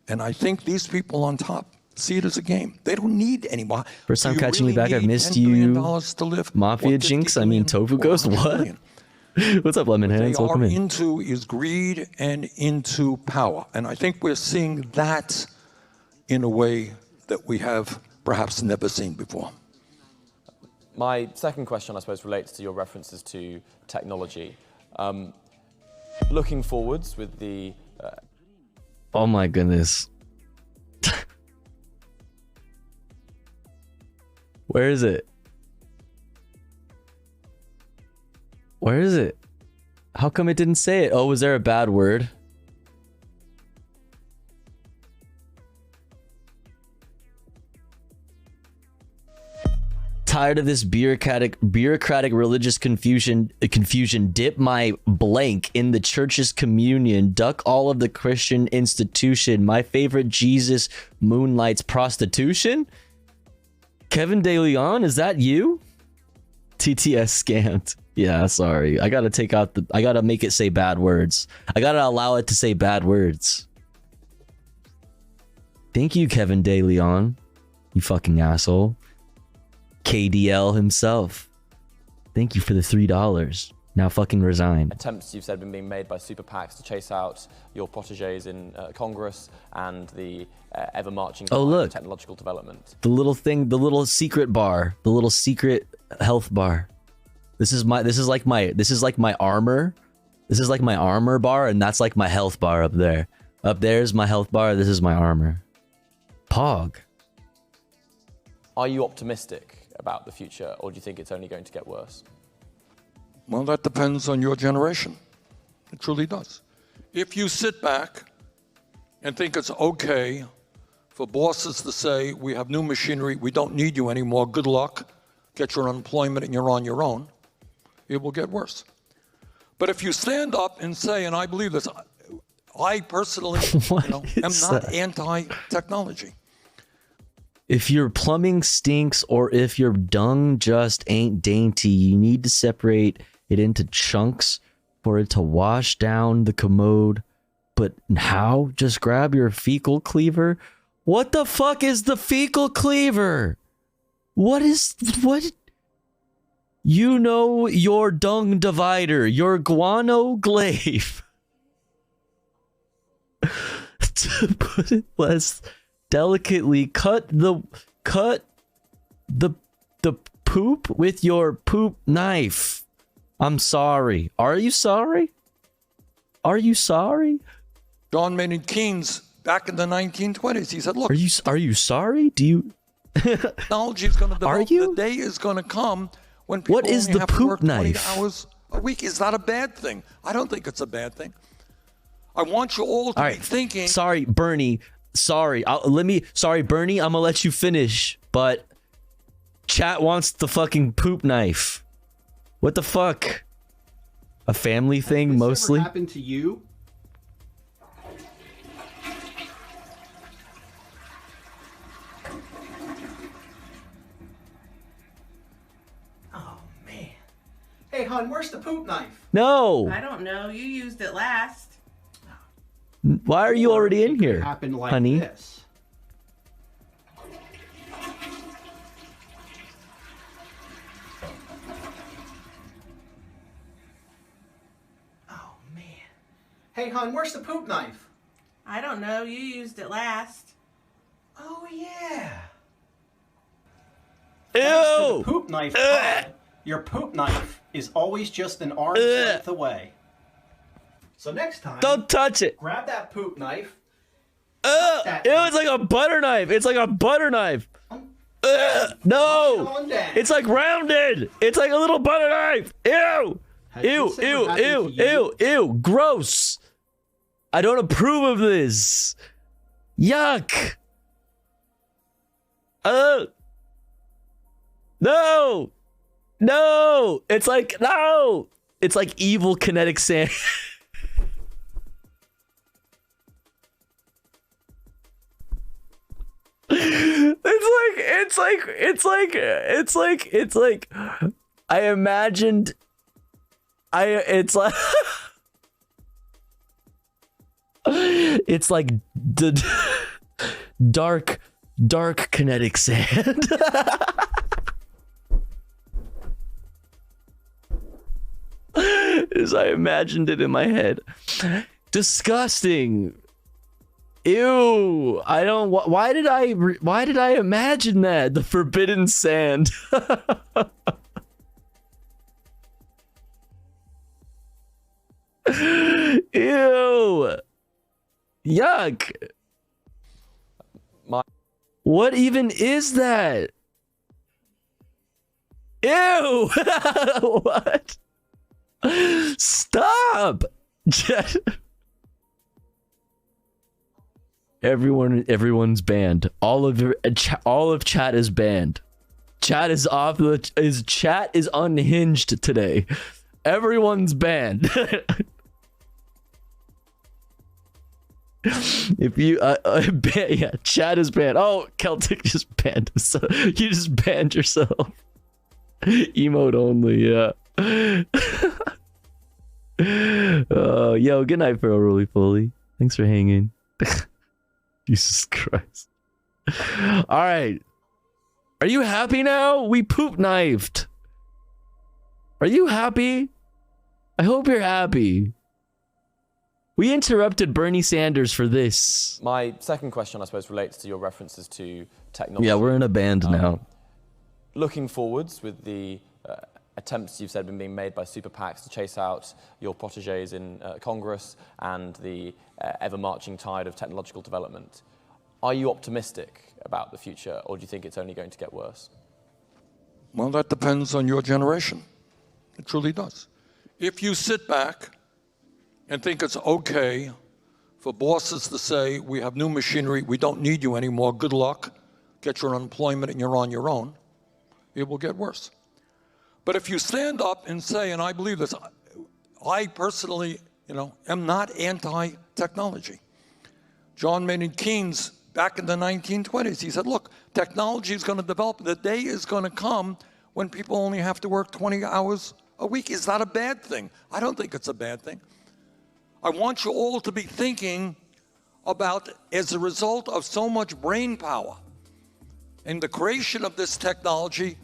And I think these people on top see it as a game. They don't need anymore. First time catching me back. I've missed you. Mafia Jinx. I mean, Tofu Ghost. What? What's up, Lemon Hands? Welcome in. Into is greed and into power. And I think we're seeing that in a way that we have perhaps never seen before. My second question, I suppose, relates to your references to technology. Looking forwards with the... Oh my goodness. Where is it? Where is it? How come it didn't say it? Oh, was there a bad word? Tired of this bureaucratic religious confusion. Dip my blank in the church's communion. Duck all of the Christian institution. My favorite Jesus moonlights prostitution. Kevin De Leon, is that you? TTS scammed. Yeah, sorry. I gotta take out I gotta make it say bad words. I gotta allow it to say bad words. Thank you, Kevin De Leon. You fucking asshole. KDL himself. Thank you for the $3. Now fucking resign. Attempts you've said have been being made by super PACs to chase out your proteges in Congress and the ever marching technological development. The little thing, the little secret bar, the little secret health bar. This is like my armor. This is like my armor bar, and that's like my health bar up there. Up there's my health bar. This is my armor. Pog. Are you optimistic about the future, or do you think it's only going to get worse? Well, that depends on your generation. It truly does. If you sit back and think it's okay for bosses to say, we have new machinery, we don't need you anymore, good luck, get your unemployment and you're on your own, it will get worse. But if you stand up and say, and I believe this, I personally am not anti-technology. If your plumbing stinks or if your dung just ain't dainty, you need to separate it into chunks for it to wash down the commode. But how? Just grab your fecal cleaver What the fuck is the fecal cleaver? What? You know your dung divider, your guano glaive. To put it less delicately, cut the poop with your poop knife. I'm sorry. Are you sorry? Are you sorry? John Maynard Keynes, back in the 1920s, he said, look, Are you sorry? Do you technology is going to develop. The day is going to come when people What is only the have to poop work 20 knife? hours a week. Is that a bad thing? I don't think it's a bad thing. I want you all to be thinking. Sorry, Bernie. Sorry. Sorry, Bernie. I'm gonna let you finish, but chat wants the fucking poop knife. What the fuck? A family thing, mostly. Ever happened to you? Hey, hon, where's the poop knife? No. I don't know. You used it last. Why are you already in here, Happen like honey? this. Oh man. Hey, hon, where's the poop knife? I don't know. You used it last. Oh yeah. Ew. Thanks to the poop knife pod, your poop knife is always just an arm's length away. So next time, Don't touch it. grab that poop knife. It's like a butter knife. It's like a butter knife. No. It's like rounded. It's like a little butter knife. Ew. Ew. Ew. Ew. Ew. Ew. Gross. I don't approve of this. Yuck. No. No. It's like, no. It's like evil kinetic sand. It's like I imagined it's like it's like the dark kinetic sand. As I imagined it in my head. Disgusting. Ew. I don't. Why did I imagine that? The forbidden sand. Ew. Yuck. What even is that? Ew. What? Stop. Everyone's banned. All of chat is banned. Chat is off. Chat is unhinged today. Everyone's banned. If you yeah, chat is banned. Oh, Celtic just banned himself. You just banned yourself. Emote only, yeah. Yo, good night, Pharaoh Roly Foley. Thanks for hanging. Jesus Christ. All right. Are you happy now? We poop knifed. Are you happy? I hope you're happy. We interrupted Bernie Sanders for this. My second question, I suppose, relates to your references to technology. Yeah, we're in a band now. Looking forwards with the attempts you've said have been being made by super PACs to chase out your protégés in Congress and the ever-marching tide of technological development. Are you optimistic about the future, or do you think it's only going to get worse? Well, that depends on your generation. It truly does. If you sit back and think it's okay for bosses to say, we have new machinery, we don't need you anymore, good luck, get your unemployment and you're on your own, it will get worse. But if you stand up and say, and I believe this, I personally, am not anti-technology. John Maynard Keynes, back in the 1920s, he said, look, technology is going to develop. The day is going to come when people only have to work 20 hours a week. Is that a bad thing? I don't think it's a bad thing. I want you all to be thinking about, as a result of so much brain power and the creation of this technology,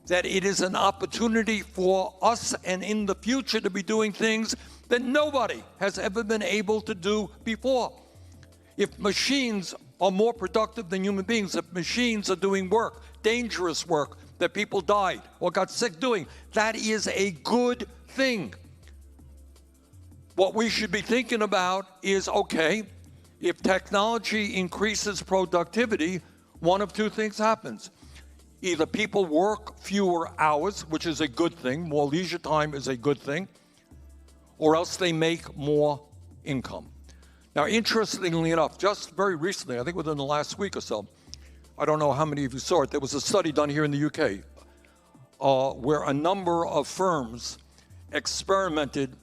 that it is an opportunity for us and in the future to be doing things that nobody has ever been able to do before. If machines are more productive than human beings, if machines are doing work, dangerous work, that people died or got sick doing, that is a good thing. What we should be thinking about is, okay, if technology increases productivity, one of two things happens. Either people work fewer hours, which is a good thing, more leisure time is a good thing, or else they make more income. Now, interestingly enough, just very recently, I think within the last week or so, I don't know how many of you saw it, there was a study done here in the UK where a number of firms experimented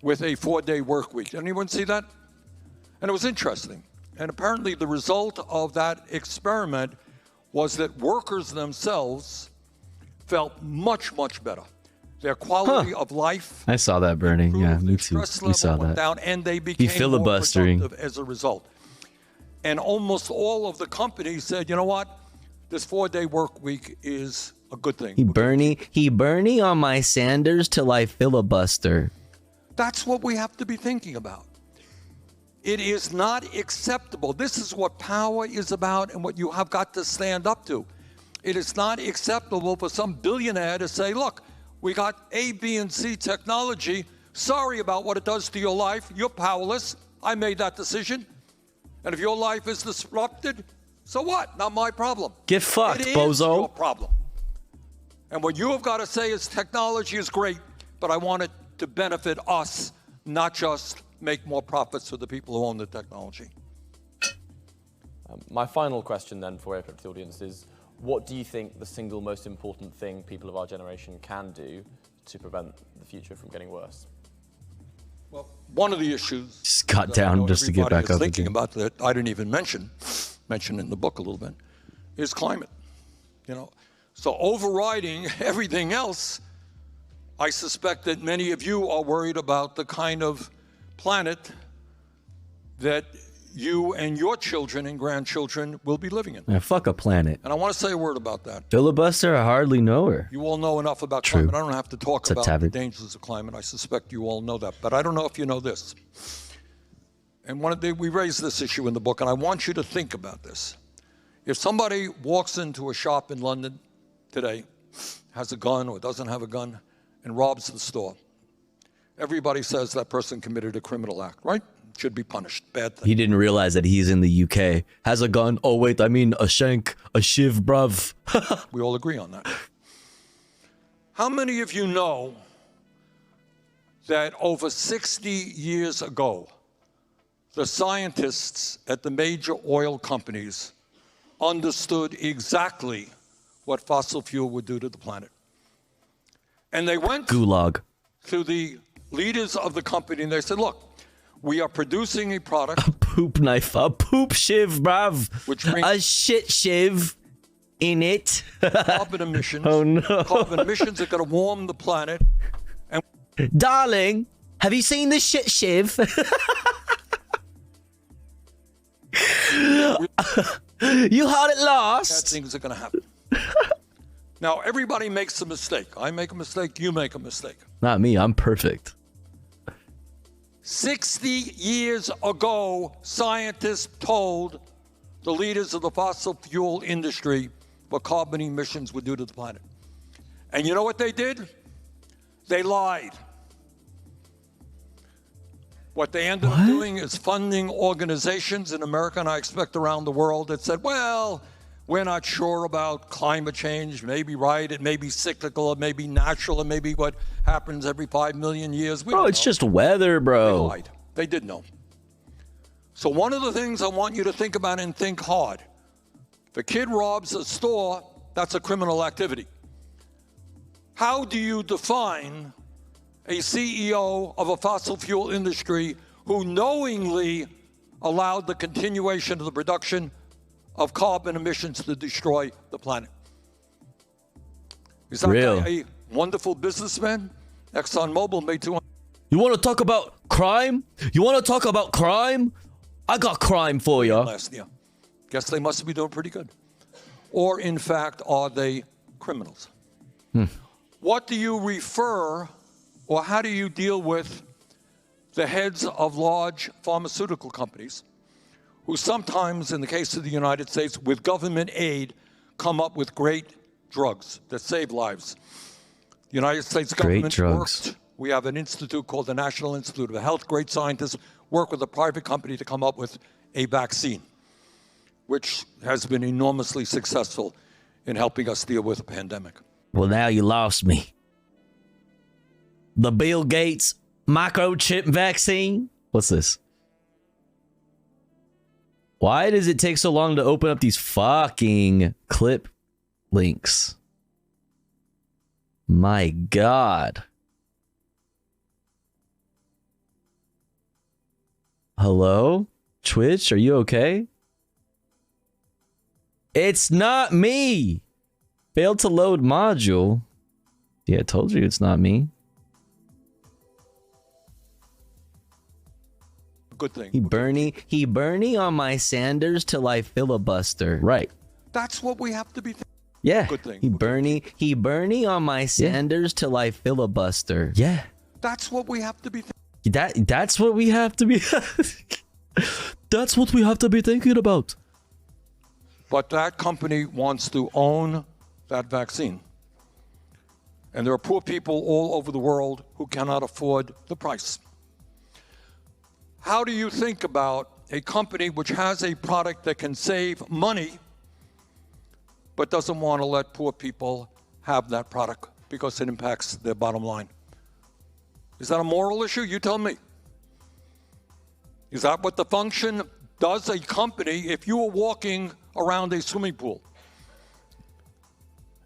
with a 4-day work week. Did anyone see that? And it was interesting. And apparently the result of that experiment was that workers themselves felt much, much better. Their quality of life. I saw that, Bernie. Yeah, me too. We saw that. Down, and they became filibustering more productive as a result. And almost all of the companies said, you know what? This 4-day work week is a good thing. He Bernie on my Sanders till I filibuster. That's what we have to be thinking about. It is not acceptable. This is what power is about and what you have got to stand up to. It is not acceptable for some billionaire to say, look, we got A, B, and C technology. Sorry about what it does to your life. You're powerless. I made that decision. And if your life is disrupted, so what? Not my problem. Get fucked, it bozo. It is your problem. And what you have got to say is technology is great, but I want it to benefit us, not just make more profits for the people who own the technology. My final question then for open to the audience is, what do you think the single most important thing people of our generation can do to prevent the future from getting worse? Well, one of the issues just got down just to get back up thinking again. about that I didn't even mention in the book a little bit, is climate. You know, so overriding everything else, I suspect that many of you are worried about the kind of planet that you and your children and grandchildren will be living in. Yeah, fuck a planet. And I want to say a word about that. Filibuster, I hardly know her. You all know enough about True. climate. I don't have to talk It's a about taboo. the dangers of climate. I suspect you all know that. But I don't know if you know this. And we raised this issue in the book, and I want you to think about this. If somebody walks into a shop in London today, has a gun or doesn't have a gun, and robs the store, everybody says that person committed a criminal act, right? Should be punished. Bad thing. He didn't realize that he's in the UK. Has a gun. Oh, wait, I mean a shank, a shiv, bruv. We all agree on that. How many of you know that over 60 years ago, the scientists at the major oil companies understood exactly what fossil fuel would do to the planet? And they went Gulag. to the leaders of the company and they said, look, we are producing a product. A poop knife, a poop shiv, bruv. Which brings a shit shiv in it. Carbon emissions. Oh, no. Carbon emissions are going to warm the planet. And darling, have you seen the shit shiv? You heard it last. Bad things are going to happen. Now, everybody makes a mistake. I make a mistake. You make a mistake. Not me. I'm perfect. 60 years ago, scientists told the leaders of the fossil fuel industry what carbon emissions would do to the planet. And you know what they did? They lied. What they ended up doing is funding organizations in America, and I expect around the world, that said, well, we're not sure about climate change. Maybe right, it may be cyclical, it may be natural, it may be what happens every 5 million years. Bro, it's just weather, bro. They lied. They did know. So one of the things I want you to think about and think hard. If a kid robs a store, that's a criminal activity. How do you define a CEO of a fossil fuel industry who knowingly allowed the continuation of the production of carbon emissions to destroy the planet? Is that guy a wonderful businessman? ExxonMobil made $200. You want to talk about crime? You want to talk about crime? I got crime for you. Last year. Guess they must be doing pretty good. Or, in fact, are they criminals? What do you refer, or how do you deal with the heads of large pharmaceutical companies who sometimes, in the case of the United States, with government aid, come up with great drugs that save lives? The United States government worked. We have an institute called the National Institute of Health. Great scientists work with a private company to come up with a vaccine, which has been enormously successful in helping us deal with the pandemic. Well, now you lost me. The Bill Gates microchip vaccine? What's this? Why does it take so long to open up these fucking clip links? My God. Hello? Twitch, are you okay? It's not me. Failed to load module. Yeah, I told you it's not me. Good thing. He Bernie on my Sanders till I filibuster. Right. That's what we have to be thinking. Yeah. Good thing. He Bernie on my Sanders till I filibuster. Yeah. That's what we have to be thinking. That's what we have to be That's what we have to be thinking about. But that company wants to own that vaccine. And there are poor people all over the world who cannot afford the price. How do you think about a company which has a product that can save money but doesn't want to let poor people have that product because it impacts their bottom line? Is that a moral issue? You tell me. Is that what the function does a company if you are walking around a swimming pool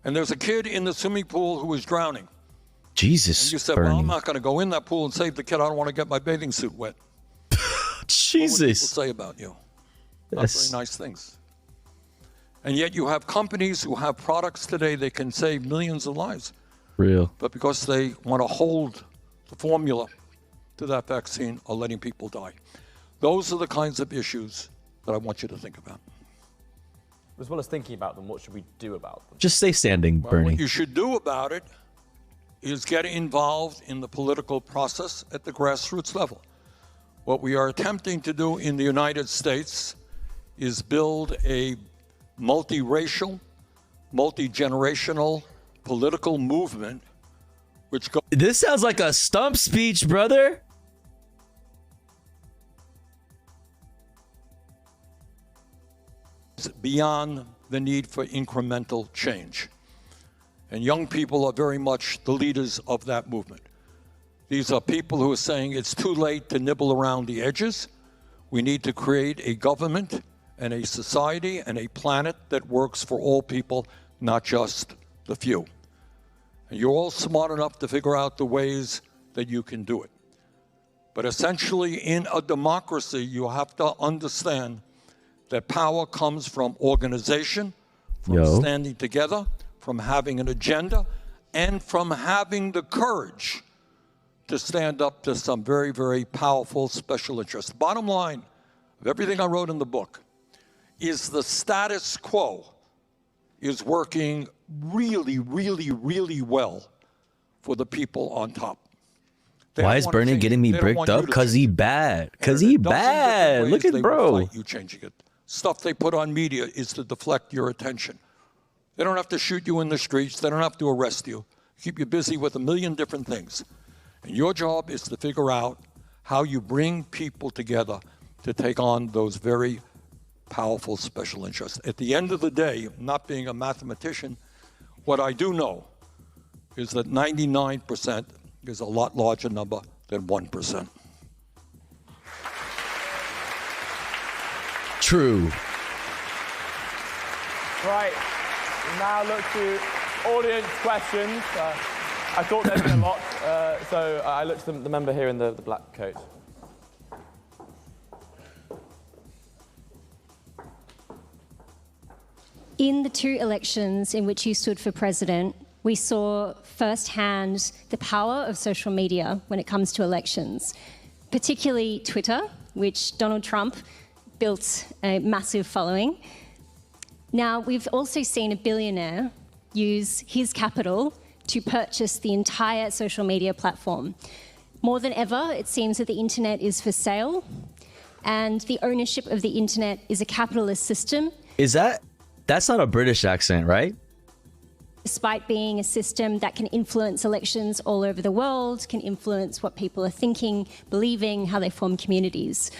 and there's a kid in the swimming pool who is drowning? Jesus. And you said, Bernie. well, I'm not going to go in that pool and save the kid. I don't want to get my bathing suit wet. Jesus. What would people say about you? Not very nice things. And yet you have companies who have products today that can save millions of lives. Real. But because they want to hold the formula to that vaccine are letting people die. Those are the kinds of issues that I want you to think about. As well as thinking about them, what should we do about them? Just stay standing, Well, Bernie. what you should do about it is get involved in the political process at the grassroots level. What we are attempting to do in the United States is build a multiracial, multi-generational political movement which goes... This sounds like a stump speech, brother. Beyond the need for incremental change. And young people are very much the leaders of that movement. These are people who are saying it's too late to nibble around the edges. We need to create a government and a society and a planet that works for all people, not just the few. And you're all smart enough to figure out the ways that you can do it. But essentially, in a democracy, you have to understand that power comes from organization, from standing together, from having an agenda, and from having the courage to stand up to some very, very powerful special interests. Bottom line of everything I wrote in the book is the status quo is working really, really, really well for the people on top. Why is Bernie getting me bricked up? Because he bad. Because he bad. Look at bro. You changing it. Stuff they put on media is to deflect your attention. They don't have to shoot you in the streets. They don't have to arrest you. Keep you busy with a million different things. And your job is to figure out how you bring people together to take on those very powerful special interests. At the end of the day, not being a mathematician, what I do know is that 99% is a lot larger number than 1%. True. Right, now look to audience questions. I thought there'd be a lot, so I looked to the member here in the black coat. In the two elections in which you stood for president, we saw firsthand the power of social media when it comes to elections, particularly Twitter, which Donald Trump built a massive following. Now, we've also seen a billionaire use his capital to purchase the entire social media platform. More than ever, it seems that the internet is for sale, and the ownership of the internet is a capitalist system. That's not a British accent, right? Despite being a system that can influence elections all over the world, can influence what people are thinking, believing, how they form communities.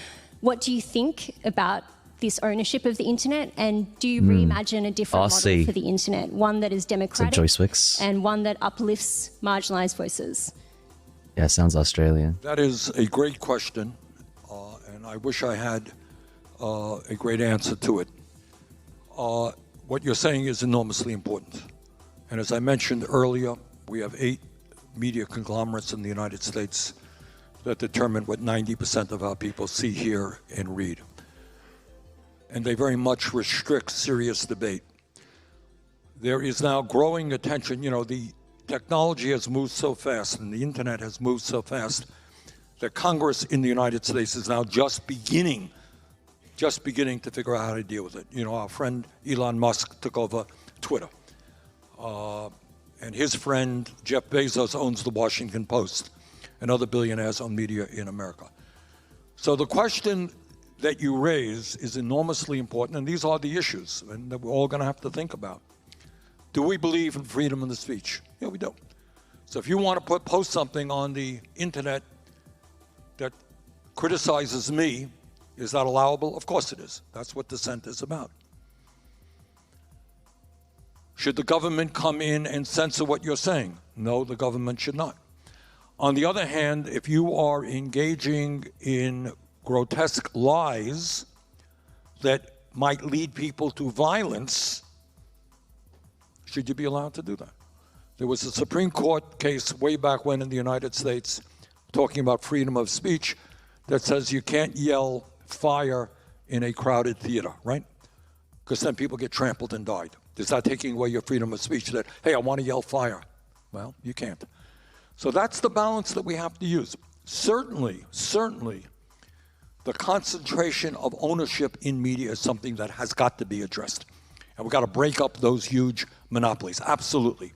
What do you think about this ownership of the internet, and do you reimagine a different model for the internet, one that is democratic Joyce Wicks. and one that uplifts marginalized voices? Yeah, sounds Australian. That is a great question, and I wish I had a great answer to it. What you're saying is enormously important. And as I mentioned earlier, we have 8 media conglomerates in the United States that determine what 90% of our people see, hear, and read. And they very much restrict serious debate. There is now growing attention. You know, the technology has moved so fast and the internet has moved so fast that Congress in the United States is now just beginning to figure out how to deal with it. You know, our friend Elon Musk took over Twitter. And his friend Jeff Bezos owns the Washington Post, and other billionaires own media in America. So the question that you raise is enormously important, and these are the issues and that we're all going to have to think about. Do we believe in freedom of the speech? Yeah, we do. So if you want to post something on the internet that criticizes me, is that allowable? Of course it is. That's what dissent is about. Should the government come in and censor what you're saying? No, the government should not. On the other hand, if you are engaging in grotesque lies that might lead people to violence, should you be allowed to do that? There was a Supreme Court case way back when in the United States talking about freedom of speech that says you can't yell fire in a crowded theater, right? Because then people get trampled and died. Is that taking away your freedom of speech that, hey, I want to yell fire? Well, you can't. So that's the balance that we have to use. Certainly, the concentration of ownership in media is something that has got to be addressed. And we've got to break up those huge monopolies. Absolutely.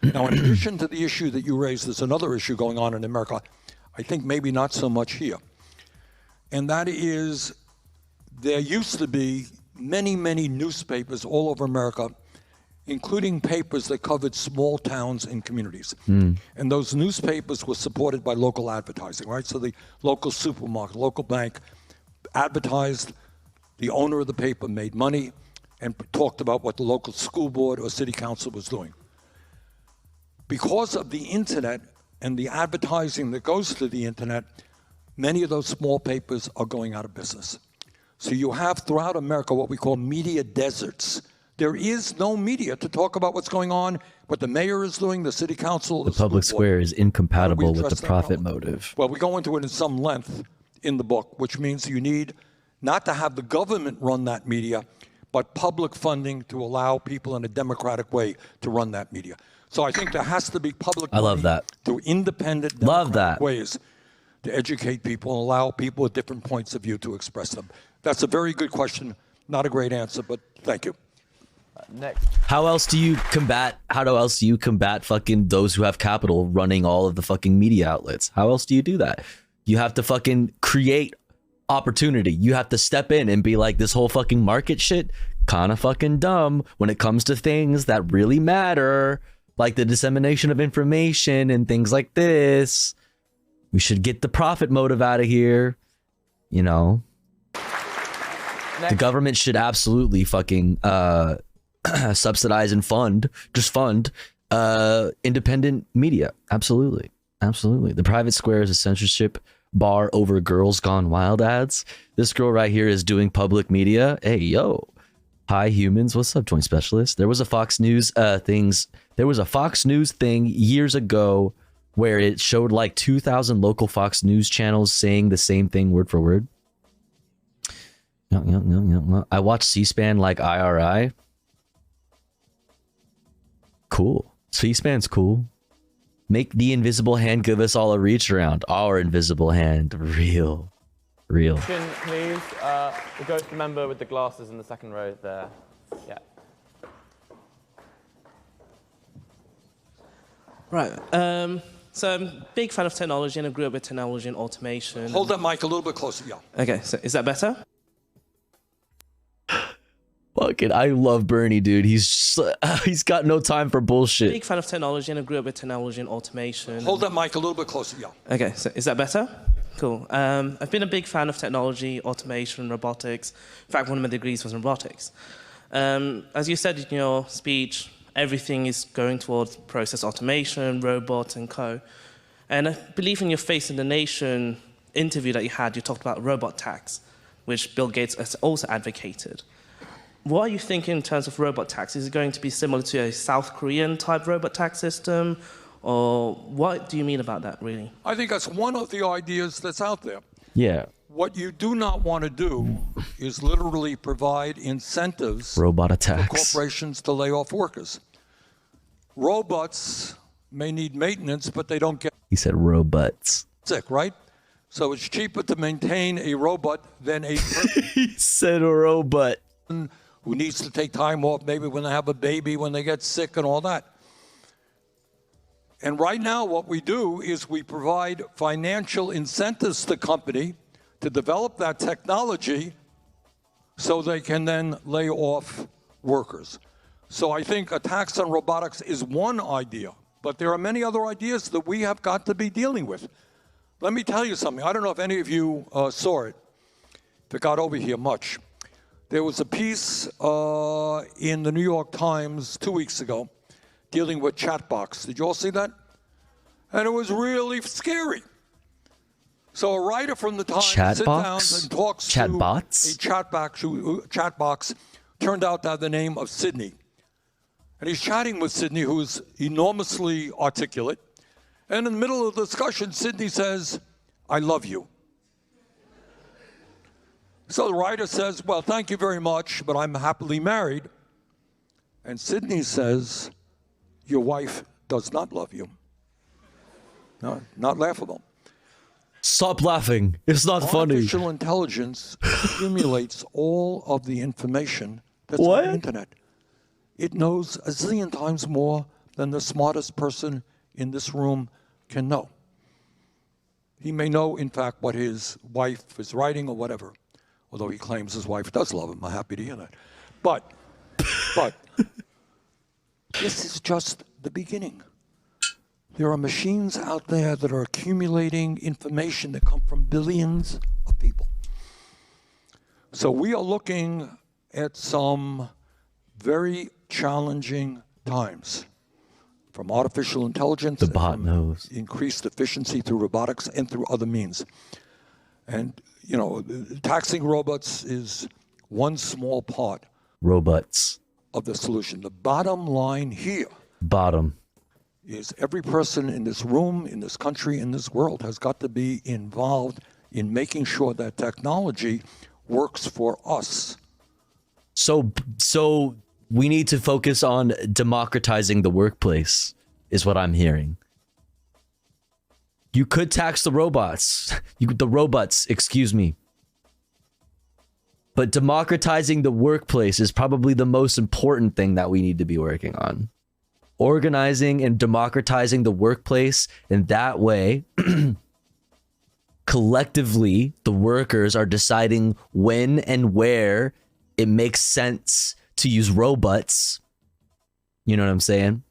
Now, in addition to the issue that you raised, there's another issue going on in America, I think maybe not so much here. And that is, there used to be many, many newspapers all over America, including papers that covered small towns and communities. And those newspapers were supported by local advertising, right? So the local supermarket, local bank advertised, the owner of the paper made money and talked about what the local school board or city council was doing. Because of the internet and the advertising that goes to the internet, many of those small papers are going out of business. So you have throughout America what we call media deserts. There is no media to talk about what's going on, what the mayor is doing, the city council. The public square is incompatible with the profit motive. Well, we go into it in some length in the book, which means you need not to have the government run that media, but public funding to allow people in a democratic way to run that media. So I think there has to be public money love that. through independent democratic ways to educate people and allow people with different points of view to express them. That's a very good question. Not a great answer, but thank you. Next. How else do you combat fucking those who have capital running all of the fucking media outlets? How else do you do that? You have to fucking create opportunity. You have to step in and be like, this whole fucking market shit kind of fucking dumb when it comes to things that really matter, like the dissemination of information and things like this. We should get the profit motive out of here, you know. The government should absolutely fucking subsidize and fund independent media. Absolutely. The private square is a censorship bar over Girls Gone Wild ads. This girl right here is doing public media. Hey, yo. Hi, humans. What's up, Joint Specialist? There was a Fox News thing years ago where it showed like 2,000 local Fox News channels saying the same thing word for word. I watch C-SPAN like IRI. Cool. C-SPAN's cool. Make the invisible hand give us all a reach around. Our invisible hand. Real. Real. Please, we'll go to the member with the glasses in the second row there. Yeah. Right. So I'm a big fan of technology, and I grew up with technology and automation. Hold that mic a little bit closer, yeah. Okay, so is that better? Fucking, I love Bernie, dude. He's got no time for bullshit. Big fan of technology, and I grew up with technology and automation. Hold that mic a little bit closer, yeah. Okay, so is that better? Cool. I've been a big fan of technology, automation, robotics. In fact, one of my degrees was in robotics. As you said in your speech, everything is going towards process automation, robots, and co. And I believe in your Face in the Nation interview that you had, you talked about robot tax, which Bill Gates has also advocated. What are you thinking in terms of robot tax? Is it going to be similar to a South Korean type robot tax system? Or what do you mean about that, really? I think that's one of the ideas that's out there. Yeah. What you do not want to do is literally provide incentives Robot for attacks. corporations to lay off workers. Robots may need maintenance, but they don't get He said robots. sick, right? So it's cheaper to maintain a robot than a person. He said a robot. Who needs to take time off, maybe when they have a baby, when they get sick and all that. And right now what we do is we provide financial incentives to the company to develop that technology so they can then lay off workers. So I think a tax on robotics is one idea, but there are many other ideas that we have got to be dealing with. Let me tell you something. I don't know if any of you saw it, if it got over here much. There was a piece in the New York Times 2 weeks ago dealing with chatbots. Did you all see that? And it was really scary. So a writer from the Times sits down and talks to a chatbox turned out to have the name of Sydney. And he's chatting with Sydney, who's enormously articulate. And in the middle of the discussion, Sydney says, "I love you." So the writer says, "Well, thank you very much, but I'm happily married." And Sydney says, "Your wife does not love you." No, not laughable. Stop laughing. It's not funny. Artificial intelligence accumulates all of the information that's on the internet. It knows a zillion times more than the smartest person in this room can know. He may know, in fact, what his wife is writing or whatever, although he claims his wife does love him. I'm happy to hear that. But this is just the beginning. There are machines out there that are accumulating information that come from billions of people. So we are looking at some very challenging times, from artificial intelligence, the bot knows, increased efficiency through robotics and through other means. And, you know, taxing robots is one small part of the solution. The bottom line here is every person in this room, in this country, in this world has got to be involved in making sure that technology works for us. So we need to focus on democratizing the workplace, is what I'm hearing. You could tax the robots, excuse me. But democratizing the workplace is probably the most important thing that we need to be working on. Organizing and democratizing the workplace, in that way, collectively, the workers are deciding when and where it makes sense to use robots. You know what I'm saying?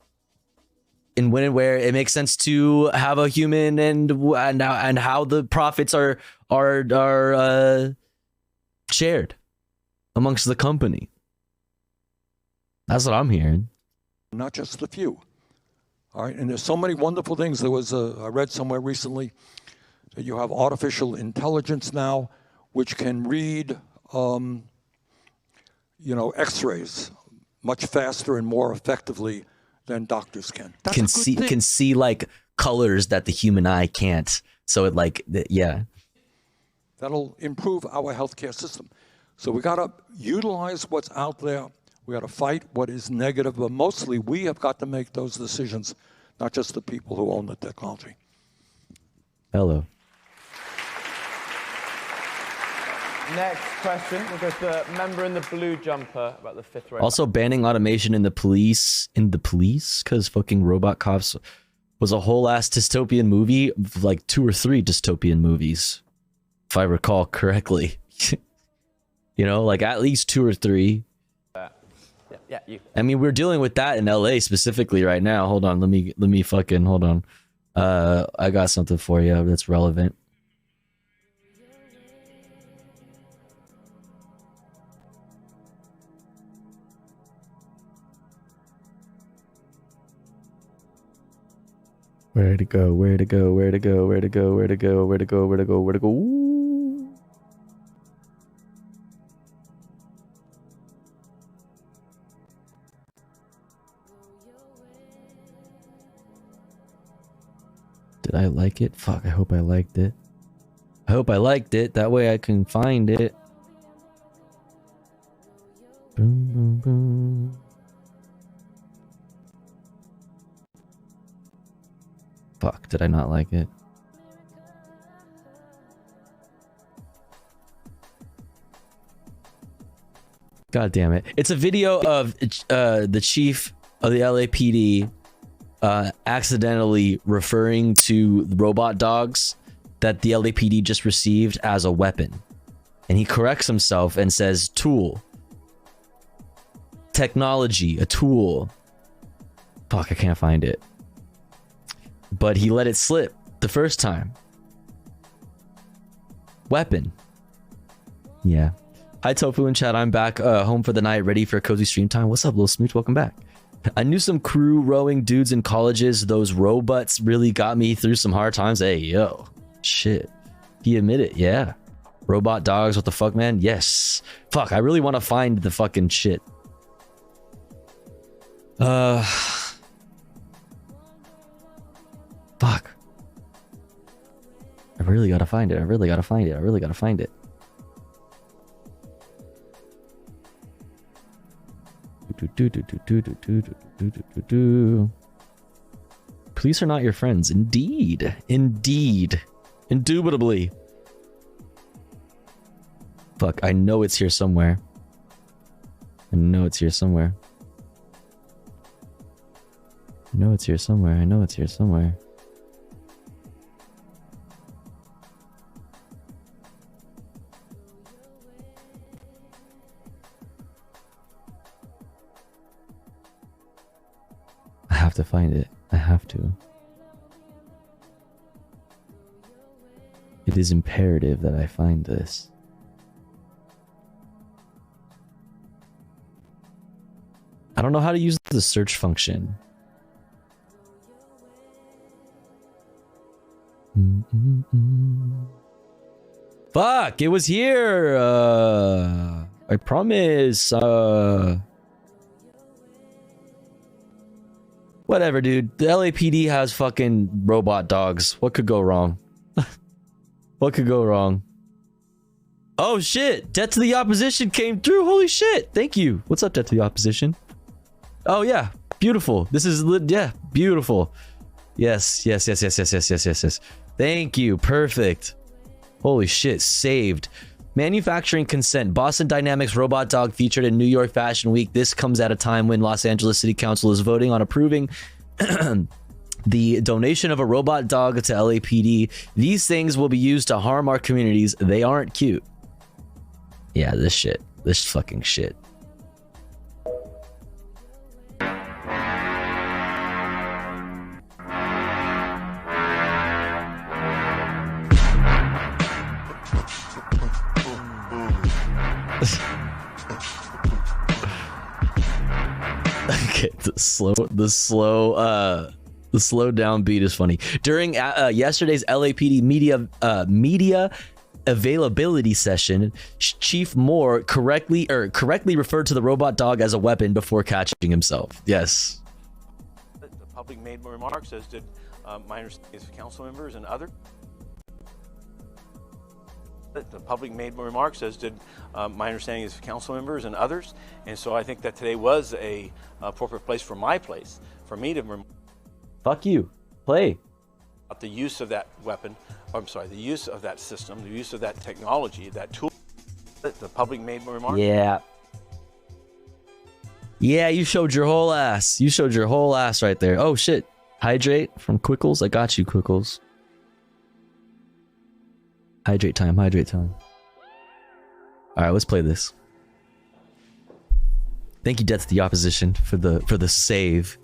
And when and where it makes sense to have a human, and how the profits are shared amongst the company. That's what I'm hearing. Not just a few. All right, and there's so many wonderful things. There was I read somewhere recently that you have artificial intelligence now, which can read, X-rays much faster and more effectively than doctors can. That's a good thing. Can see like colors that the human eye can't. So it That'll improve our healthcare system. So we got to utilize what's out there. We got to fight what is negative, but mostly we have got to make those decisions, not just the people who own the technology. Hello. Next question. We'll go to the member in the blue jumper about the 5th row. Also banning automation in the police, because fucking Robot Cops was a whole ass dystopian movie, like 2 or 3 dystopian movies, if I recall correctly. You know, like at least 2 or 3. Yeah, you. I mean, we're dealing with that in LA specifically right now. Hold on, let me fucking hold on. I got something for you that's relevant. Where to go? Where to go? Where to go? Where to go? Where to go? Where to go? Where to go? Where to go? Ooh. Did I like it? Fuck, I hope I liked it. I hope I liked it. That way I can find it. Boom, boom, boom. Fuck, did I not like it? God damn it. It's a video of the chief of the LAPD accidentally referring to robot dogs that the LAPD just received as a weapon. And he corrects himself and says, tool. Technology, a tool. Fuck, I can't find it. But he let it slip the first time. Weapon. Yeah. Hi, Tofu and chat. I'm back home for the night, ready for a cozy stream time. What's up, Lil Smooch? Welcome back. I knew some crew rowing dudes in colleges. Those robots really got me through some hard times. Hey, yo. Shit. He admitted, yeah. Robot dogs, what the fuck, man? Yes. Fuck, I really want to find the fucking shit. Fuck. I really gotta find it. I really gotta find it. I really gotta find it. Police are not your friends. Indeed. Indeed. Indubitably. Fuck, I know it's here somewhere. I know it's here somewhere. I know it's here somewhere. I know it's here somewhere. I have to find it. I have to. It is imperative that I find this. I don't know how to use the search function. Fuck, it was here. I promise. Whatever, dude. The LAPD has fucking robot dogs. What could go wrong? What could go wrong? Oh shit! Death to the Opposition came through. Holy shit! Thank you. What's up, Death to the Opposition? Oh yeah, beautiful. This is yeah, beautiful. Yes. Thank you. Perfect. Holy shit, saved. Manufacturing consent. Boston Dynamics robot dog featured in New York Fashion Week. This comes at a time when Los Angeles City Council is voting on approving the donation of a robot dog to LAPD. These things will be used to harm our communities. They aren't cute. Yeah, this shit. This fucking shit. Okay, the slow down beat is funny. During yesterday's LAPD media availability session, Chief Moore correctly referred to the robot dog as a weapon before catching himself. Yes. The public made remarks, as did my understanding is council members and others. The public made remarks, as did my understanding is council members and others, and so I think that today was a appropriate place for me to. Fuck you. Play. The use of that weapon, the use of that system, the use of that technology, that tool. The public made remarks. Yeah. Yeah, you showed your whole ass. You showed your whole ass right there. Oh, shit. Hydrate from Quickles. I got you, Quickles. Hydrate time, hydrate time. All right, let's play this. Thank you, Death to the Opposition, for the save.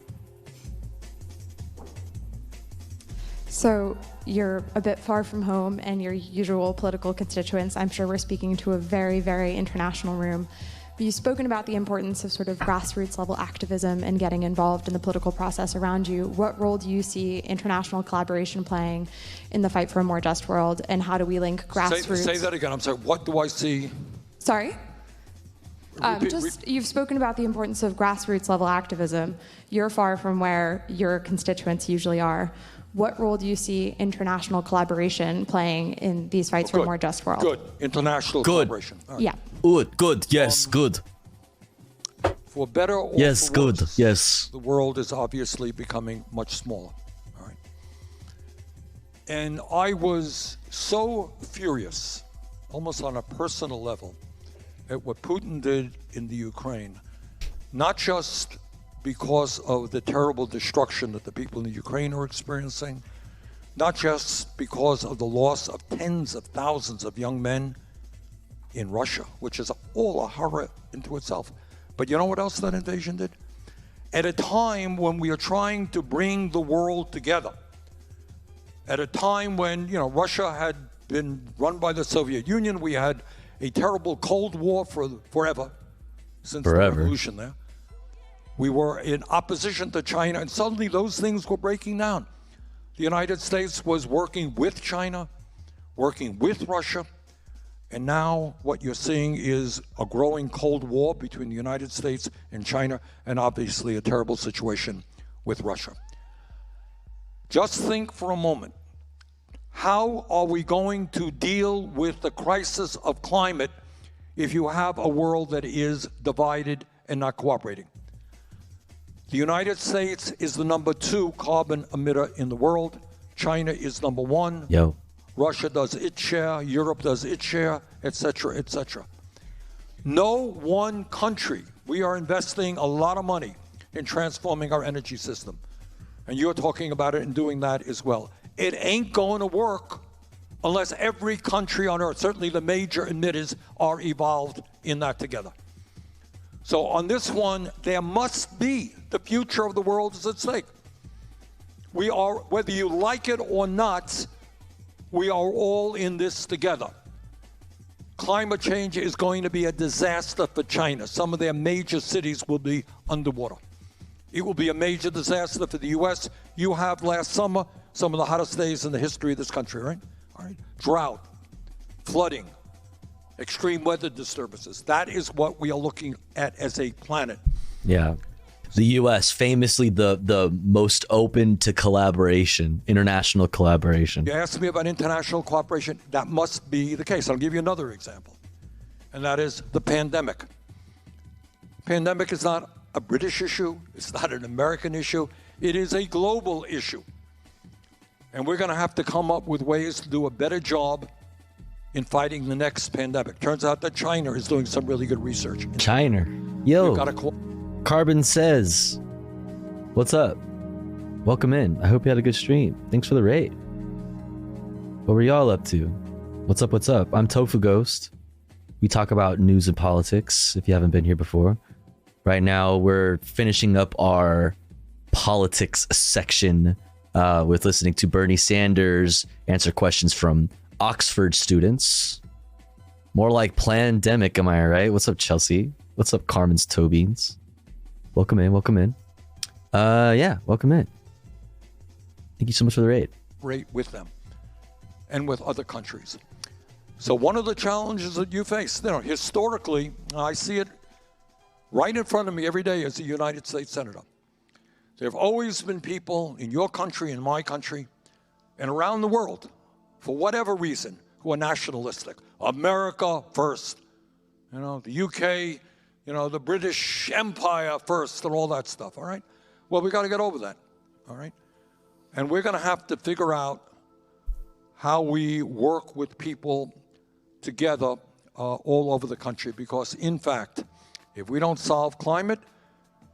So you're a bit far from home and your usual political constituents. I'm sure we're speaking to a very, very international room. You've spoken about the importance of sort of grassroots level activism and getting involved in the political process around you. What role do you see international collaboration playing in the fight for a more just world, and how do we link grassroots? Say that again. I'm sorry. What do I see? Sorry? You've spoken about the importance of grassroots level activism. You're far from where your constituents usually are. What role do you see international collaboration playing in these fights for a more just world? Good. International collaboration. All right. Yeah. Good. Yes, good. For better or yes, for good. worse, Yes. The world is obviously becoming much smaller. All right. And I was so furious, almost on a personal level, at what Putin did in the Ukraine, not just because of the terrible destruction that the people in the Ukraine are experiencing, not just because of the loss of tens of thousands of young men in Russia, which is all a horror into itself. But you know what else that invasion did? At a time when we are trying to bring the world together, at a time when, Russia had been run by the Soviet Union, we had a terrible Cold War forever, since the revolution there. We were in opposition to China, and suddenly those things were breaking down. The United States was working with China, working with Russia, and now what you're seeing is a growing Cold War between the United States and China, and obviously a terrible situation with Russia. Just think for a moment, how are we going to deal with the crisis of climate if you have a world that is divided and not cooperating? The United States is the #2 carbon emitter in the world. China is #1. Yo. Russia does its share, Europe does its share, etc., etc. No one country, we are investing a lot of money in transforming our energy system. And you're talking about it and doing that as well. It ain't going to work unless every country on earth, certainly the major emitters, are evolved in that together. So on this one, there must be, the future of the world is at stake. We are, whether you like it or not, we are all in this together. Climate change is going to be a disaster for China. Some of their major cities will be underwater. It will be a major disaster for the U.S. You have last summer some of the hottest days in the history of this country, right? All right. Drought, flooding, extreme weather disturbances. That is what we are looking at as a planet. Yeah. The U.S., famously the most open to collaboration, international collaboration. You asked me about international cooperation. That must be the case. I'll give you another example, and that is the pandemic. Pandemic is not a British issue. It's not an American issue. It is a global issue. And we're going to have to come up with ways to do a better job in fighting the next pandemic. Turns out that China is doing some really good research. China. Yo. You've got to Carbon says, what's up? Welcome in. I hope you had a good stream. Thanks for the raid. What were y'all up to? What's up? What's up? I'm Tofu Ghost. We talk about news and politics if you haven't been here before. Right now, we're finishing up our politics section with listening to Bernie Sanders answer questions from Oxford students. More like plandemic, am I right? What's up, Chelsea? What's up, Carmen's Toe Beans? Welcome in, welcome in. Yeah, welcome in. Thank you so much for the raid. Great with them and with other countries. So one of the challenges that you face, historically, I see it right in front of me every day as a United States Senator. There have always been people in your country, in my country, and around the world, for whatever reason, who are nationalistic. America first. The UK, the British Empire first and all that stuff, all right? Well, we got to get over that, all right? And we're going to have to figure out how we work with people together all over the country because, in fact, if we don't solve climate,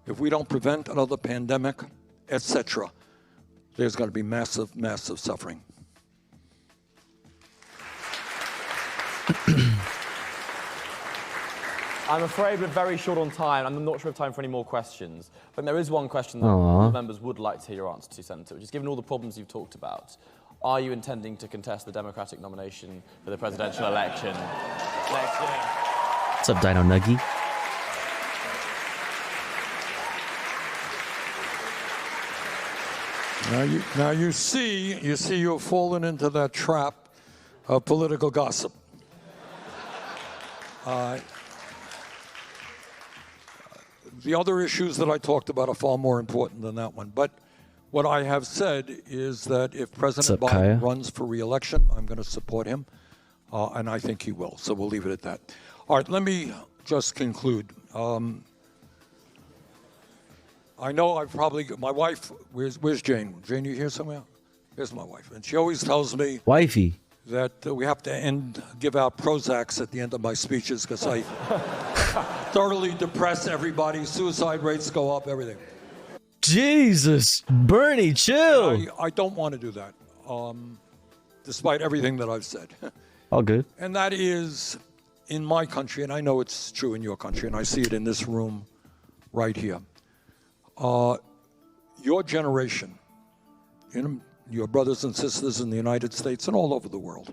if we don't prevent another pandemic, etc., there's going to be massive, massive suffering. I'm afraid we're very short on time. I'm not sure we have time for any more questions. But there is one question that Aww. the members would like to hear your answer to, Senator, which is, given all the problems you've talked about, are you intending to contest the Democratic nomination for the presidential election next year? What's up, Dino Nuggy? Now you see you've fallen into that trap of political gossip. The other issues that I talked about are far more important than that one. But what I have said is that if President Biden Kaya? runs for re-election, I'm going to support him, and I think he will. So we'll leave it at that. All right, let me just conclude. I know I've probably my wife. Where's Jane? Jane, you here somewhere? Here's my wife, and she always tells me, wifey, that we have to give out Prozacs at the end of my speeches because I thoroughly depress everybody. Suicide rates go up, everything. Jesus, Bernie, chill. I don't want to do that, despite everything that I've said. All good. And that is, in my country, and I know it's true in your country, and I see it in this room right here. Your generation, your brothers and sisters in the United States and all over the world,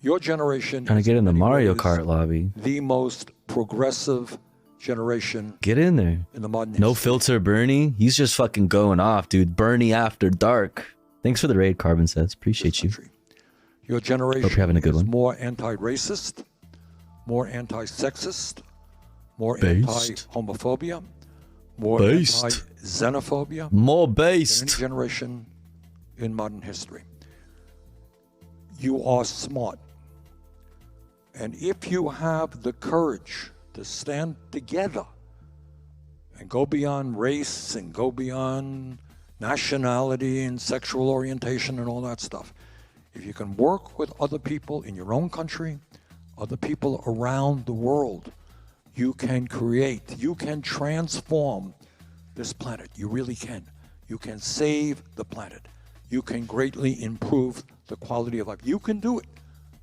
your generation Trying to get in the Mario ways Kart lobby. the most progressive generation Get in there. in the modern No filter, Bernie. He's just fucking going off, dude. Bernie after dark. Thanks for the raid, Carbon says. Appreciate you. Your generation Hope you're having a good is one. more anti-racist, more anti-sexist, more Based. anti-homophobia, more Based. anti-xenophobia More than based. any generation in modern history. You are smart. And if you have the courage to stand together and go beyond race and go beyond nationality and sexual orientation and all that stuff, if you can work with other people in your own country, other people around the world, you can create, you can transform this planet. You really can. You can save the planet. You can greatly improve the quality of life. You can do it.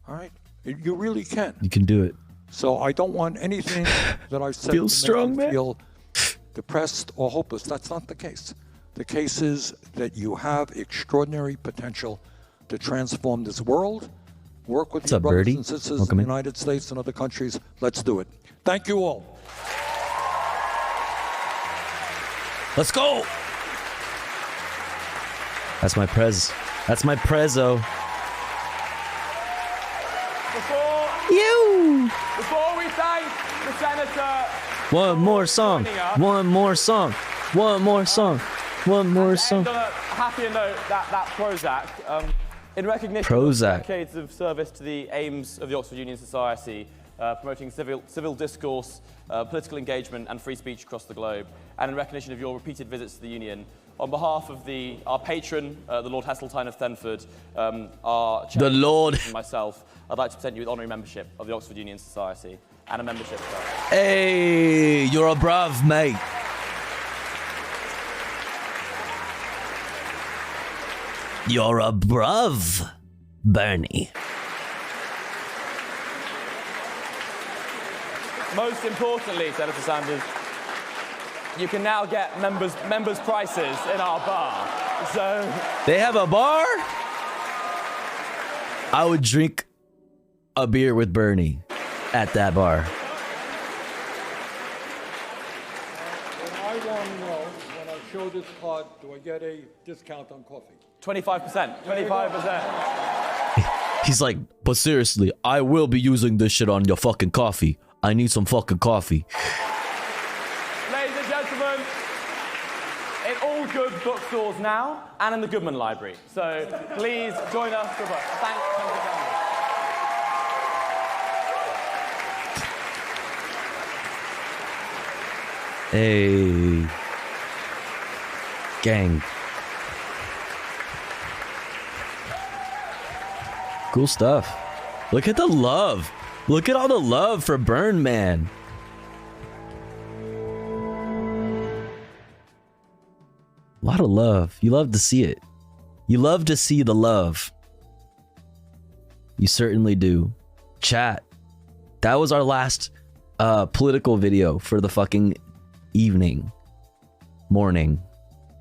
All right? You really can. You can do it. So I don't want anything that I've said Feel to strong, make you man. feel depressed or hopeless. That's not the case. The case is that you have extraordinary potential to transform this world, work with What's your up, brothers Birdie? and sisters Welcome in in. the United States and other countries. Let's do it. Thank you all. Let's go. That's my prez. That's my prezzo. Before we thank the Senator... One more song. One more song. One more song. One more song. On a happier note, that Prozac, in recognition Prozac. of decades of service to the aims of the Oxford Union Society, promoting civil discourse, political engagement and free speech across the globe, and in recognition of your repeated visits to the Union, on behalf of our patron, the Lord Heseltine of Thenford, our chairman, The Lord. and myself, I'd like to present you with honorary membership of the Oxford Union Society and a membership card. Hey, you're a brav, mate. You're a brav, Bernie. Most importantly, Senator Sanders, you can now get members' prices in our bar. So They have a bar? I would drink a beer with Bernie at that bar. I want to know, when I show this card, do I get a discount on coffee? 25%. 25%. He's like, but seriously, I will be using this shit on your fucking coffee. I need some fucking coffee. Ladies and gentlemen, in all good bookstores now and in the Goodman Library. So please join us for thanks, Senator Sanders. Hey. Gang. Cool stuff. Look at the love. Look at all the love for Burn Man. A lot of love. You love to see it. You love to see the love. You certainly do. Chat. That was our last political video for the fucking evening. Morning.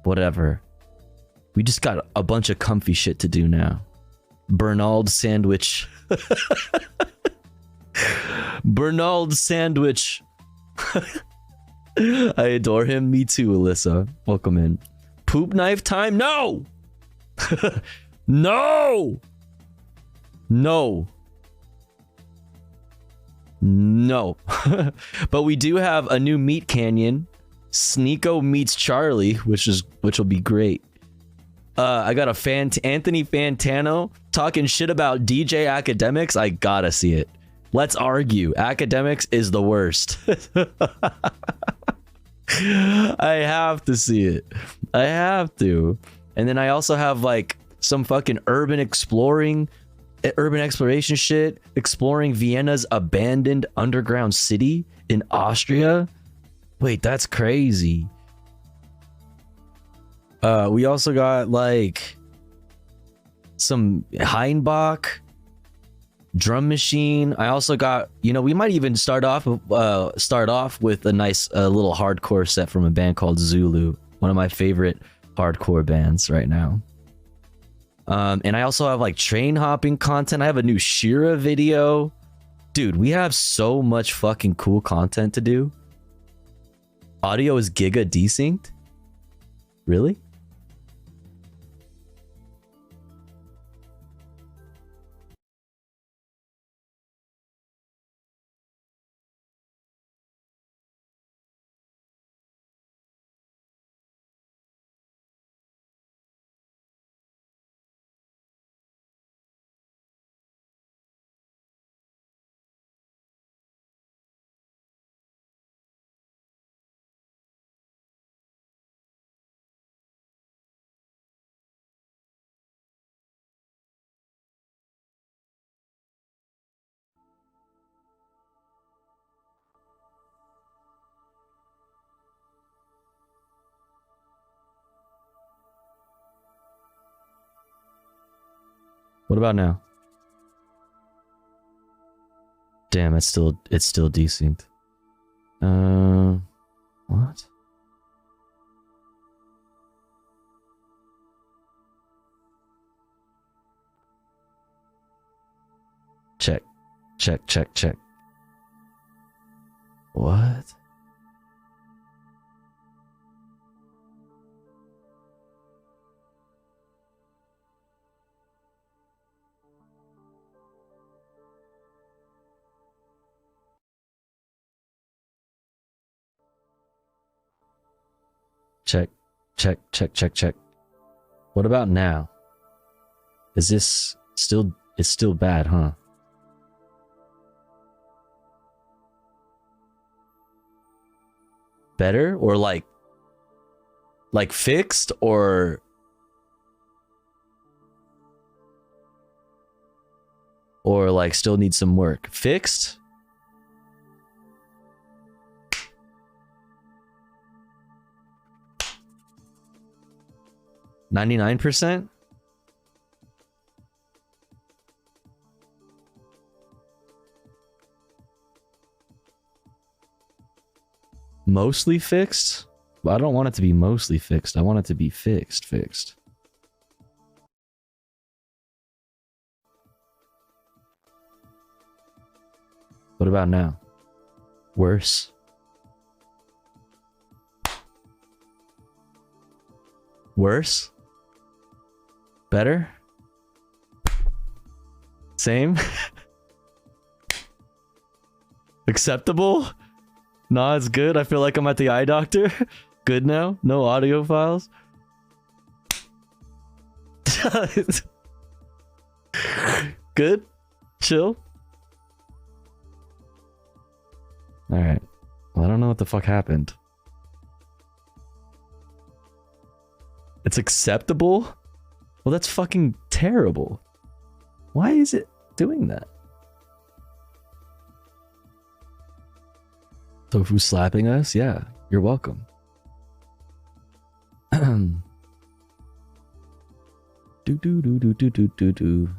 Whatever. We just got a bunch of comfy shit to do now. Bernald Sandwich. Bernald Sandwich. I adore him. Me too, Alyssa. Welcome in. Poop knife time? No! No! No. No. But we do have a new meat canyon. Sneeko meets Charlie, which will be great. I got a Anthony Fantano talking shit about DJ Academics. I gotta see it. Let's argue. Academics is the worst. I have to see it. I have to. And then I also have like some fucking urban exploration shit, exploring Vienna's abandoned underground city in Austria. Wait, that's crazy. We also got like some Heinbach drum machine. I also got, you know, we might even start off with a nice little hardcore set from a band called Zulu, one of my favorite hardcore bands right now. And I also have like train hopping content. I have a new Shira video. Dude, we have so much fucking cool content to do. Audio is giga desynced? Really? What about now? Damn, it's still desynced. What? Check. What? Check. What about now? Is this still... It's still bad, huh? Better? Or like fixed? Or like still needs some work? Fixed? %? Mostly fixed? But I don't want it to be mostly fixed. I want it to be fixed. What about now? Worse? Worse? Better? Same? Acceptable? Nah, it's good. I feel like I'm at the eye doctor. Good now? No audio files? Good? Chill? Alright. Well, I don't know what the fuck happened. It's acceptable? Well, that's fucking terrible. Why is it doing that? Tofu slapping us? Yeah, you're welcome. All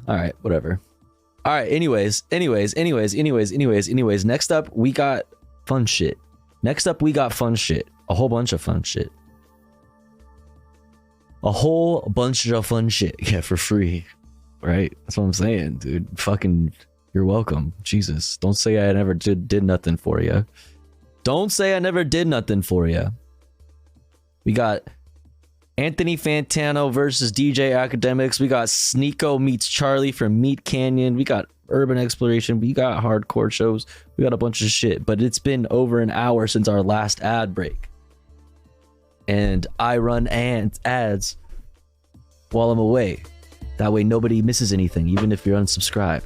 right, whatever. All right, anyways. Next up, we got fun shit. A whole bunch of fun shit. Yeah, for free. Right? That's what I'm saying, dude. Fucking, you're welcome. Jesus. Don't say I never did nothing for you. We got Anthony Fantano versus DJ Academics. We got Sneeko meets Charlie from Meat Canyon. We got Urban Exploration. We got hardcore shows. We got a bunch of shit. But it's been over an hour since our last ad break. And I run ads while I'm away. That way nobody misses anything, even if you're unsubscribed.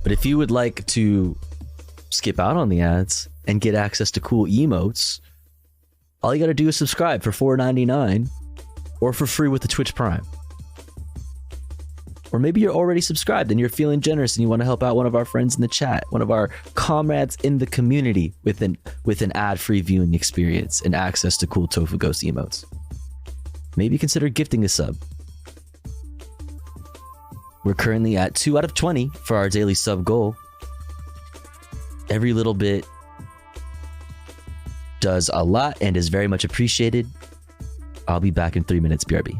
But if you would like to skip out on the ads and get access to cool emotes, all you gotta do is subscribe for $4.99 or for free with the Twitch Prime. Or maybe you're already subscribed and you're feeling generous and you want to help out one of our friends in the chat, one of our comrades in the community with an ad-free viewing experience and access to cool Tofu Ghost emotes. Maybe consider gifting a sub. We're currently at 2 out of 20 for our daily sub goal. Every little bit does a lot and is very much appreciated. I'll be back in 3 minutes, BRB.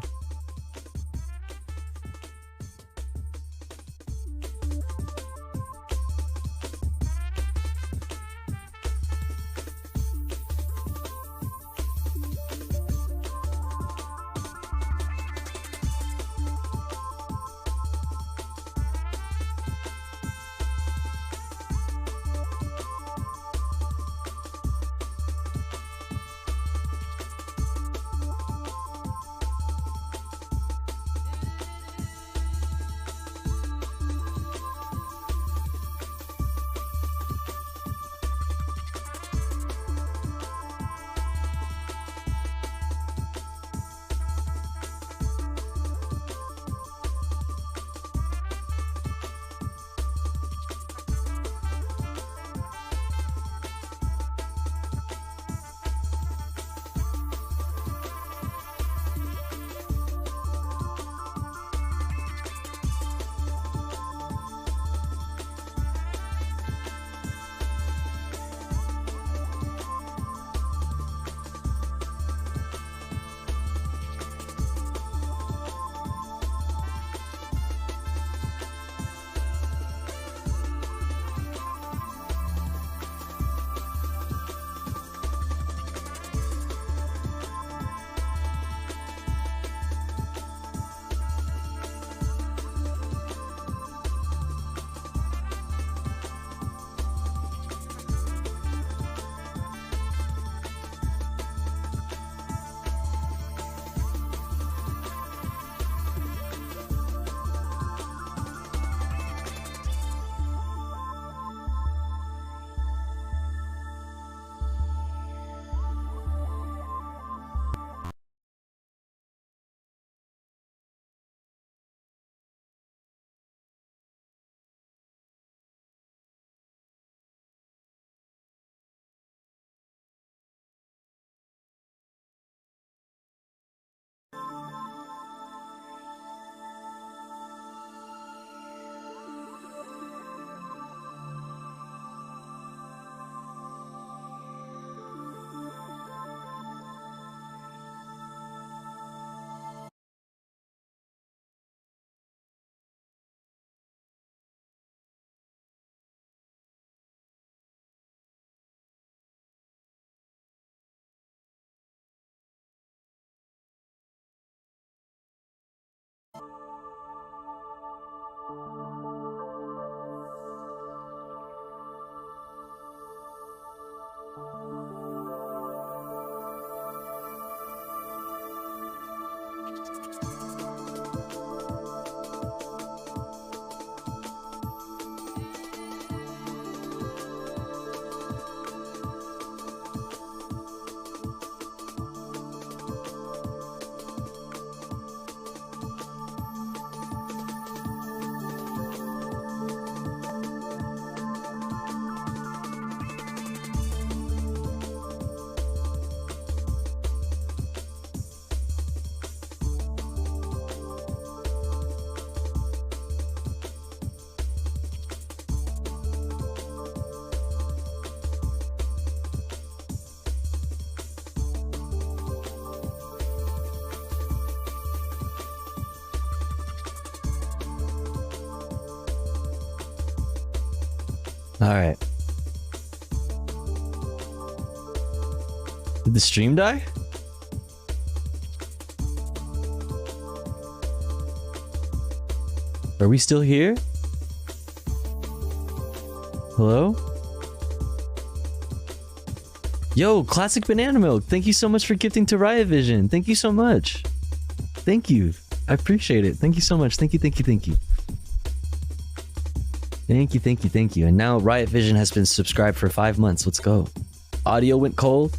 All right. Did the stream die? Are we still here? Hello? Yo, Classic Banana Milk, thank you so much for gifting to Riot Vision. Thank you so much. Thank you. I appreciate it. Thank you so much. Thank you, thank you, thank you. Thank you, thank you, thank you. And now Riot Vision has been subscribed for 5 months. Let's go. Audio went cold.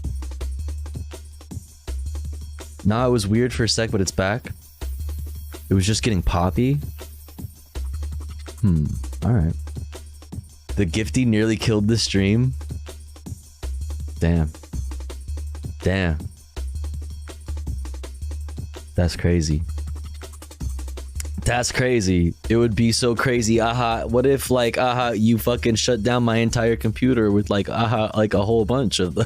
Nah, it was weird for a sec, but it's back. It was just getting poppy. Alright. The Gifty nearly killed the stream. Damn. Damn. That's crazy. That's crazy. It would be so crazy. Aha. What if, like, aha, you fucking shut down my entire computer with, like, aha, like a whole bunch of the...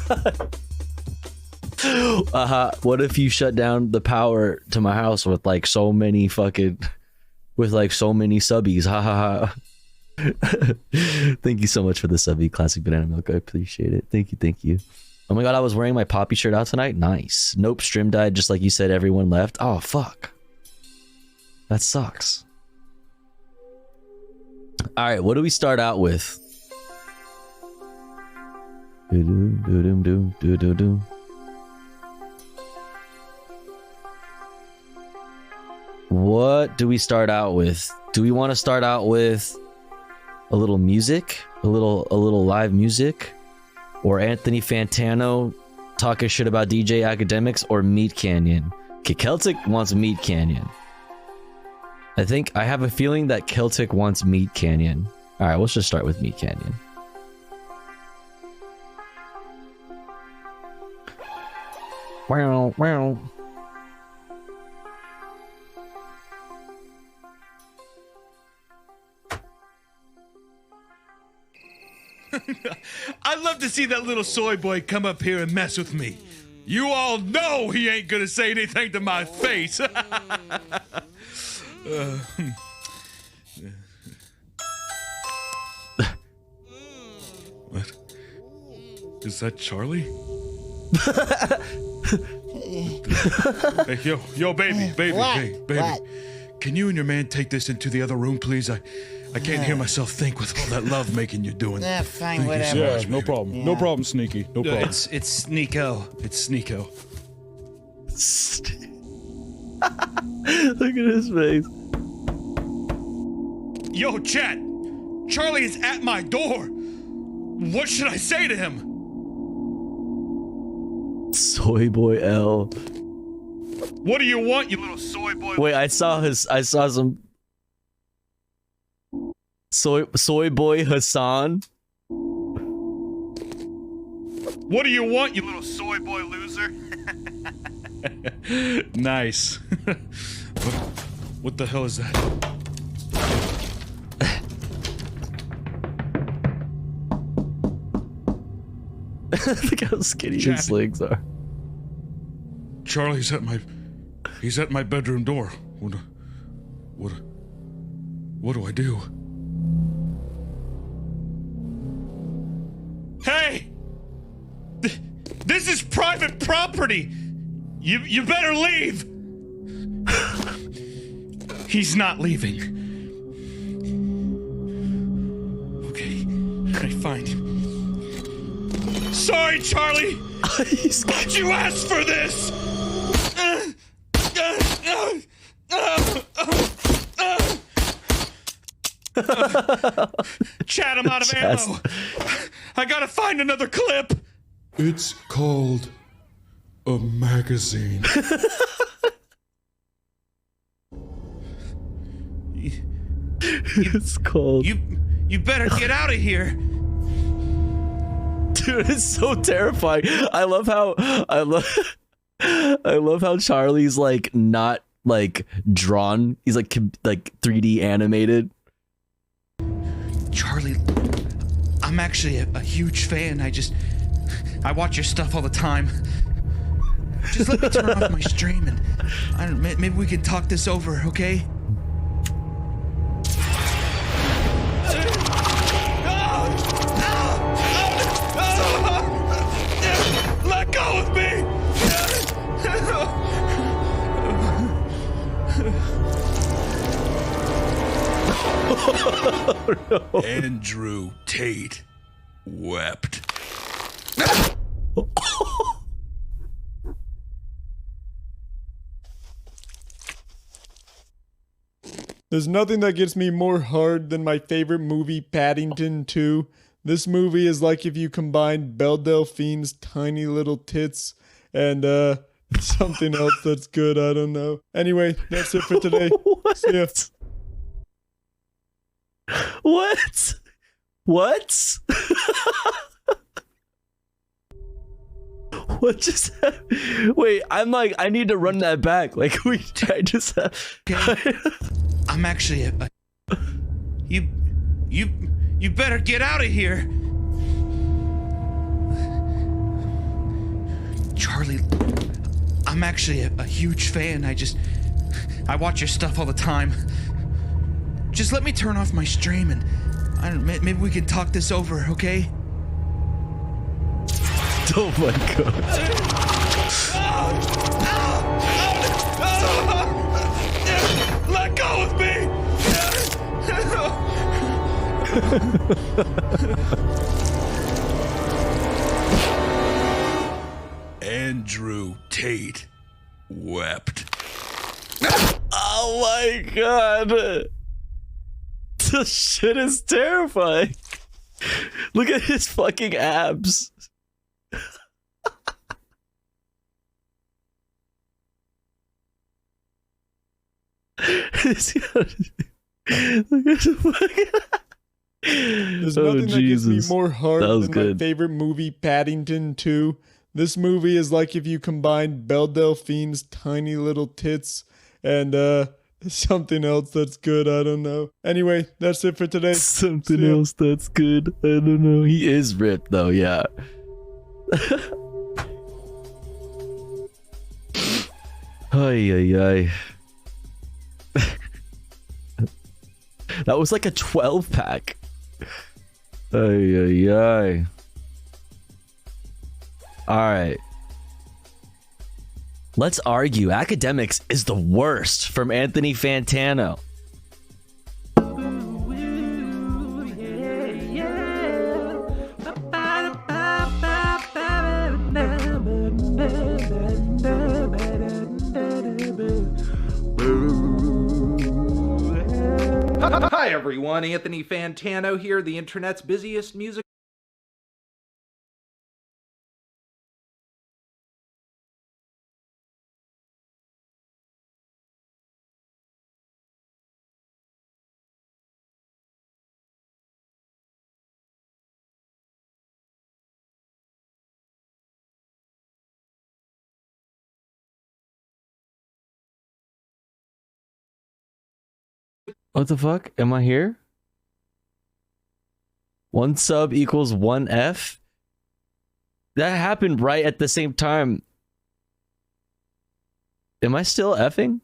aha. What if you shut down the power to my house with, like, so many fucking... with, like, so many subbies. Ha ha ha. Thank you so much for the subby, Classic Banana Milk. I appreciate it. Thank you, thank you. Oh my god, I was wearing my Poppy shirt out tonight. Nice. Nope, stream died just like you said. Everyone left. Oh fuck, that sucks. All right, what do we start out with? What do we start out with? Do we want to start out with a little music, a little live music, or Anthony Fantano talking shit about DJ Academics, or Meat Canyon? Okay, Celtic wants Meat Canyon. I have a feeling that Celtic wants Meat Canyon. All right, let's just start with Meat Canyon. Wow. I'd love to see that little soy boy come up here and mess with me. You all know he ain't gonna say anything to my face. What? Is that Charlie? Hey, yo, baby. What? Hey, baby. What? Can you and your man take this into the other room, please? I can't hear myself think with all that love making you're doing. Yeah, fine, Thank you so whatever. much, No baby. problem. No problem, Sneaky. No problem. It's Sneeko. It's Sneeko. Look at his face. Yo, chat. Charlie is at my door. What should I say to him? Soy Boy L. What do you want, you little soy boy? Wait, I saw some Soy Boy Hassan. What do you want, you little soy boy loser? Nice. What the hell is that? Look how skinny his legs are. Charlie's at my bedroom door. What do I do? Hey! This is private property! You better leave! He's not leaving. Okay, fine. Sorry, Charlie! Why'd you ask for this? Chat, I'm out of ammo. I gotta find another clip. It's called a magazine. It's called. You better get out of here. Dude, it's so terrifying. I love how Charlie's like not like drawn. He's like 3D animated. Charlie, I'm actually a huge fan. I watch your stuff all the time. Just let me turn off my stream and maybe we can talk this over, okay? Andrew Tate wept. There's nothing that gets me more hard than my favorite movie, Paddington 2. This movie is like if you combined Belle Delphine's tiny little tits and something else that's good. I don't know. Anyway, that's it for today. See ya. What? What? What just happened? Wait, I'm like, I need to run that back. Like, I just have... I'm actually You better get out of here. Charlie, I'm actually a huge fan. I watch your stuff all the time. Just let me turn off my stream and maybe we can talk this over, okay? Oh my god. Let go of me! Andrew Tate wept. Oh my god. This shit is terrifying. Look at his fucking abs. There's nothing that gets me more hard than my favorite movie, Paddington 2. This movie is like if you combined Belle Delphine's tiny little tits and something else that's good. I don't know. Anyway, that's it for today. Something else that's good. I don't know. He is ripped though, yeah. Ay, ay, ay. That was like a 12-pack. Ay, ay, ay. Alright. Let's argue. Academics is the worst from Anthony Fantano. Hi everyone, Anthony Fantano here, the internet's busiest music. What the fuck? Am I here? 1 sub equals 1 F? That happened right at the same time. Am I still effing?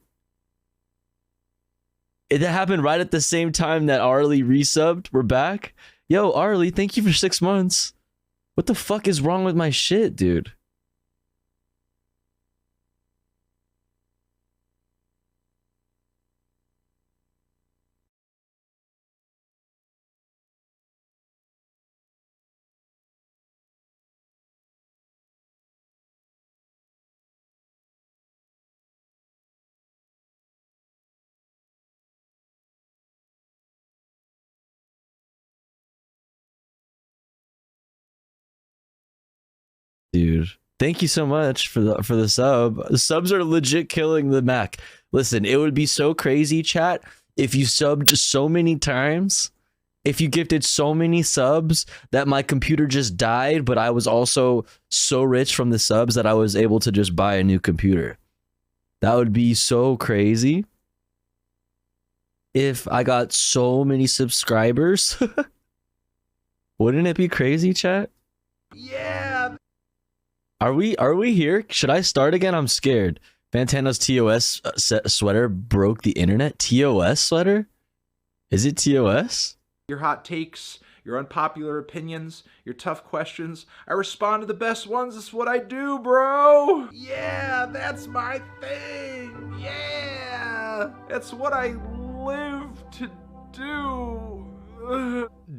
It happened right at the same time that Arlie resubbed. We're back. Yo, Arlie, thank you for 6 months. What the fuck is wrong with my shit, dude? Dude, thank you so much for the sub. The subs are legit killing the Mac. Listen, it would be so crazy, chat, if you subbed so many times, if you gifted so many subs that my computer just died, but I was also so rich from the subs that I was able to just buy a new computer. That would be so crazy. If I got so many subscribers. Wouldn't it be crazy, chat? Yeah. Are we here? Should I start again? I'm scared. Fantano's TOS sweater broke the internet. TOS sweater? Is it TOS? Your hot takes, your unpopular opinions, your tough questions. I respond to the best ones. That's what I do, bro. Yeah, that's my thing. Yeah. That's what I live to do?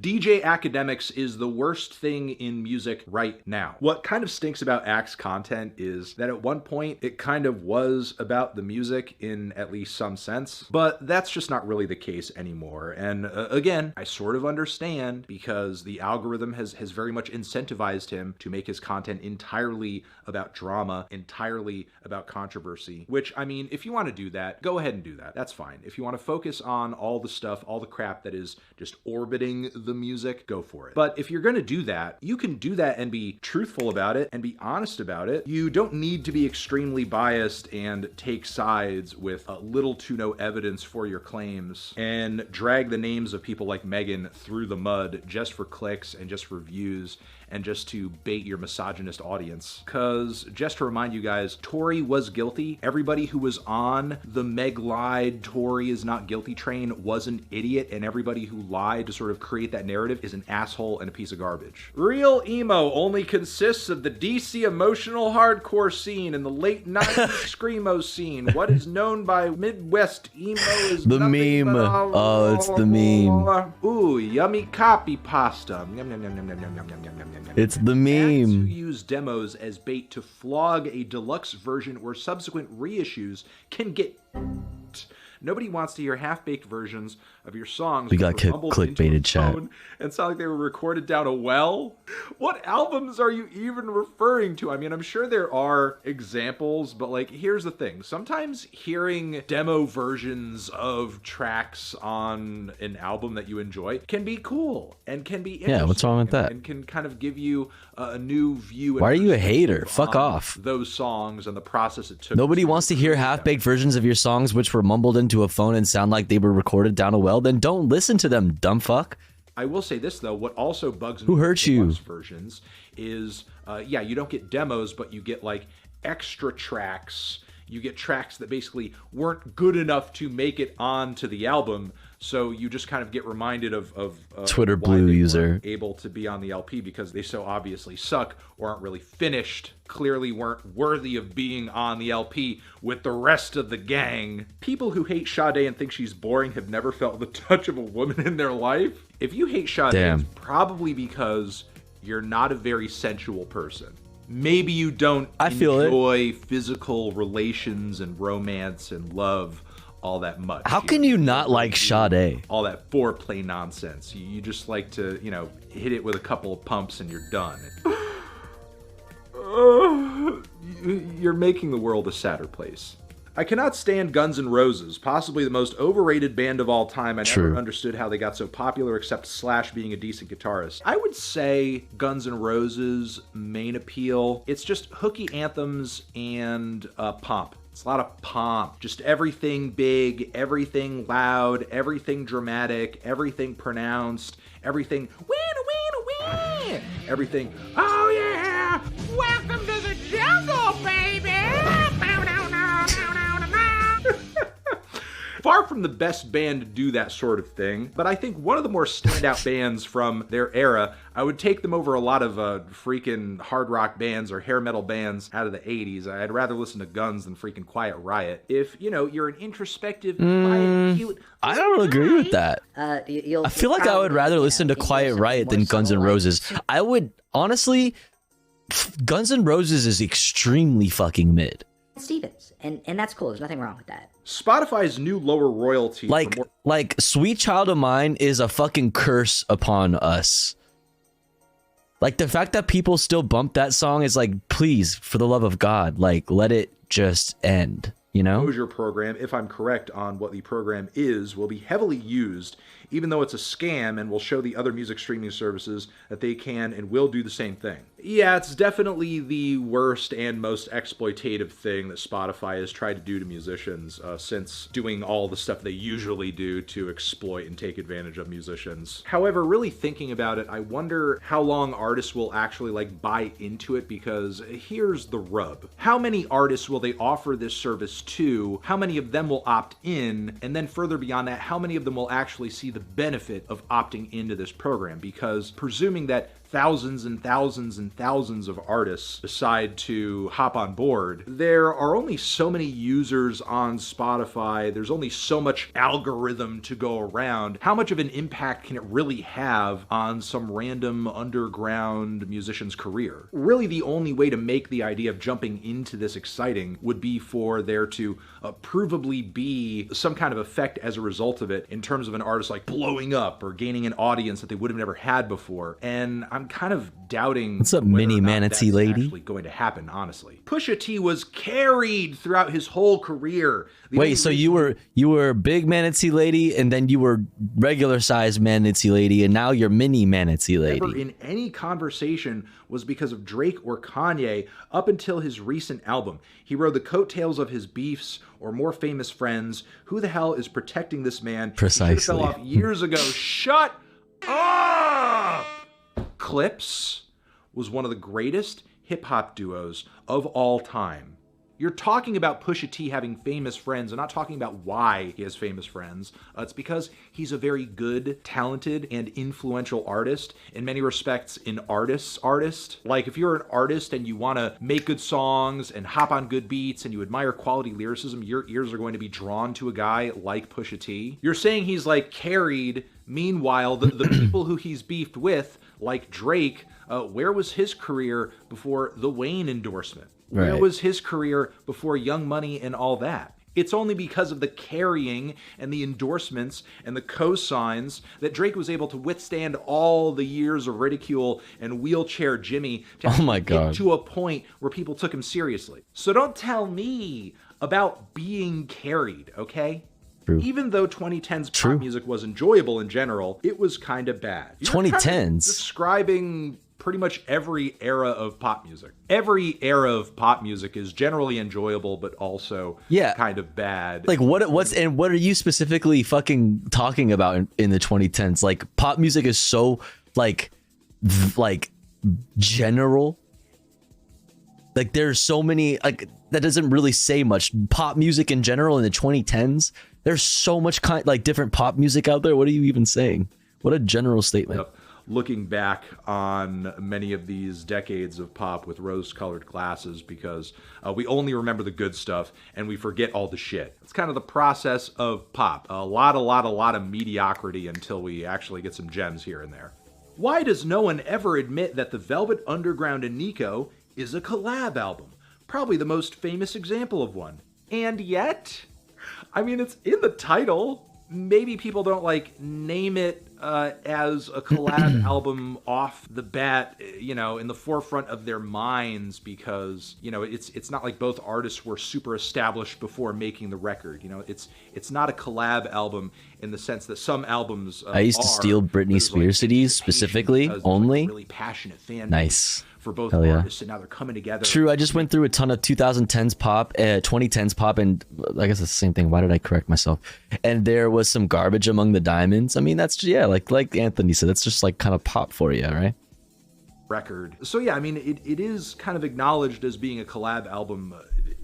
DJ Academics is the worst thing in music right now. What kind of stinks about Axe content is that at one point it kind of was about the music in at least some sense, but that's just not really the case anymore. And again, I sort of understand because the algorithm has very much incentivized him to make his content entirely about drama, entirely about controversy, which, I mean, if you want to do that, go ahead and do that. That's fine. If you want to focus on all the stuff, all the crap that is just orbiting the music, go for it. But if you're going to do that, you can do that and be truthful about it and be honest about it. You don't need to be extremely biased and take sides with little to no evidence for your claims and drag the names of people like Megan through the mud just for clicks and just for views and just to bait your misogynist audience. Because, just to remind you guys, Tory was guilty. Everybody who was on the Meg lied, Tory is not guilty train was an idiot, and everybody who lied to sort of create that narrative is an asshole and a piece of garbage. Real emo only consists of the DC emotional hardcore scene and the late 90s screamo scene. What is known by Midwest emo is the nothing meme. but Oh, it's the meme. Ooh, yummy copy pasta. Yum, yum, yum, yum, yum, yum, yum, yum, yum. It's the Acts who meme. use demos as bait to flog a deluxe version where subsequent reissues can get. Nobody wants to hear half-baked versions of your songs. We got clickbaited, chat. And sound like they were recorded down a well. What albums are you even referring to? I mean, I'm sure there are examples, but like, here's the thing. Sometimes hearing demo versions of tracks on an album that you enjoy can be cool and can be interesting. Yeah, what's wrong with that? And can kind of give you a new view. Why are you a hater? Fuck off. Those songs and the process it took. Nobody wants to hear half-baked versions of your songs which were mumbled into a phone and sound like they were recorded down a well. Then don't listen to them, dumb fuck. I will say this though, what also bugs me Who hurt you? with versions is, yeah, you don't get demos, but you get like extra tracks. You get tracks that basically weren't good enough to make it onto the album, so you just kind of get reminded of Twitter why Blue they user weren't able to be on the LP because they so obviously suck or aren't really finished, clearly weren't worthy of being on the LP with the rest of the gang. People who hate Sade and think she's boring have never felt the touch of a woman in their life. If you hate Sade, it's probably because you're not a very sensual person. Maybe you don't enjoy physical relations and romance and love all that much. How can you not like Sade? All that foreplay nonsense. You just like to, you know, hit it with a couple of pumps and you're done. You're making the world a sadder place. I cannot stand Guns N' Roses, possibly the most overrated band of all time. I never understood how they got so popular except Slash being a decent guitarist. I would say Guns N' Roses' main appeal, it's just hooky anthems and pomp. It's a lot of pomp. Just everything big, everything loud, everything dramatic, everything pronounced, everything everything, oh yeah, welcome to the jungle, baby. Far from the best band to do that sort of thing, but I think one of the more standout bands from their era, I would take them over a lot of freaking hard rock bands or hair metal bands out of the 80s. I'd rather listen to Guns than freaking Quiet Riot. If, you know, you're an introspective, quiet, cute... I don't agree with that. I feel like I would rather listen to Quiet Riot than Guns N' Roses. I would, honestly, Guns N' Roses is extremely fucking mid. Stevens, and that's cool. There's nothing wrong with that. Spotify's new lower royalty. Like Sweet Child of Mine is a fucking curse upon us. Like the fact that people still bump that song is like, please, for the love of God, like let it just end, you know? Exposure program, if I'm correct on what the program is, will be heavily used, even though it's a scam, and will show the other music streaming services that they can and will do the same thing. Yeah, it's definitely the worst and most exploitative thing that Spotify has tried to do to musicians since doing all the stuff they usually do to exploit and take advantage of musicians. However, really thinking about it, I wonder how long artists will actually like buy into it, because here's the rub. How many artists will they offer this service to? How many of them will opt in? And then further beyond that, how many of them will actually see the benefit of opting into this program, because presuming that thousands and thousands and thousands of artists decide to hop on board, there are only so many users on Spotify, there's only so much algorithm to go around. How much of an impact can it really have on some random underground musician's career? Really, the only way to make the idea of jumping into this exciting would be for there to provably be some kind of effect as a result of it, in terms of an artist like blowing up or gaining an audience that they would have never had before. And I'm kind of doubting what's up, mini manatee lady, actually going to happen, honestly. Pusha T was carried throughout his whole career. Wait, so you were big manatee lady, and then you were regular sized manatee lady, and now you're mini manatee lady. Never in any conversation was because of Drake or Kanye up until his recent album. He rode the coattails of his beefs or more famous friends. Who the hell is protecting this man? Precisely. He should have fell off years ago. Shut up! Clips was one of the greatest hip-hop duos of all time. You're talking about Pusha T having famous friends. I'm not talking about why he has famous friends. It's because he's a very good, talented, and influential artist. In many respects, an artist's artist. Like, if you're an artist and you want to make good songs and hop on good beats and you admire quality lyricism, your ears are going to be drawn to a guy like Pusha T. You're saying he's, like, carried. Meanwhile, the people who he's beefed with, like Drake, where was his career before the Wayne endorsement? Where was his career before Young Money and all that? It's only because of the carrying and the endorsements and the cosigns that Drake was able to withstand all the years of ridicule and wheelchair Jimmy to get to a point where people took him seriously. So don't tell me about being carried, okay? True. Even though 2010's pop music was enjoyable in general, it was kind of bad. 2010s? Describing pretty much every era of pop music. Every era of pop music is generally enjoyable, but also kind of bad. Like what are you specifically fucking talking about in the 2010s? Like, pop music is so like general. Like, there's so many, like, that doesn't really say much. Pop music in general in the 2010s, there's so much different pop music out there. What are you even saying? What a general statement. Yep. Looking back on many of these decades of pop with rose-colored glasses, because we only remember the good stuff and we forget all the shit. It's kind of the process of pop. A lot of mediocrity until we actually get some gems here and there. Why does no one ever admit that the Velvet Underground and Nico is a collab album? Probably the most famous example of one. And yet, I mean, it's in the title. Maybe people don't name it as a collab album off the bat, in the forefront of their minds, because it's not like both artists were super established before making the record. It's not a collab album in the sense that some albums I used to steal Britney Spears CDs specifically only. Really passionate fan nice. For both Hell yeah. artists, and now they're coming together. True, I just went through a ton of 2010s pop, 2010s pop, and I guess it's the same thing. Why did I correct myself? And there was some garbage among the diamonds. I mean, that's like Anthony said, that's just kind of pop for you, right? Record. So yeah, I mean, it is kind of acknowledged as being a collab album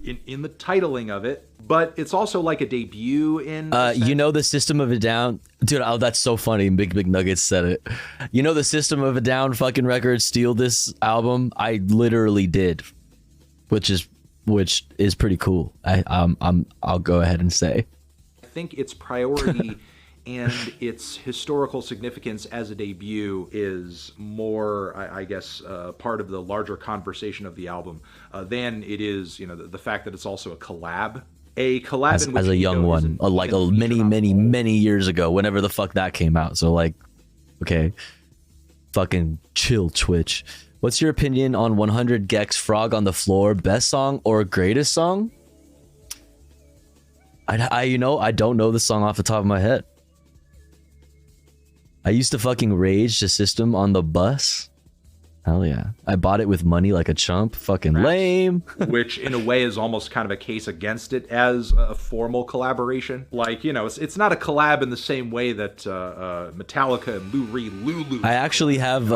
in the titling of it, but it's also like a debut in the System of a Down, dude. Oh, that's so funny. Big Nuggets said it. The System of a Down fucking record steal this album. I literally did, which is pretty cool. I'll go ahead and say, I think its priority and its historical significance as a debut is more, I guess, part of the larger conversation of the album than it is, the fact that it's also a collab. A collab as a young one, many years ago, whenever the fuck that came out. So okay, fucking chill, Twitch. What's your opinion on 100 Gex Frog on the Floor? Best song or greatest song? I don't know the song off the top of my head. I used to fucking rage the System on the bus. Hell yeah. I bought it with money like a chump. Fucking lame. Which in a way is almost kind of a case against it as a formal collaboration. It's not a collab in the same way that Metallica and Lou Reed, Lulu. I actually have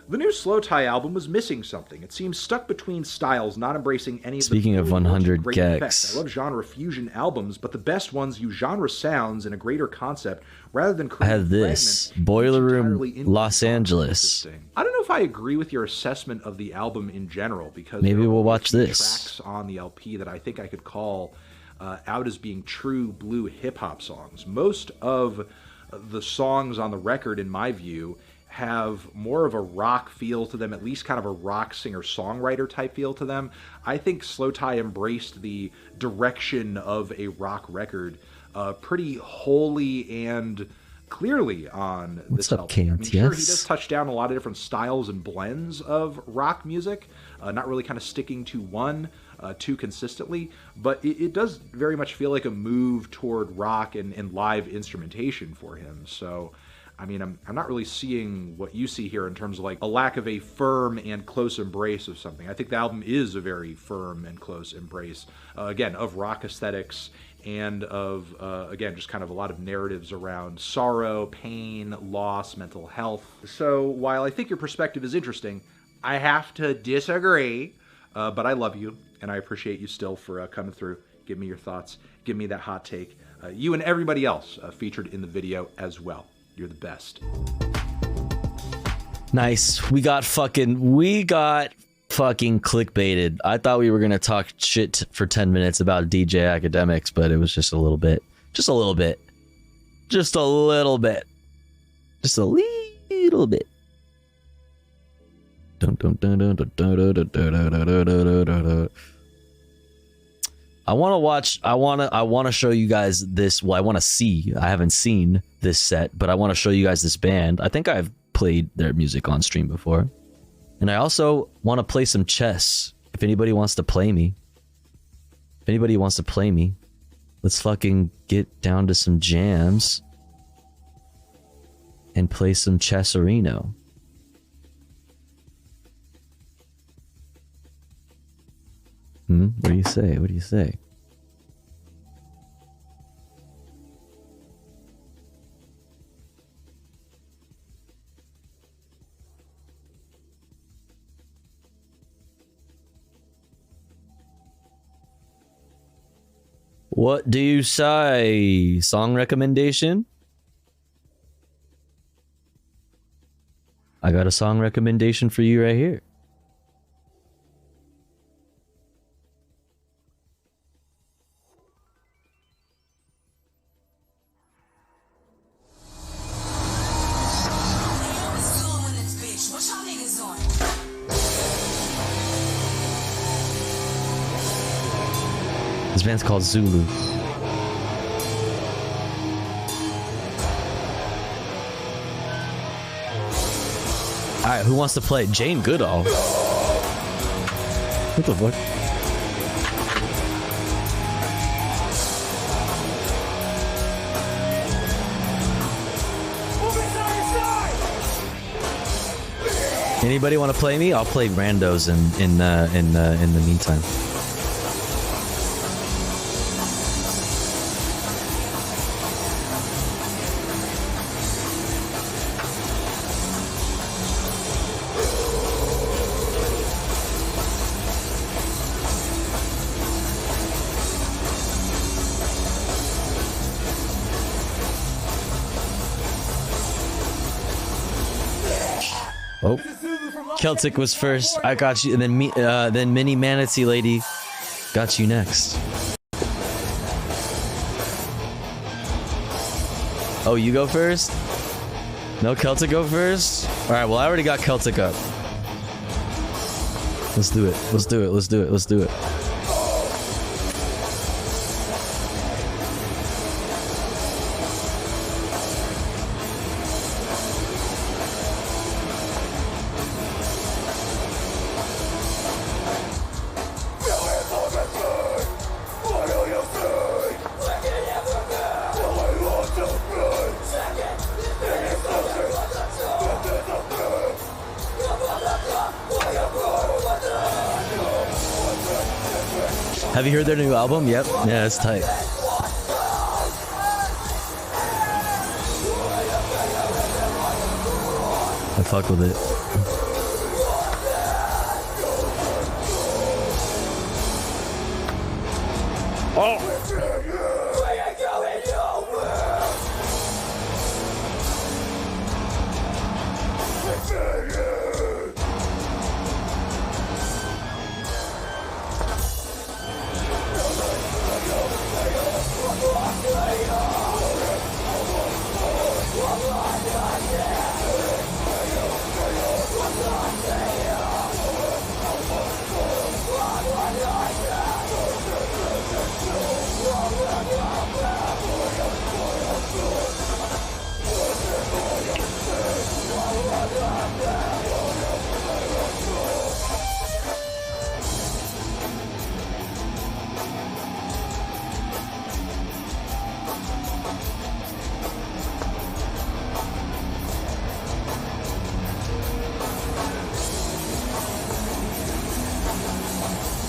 The new Slow Tie album was missing something. It seems stuck between styles, not embracing any of Speaking of 100 great gex. effects. I love genre fusion albums, but the best ones use genre sounds and a greater concept rather than I have this Boiler Room Los Angeles. I don't know if I agree with your assessment of the album in general, because Maybe there are we'll only a watch few this. tracks on the LP that I think I could call out as being true blue hip-hop songs. Most of the songs on the record, in my view, have more of a rock feel to them, at least kind of a rock singer-songwriter type feel to them. I think Slow Tie embraced the direction of a rock record pretty wholly and clearly on What's this up, album. I mean, sure, he KNTS? does touch down a lot of different styles and blends of rock music, not really kind of sticking to one too consistently, but it does very much feel like a move toward rock and live instrumentation for him. So, I mean, I'm not really seeing what you see here in terms of like a lack of a firm and close embrace of something. I think the album is a very firm and close embrace, again, of rock aesthetics and of, again, just kind of a lot of narratives around sorrow, pain, loss, mental health. So while I think your perspective is interesting, I have to disagree, but I love you, and I appreciate you still for coming through. Give me your thoughts. Give me that hot take. You and everybody else featured in the video as well. You're the best. Nice. We got fucking clickbaited. I thought we were gonna talk shit for 10 minutes about DJ Academics, but it was just a little bit. Just a little bit. Just a little bit. Just a little bit. I want to show you guys this. Well, I want to see. I haven't seen this set, but I want to show you guys this band. I think I've played their music on stream before. And I also want to play some chess. If anybody wants to play me. Let's fucking get down to some jams. And play some Chessarino. What do you say? What do you say? What do you say? Song recommendation? I got a song recommendation for you right here. This band's called Zulu. Alright, who wants to play? Jane Goodall. What the fuck? Anybody want to play me? I'll play randos in the meantime. Oh, Celtic was first. I got you, and then Mini Manatee Lady got you next. Oh, you go first? No, Celtic go first? All right, well, I already got Celtic up. Let's do it. Let's do it. Let's do it. Let's do it. Have you heard their new album? Yep. Yeah, it's tight. I fuck with it.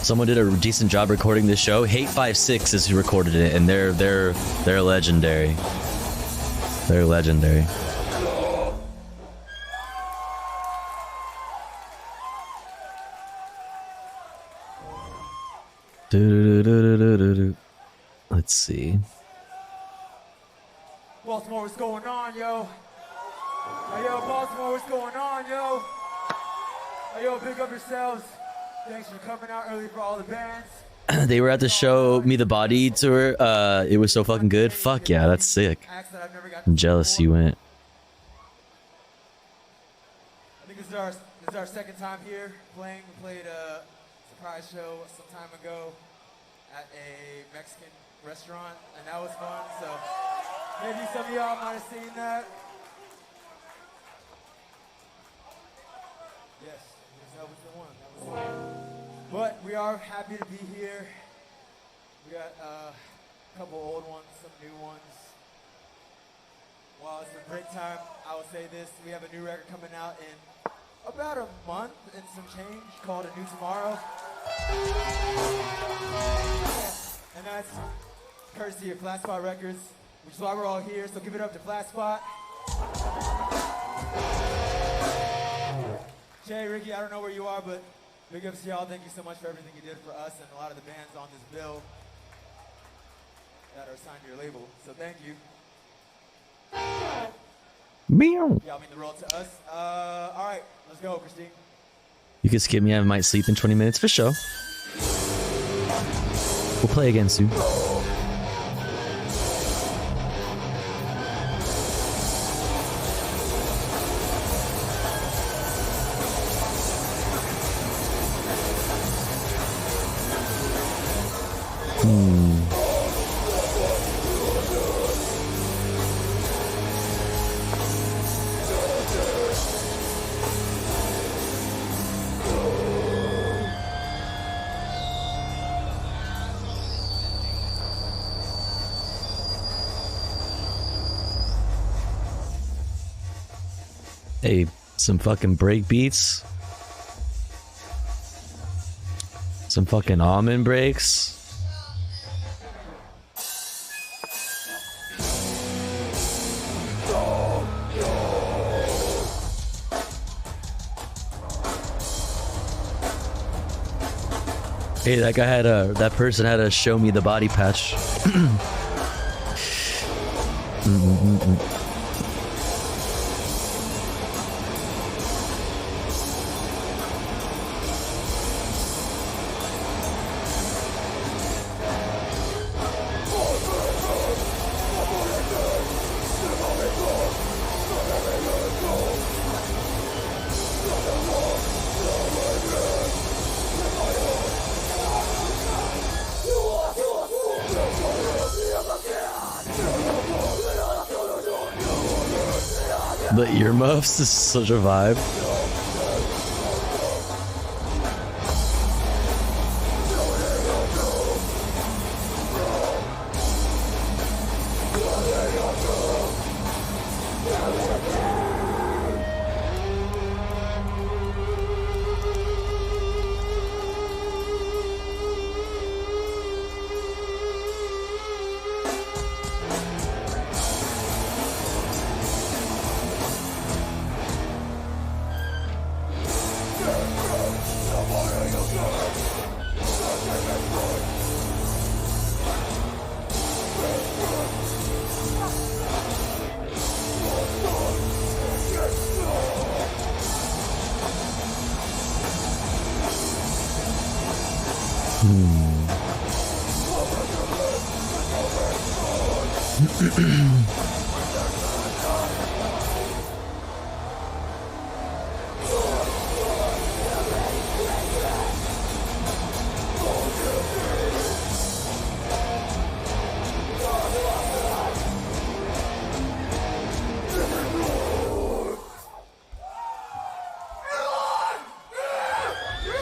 Someone did a decent job recording this show. Hate56 is who recorded it, and they're legendary. They're legendary. Let's see. Baltimore, what's going on, yo? Hey, yo, Baltimore, what's going on, yo? Hey, yo, big up yourselves. Thanks for coming out early for all the bands. They were at the show Me the Body tour. It was so fucking good. Fuck yeah, that's sick. I'm jealous you went. I think this is our second time here playing. We played a surprise show some time ago at a Mexican restaurant, and that was fun. So maybe some of y'all might have seen that. Yes, that was the one. That was the one. But we are happy to be here. We got a couple old ones, some new ones. While it's a break time, I will say this. We have a new record coming out in about a month and some change called A New Tomorrow. And that's courtesy of Flat Spot Records, which is why we're all here. So give it up to Flat Spot. Jay, Ricky, I don't know where you are, but big ups to y'all. Thank you so much for everything you did for us and a lot of the bands on this bill that are signed to your label. So thank you. Meow. Y'all mean the world to us. All right, let's go, Christine. You can skip me. I might sleep in 20 minutes for sure. We'll play again soon. Hey, some fucking break beats. Some fucking almond breaks. Hey, that guy had that person had a show me the body patch. The earmuffs is such a vibe.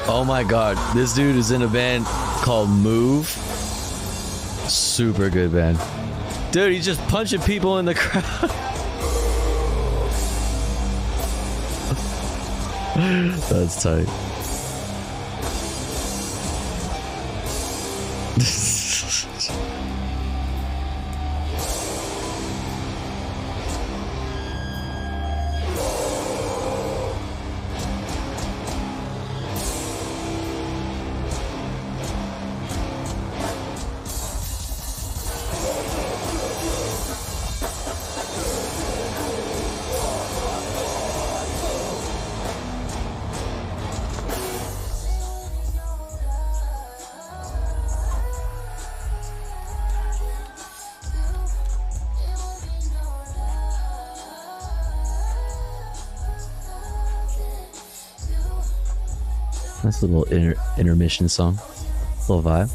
Oh my god, this dude is in a band called Move. Super good band. Dude, he's just punching people in the crowd. That's tight. Nice little intermission song. Little vibe.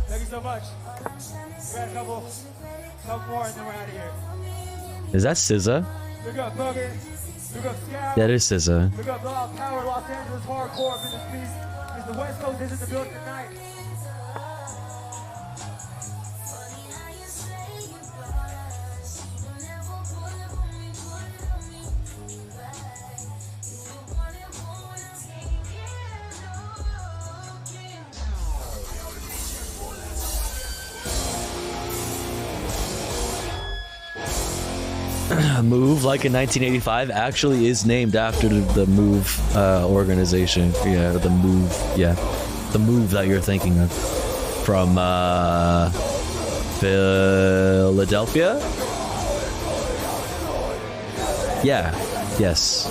Thank you so much. We got a couple more and then we're out of here. Is that SZA? Look up Bugger. Look up Scout. That is SZA. Look up Power Los Angeles Hardcore up in this piece. Because the West Coast is in the building tonight. Move, like in 1985, actually is named after the Move organization. Yeah, the Move. Yeah, the Move that you're thinking of from Philadelphia. Yeah. Yes.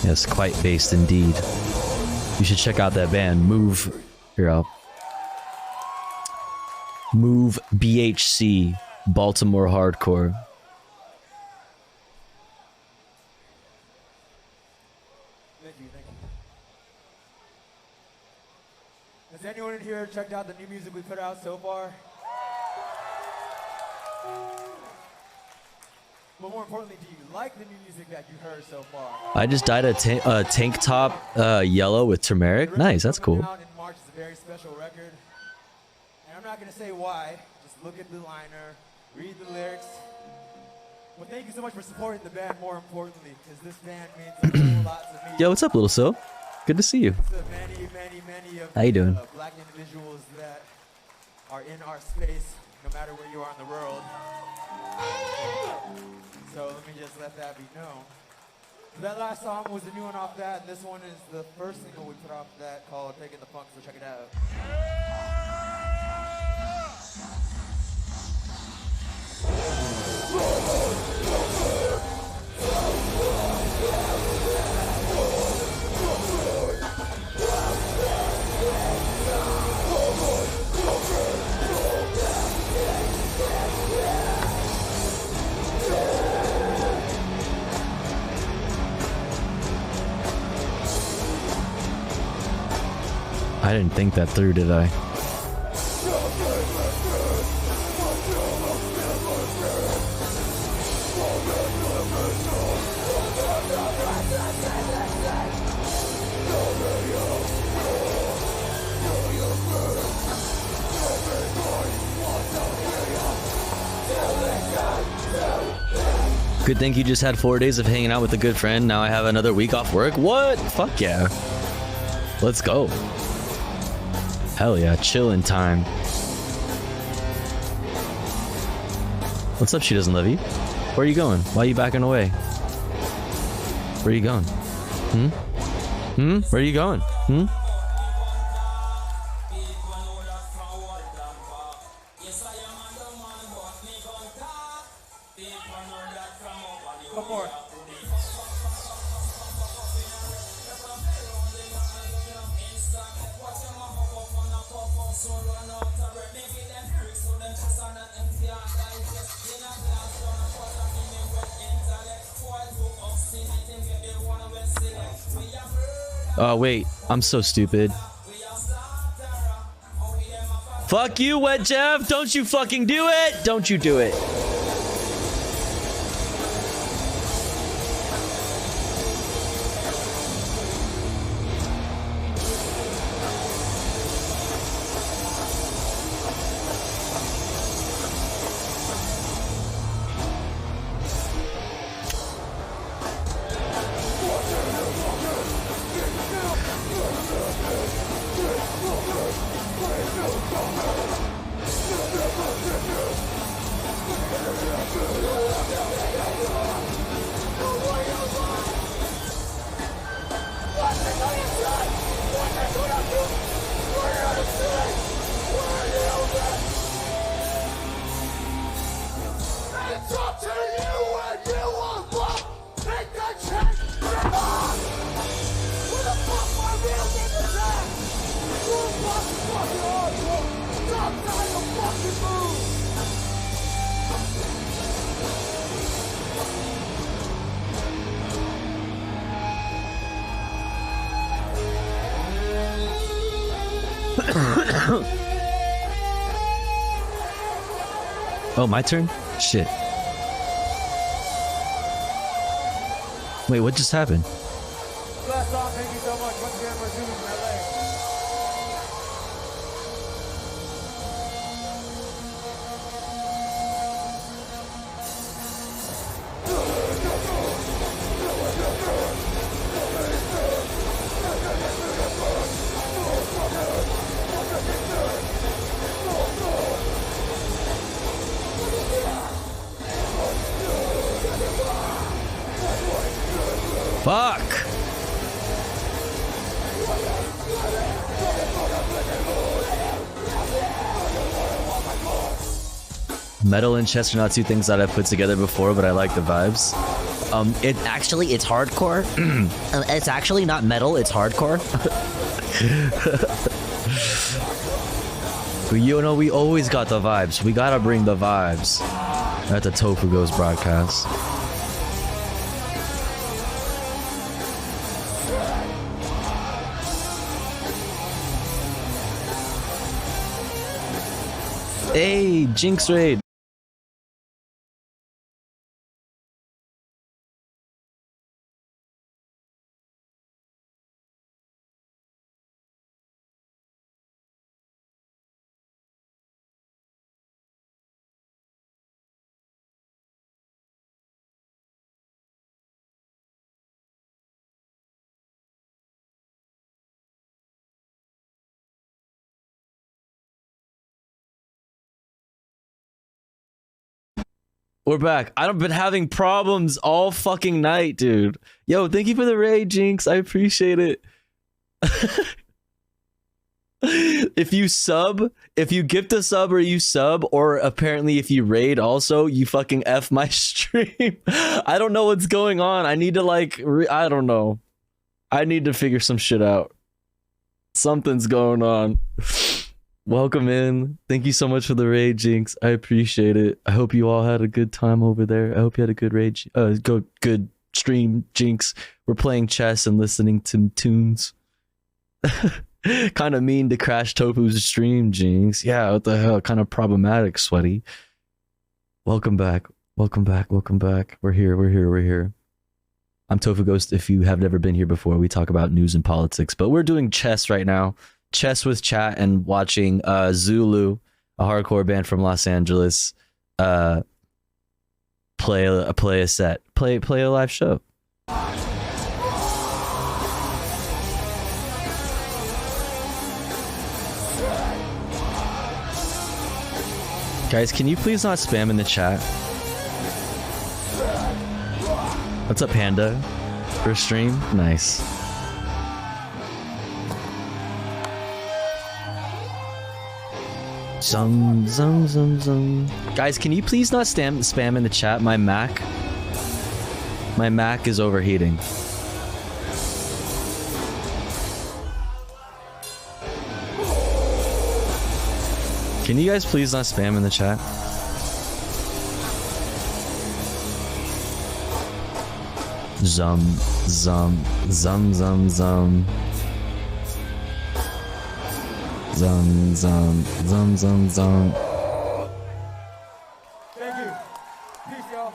Yes, quite based indeed. You should check out that band, Move. Here, I'll... Move BHC, Baltimore Hardcore. Thank you. Has anyone in here checked out the new music we put out so far? But more importantly, do you like the new music that you heard so far? I just dyed a tank top yellow with turmeric. Nice, that's cool. Out in March is a very special record. And I'm not going to say why. Just look at the liner, read the lyrics. Well, thank you so much for supporting the band, more importantly, because this band means a whole lot to me. Yo, what's up, Little Sil? Good to see you. Many of How you doing? black individuals that are in our space, no matter where you are in the world. So let me just let that be known. That last song was the new one off that, and this one is the first single we put off that called Taking the Funk, so check it out. I didn't think that through, did I? Good thing you just had 4 days of hanging out with a good friend. Now I have another week off work. What? Fuck yeah. Let's go. Hell yeah, chillin' time. What's up, She Doesn't Love You? Where are you going? Why are you backing away? Where are you going? Where are you going? Go for it. Oh, wait. I'm so stupid. Fuck you, Wet Jeff. Don't you fucking do it. Don't you do it. Oh, my turn? Shit. Wait, what just happened? Blast off, thank you so much. Once again, we're zooming from LA. Fuck! Metal and chess are not two things that I've put together before, but I like the vibes. It's hardcore. It's actually not metal, it's hardcore. You know, we always got the vibes. We gotta bring the vibes at the Tofu Ghost broadcast. Hey, Jinx Raid. We're back. I've been having problems all fucking night, dude. Yo, thank you for the raid, Jinx. I appreciate it. If you gift a sub or you sub, or apparently if you raid also, you fucking F my stream. I don't know what's going on. I need to I don't know. I need to figure some shit out. Something's going on. Welcome in. Thank you so much for the raid, Jinx. I appreciate it. I hope you all had a good time over there. I hope you had a good raid. Good stream, Jinx. We're playing chess and listening to tunes. Kind of mean to crash Tofu's stream, Jinx. Yeah, what the hell? Kind of problematic, Sweaty. Welcome back. Welcome back. Welcome back. We're here. We're here. We're here. I'm Tofu Ghost. If you have never been here before, we talk about news and politics, but we're doing chess right now. Chess with chat and watching Zulu, a hardcore band from Los Angeles, play a set, play a live show. Guys, can you please not spam in the chat? What's up, Panda? First stream? Nice. Zum, zum, zum, zum. Guys, can you please not spam in the chat? My Mac is overheating. Can you guys please not spam in the chat? Zum, zum, zum, zum, zum. Zum, zum, zum, zum, zum. Thank you. Peace, y'all.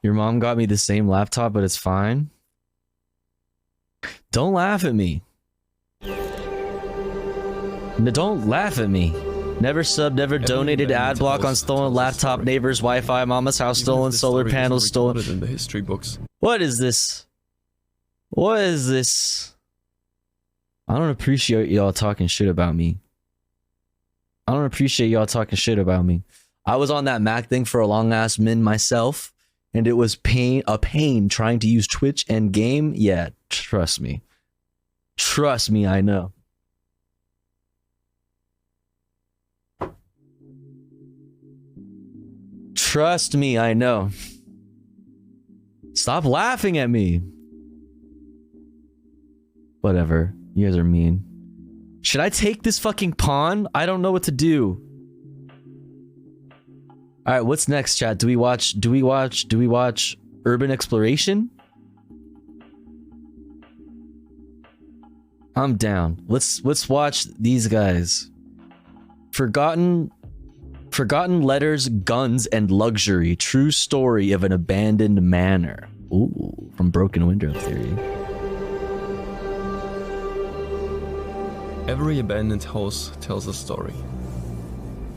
Your mom got me the same laptop, but it's fine. Don't laugh at me. No, don't laugh at me. Never subbed, never donated, ad block on stolen laptop, neighbor's Wi-Fi, mama's house stolen, solar panels stolen. In the history books. What is this? What is this? I don't appreciate y'all talking shit about me. I don't appreciate y'all talking shit about me. I was on that Mac thing for a long ass min myself, and it was a pain trying to use Twitch and game. Yeah, trust me. Trust me, I know. Trust me, I know. Stop laughing at me. Whatever. You guys are mean. Should I take this fucking pawn? I don't know what to do. Alright, what's next, chat? Do we watch Urban Exploration? I'm down. Let's watch these guys. Forgotten Letters, Guns, and Luxury. True story of an abandoned manor. Ooh, from Broken Window Theory. Every abandoned house tells a story.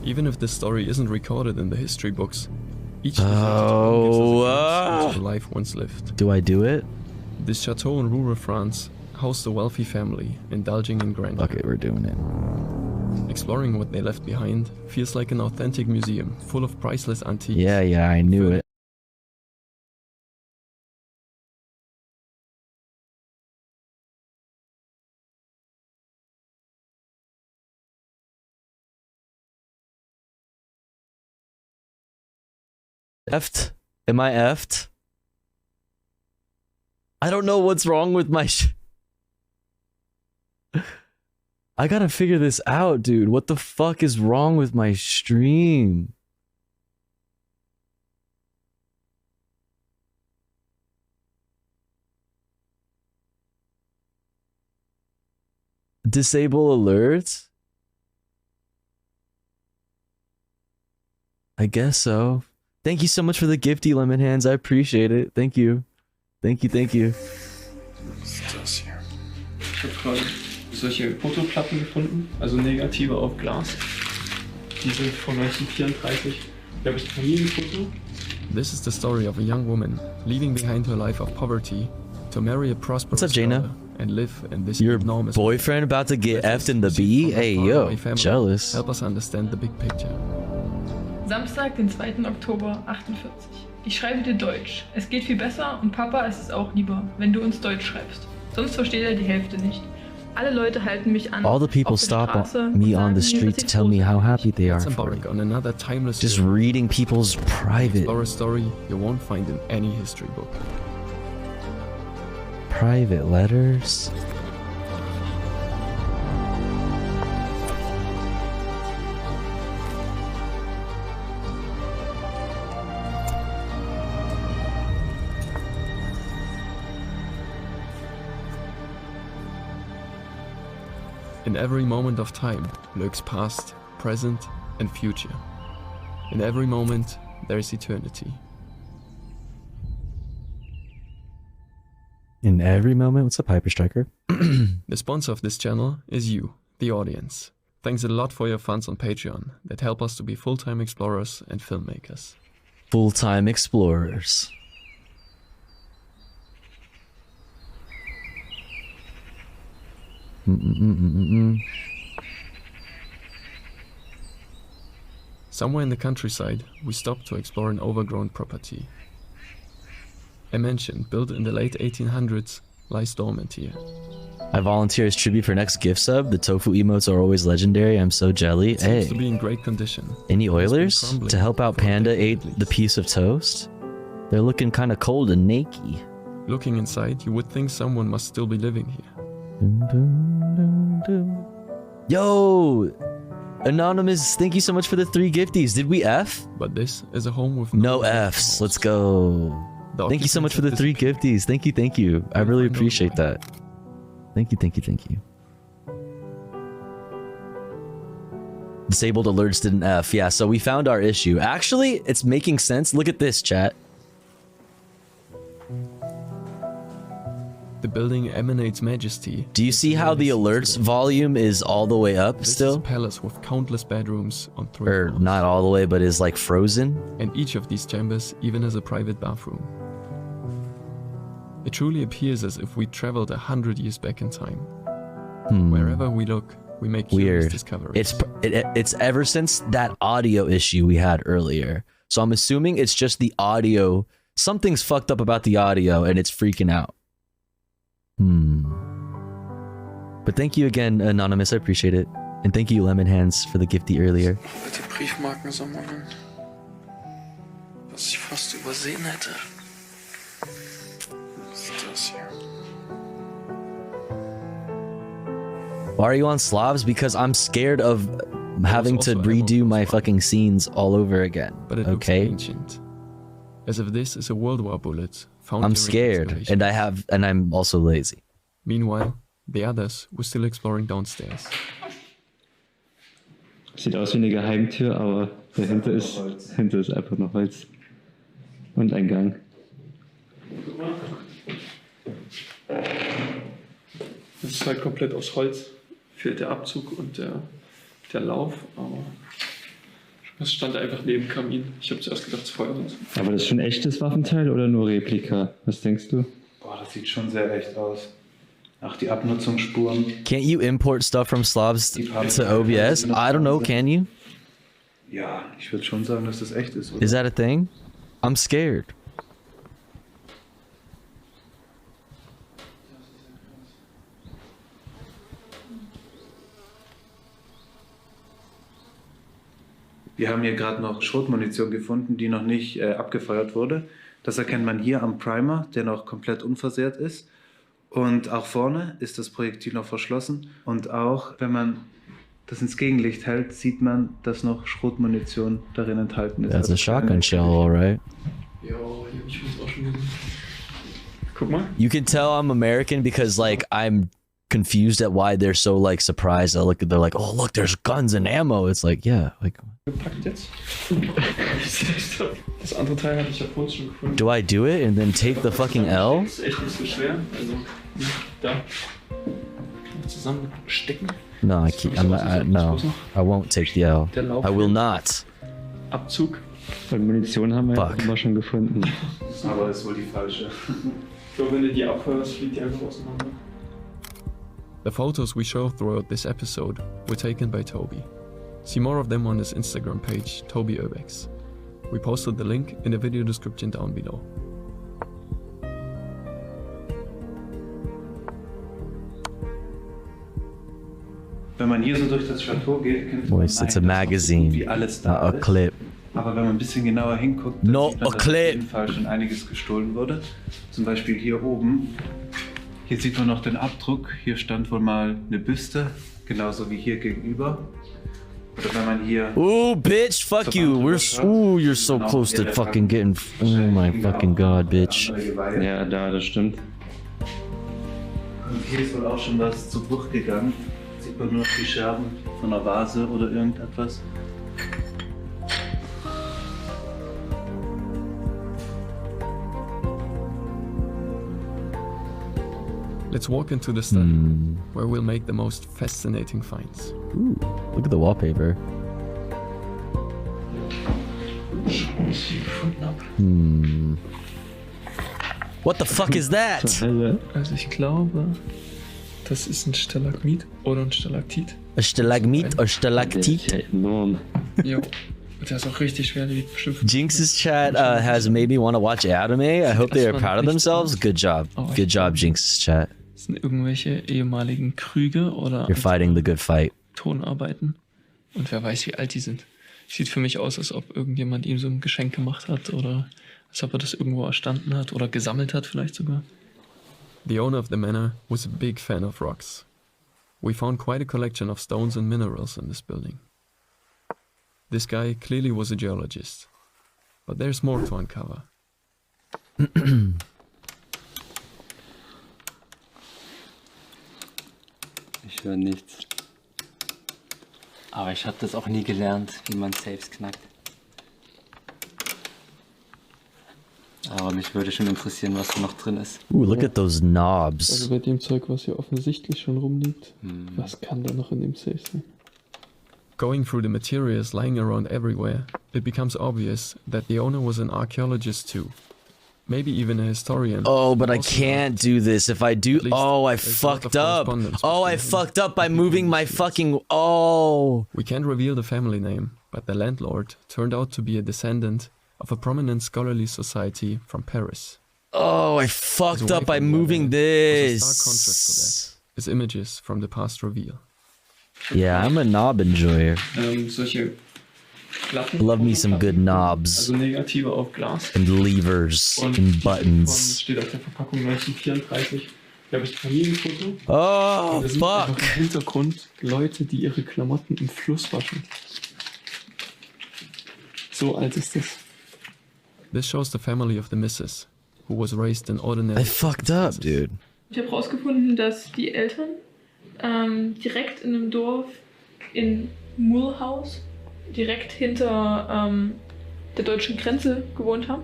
Even if this story isn't recorded in the history books, each gives us a glimpse into life once lived. Do I do it? This chateau in rural France housed a wealthy family, indulging in grandeur. Okay, we're doing it. Exploring what they left behind feels like an authentic museum full of priceless antiques. Yeah, I knew it. Effed? Am I effed? I don't know what's wrong with my I gotta figure this out, dude. What the fuck is wrong with my stream? Disable alerts? I guess so. Thank you so much for the gifty, Lemon Hands. I appreciate it. Thank you. Thank you, thank you. Was ist das hier? Ich habe gerade solche Fotoplatten gefunden, also negative auf Glas. Die sind von 1934. Da habe ich ein Familienfoto. This is the story of a young woman leaving behind her life of poverty to marry a prosperous What's up, Jaina? and live in this Your enormous boyfriend about to get effed in the B? Hey, yo, jealous. Help us understand the big picture. Samstag, den 2. Oktober 48. Ich schreibe dir Deutsch. Es geht viel besser und Papa ist es auch lieber, wenn du uns Deutsch schreibst. Sonst versteht er die Hälfte nicht. Alle Leute halten mich an. All the people stop me on the street to tell me how happy they are for Embark on another timeless just reading people's private Explore a story you won't find in any history book. private letters. In every moment of time lurks past, present, and future. In every moment, there is eternity. In every moment, what's up, Hyper Striker? The sponsor of this channel is you, the audience. Thanks a lot for your funds on Patreon that help us to be full-time explorers and filmmakers. Full-time explorers. Somewhere in the countryside, we stopped to explore an overgrown property. A mansion built in the late 1800s lies dormant here. I volunteer as tribute for next gift sub. The tofu emotes are always legendary. I'm so jelly. It seems Hey, to be in great condition. any It's been Oilers? crumbling To help out for Panda decades. ate the piece of toast? They're looking kind of cold and naked. Looking inside, you would think someone must still be living here. Yo! Anonymous, thank you so much for the 3 gifties. Did we F? But this is a home with No Fs. Let's go. The Thank you so much for the 3 gifties. Thank you, thank you. I really appreciate that. Thank you, thank you, thank you. Disabled alerts didn't F. Yeah, so we found our issue. Actually, it's making sense. Look at this, chat. The building emanates majesty. Do you see how the alerts volume is all the way up This still? is a palace with countless bedrooms on 3 Or floors. not all the way, but is like frozen? And each of these chambers even has a private bathroom. It truly appears as if we traveled 100 years back in time. Wherever we look, we make curious Weird. discoveries. It's ever since that audio issue we had earlier. So I'm assuming it's just the audio. Something's fucked up about the audio and it's freaking out. But thank you again, Anonymous. I appreciate it. And thank you, Lemon Hands, for the gifty earlier. Bitte Briefmarken sammeln. Was ich fast übersehen hätte. Was ist das hier? Why are you on Slavs? Because I'm scared of having to redo my fucking scenes all over again. But it looks Okay? ancient. As if this is a World War bullet found I'm during scared, excavation. and I'm also lazy. Meanwhile, the others were still exploring downstairs. Sieht aus wie eine Geheimtür, aber dahinter ist einfach noch Holz. Und ein Gang. Das ist halt komplett aus Holz. Fehlt der Abzug und der Lauf, aber das stand einfach neben Kamin. Ich habe zuerst gedacht, es ist Feuerholz. Aber das ist schon echtes Waffenteil oder nur Replika? Was denkst du? Boah, das sieht schon sehr echt aus. Auch die Abnutzungsspuren. Can't you import stuff from Slavs to OBS? I don't know, can you? Ja, ich würde schon sagen, dass das echt ist. Oder? Is that a thing? I'm scared. Wir haben hier gerade noch Schrotmunition gefunden, die noch nicht abgefeuert wurde. Das erkennt man hier am Primer, der noch komplett unversehrt ist. Und auch vorne ist das Projektil noch verschlossen. Und auch wenn man das ins Gegenlicht hält, sieht man, dass noch Schrotmunition darin enthalten ist. That's a shotgun shell, alright. Jo, hier hab ich uns auch schon gesehen. Guck mal. You can tell I'm American because like I'm confused at why they're so like surprised. They're like, oh look, there's guns and ammo. It's like, yeah, like. Gepackt jetzt. Das andere Teil hatte ich ja vorhin schon gefunden. Do I do it and then take the fucking L? Das ist echt nicht so schwer. Also, da. Zusammenstecken. No, I keep. I'm not. No, I won't take the L. I will not. Abzug. Weil Munition haben wir immer schon gefunden. Aber das ist wohl die falsche. So, wenn du die abfeuerst, fliegt die einfach auseinander. The photos we show throughout this episode were taken by Toby. See more of them on his Instagram page, Toby Urbex. We posted the link in the video description down below. Wenn man hier so durch das Chateau geht, kennt man Voice, it's a magazine, wie alles da not a ist. clip. Aber wenn man ein bisschen genauer hinguckt, dann sieht man, dass auf jeden Fall schon einiges gestohlen wurde. Zum Beispiel hier oben. Hier sieht man noch den Abdruck. Hier stand wohl mal eine Büste, genauso wie hier gegenüber. Oder wenn man hier... Ooh, bitch, fuck you. Ooh, you're so close to fucking getting... Oh my fucking god, bitch. Ja, das stimmt. Und hier ist wohl auch schon was zu Bruch gegangen. Sieht man nur noch die Scherben von einer Vase oder irgendetwas. Let's walk into the study, where we'll make the most fascinating finds. Ooh, look at the wallpaper. What the fuck is that? Also ich glaube, das ist ein Stalagmit oder ein Stalaktit. A stalagmit or stalactite? Jo. Der ist auch richtig schwer, die bestimmt. Jinx's chat has made me want to watch anime. I hope they are proud of themselves. Good job. Good job, Jinx's chat. Das sind irgendwelche ehemaligen Krüge oder You're fighting the good fight. Tonarbeiten. Und wer weiß, wie alt die sind. Sieht für mich aus, als ob irgendjemand ihm so ein Geschenk gemacht hat oder als ob er das irgendwo erstanden hat oder gesammelt hat vielleicht sogar. The owner of the manor was a big fan of rocks. We found quite a collection of stones and minerals in this building. This guy clearly was a geologist. But there's more to uncover. Ich höre nichts. Aber ich habe das auch nie gelernt, wie man Safes knackt. Aber mich würde schon interessieren, was da noch drin ist. Ooh, look at those knobs. Also bei dem Zeug, was hier offensichtlich schon rumliegt, was kann da noch in dem Safe sein? Going through the materials lying around everywhere, it becomes obvious that the owner was an archaeologist too. Maybe even a historian. Oh, but I can't do this. If I do, oh, I fucked up. Oh, I fucked up by moving my fucking, oh. We can't reveal the family name, but the landlord turned out to be a descendant of a prominent scholarly society from Paris. Oh, I fucked up by moving this. Was a stark contrast to that, as images from the past reveal. Yeah, I'm a knob enjoyer. Solche Platten. Love me some good knobs. Also Negative auf Glas. And levers Und and buttons. steht auf der Verpackung 1934. Da habe ich ein Familienfoto. Oh, Und da sind fuck. einfach im Hintergrund Leute, die ihre Klamotten im Fluss waschen. So alt ist das. This shows the family of the missus, who was raised in ordinary. I fucked up, dude. Ich habe herausgefunden, dass die Eltern direkt in einem Dorf in Mulhouse, direkt hinter der deutschen Grenze gewohnt haben.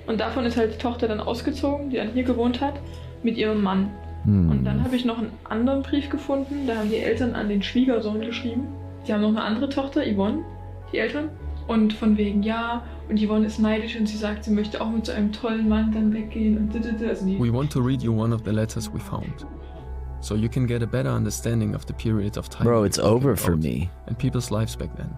Und davon ist halt die Tochter dann ausgezogen, die dann hier gewohnt hat, mit ihrem Mann. Und dann habe ich noch einen anderen Brief gefunden, da haben die Eltern an den Schwiegersohn geschrieben. Die haben noch eine andere Tochter, Yvonne, die Eltern. Und von wegen, ja, und Yvonne ist neidisch und sie sagt, sie möchte auch mit so einem tollen Mann dann weggehen und also We want to read you one of the letters we found, so you can get a better understanding of the period of time. Bro, it's over for me. And people's lives back then.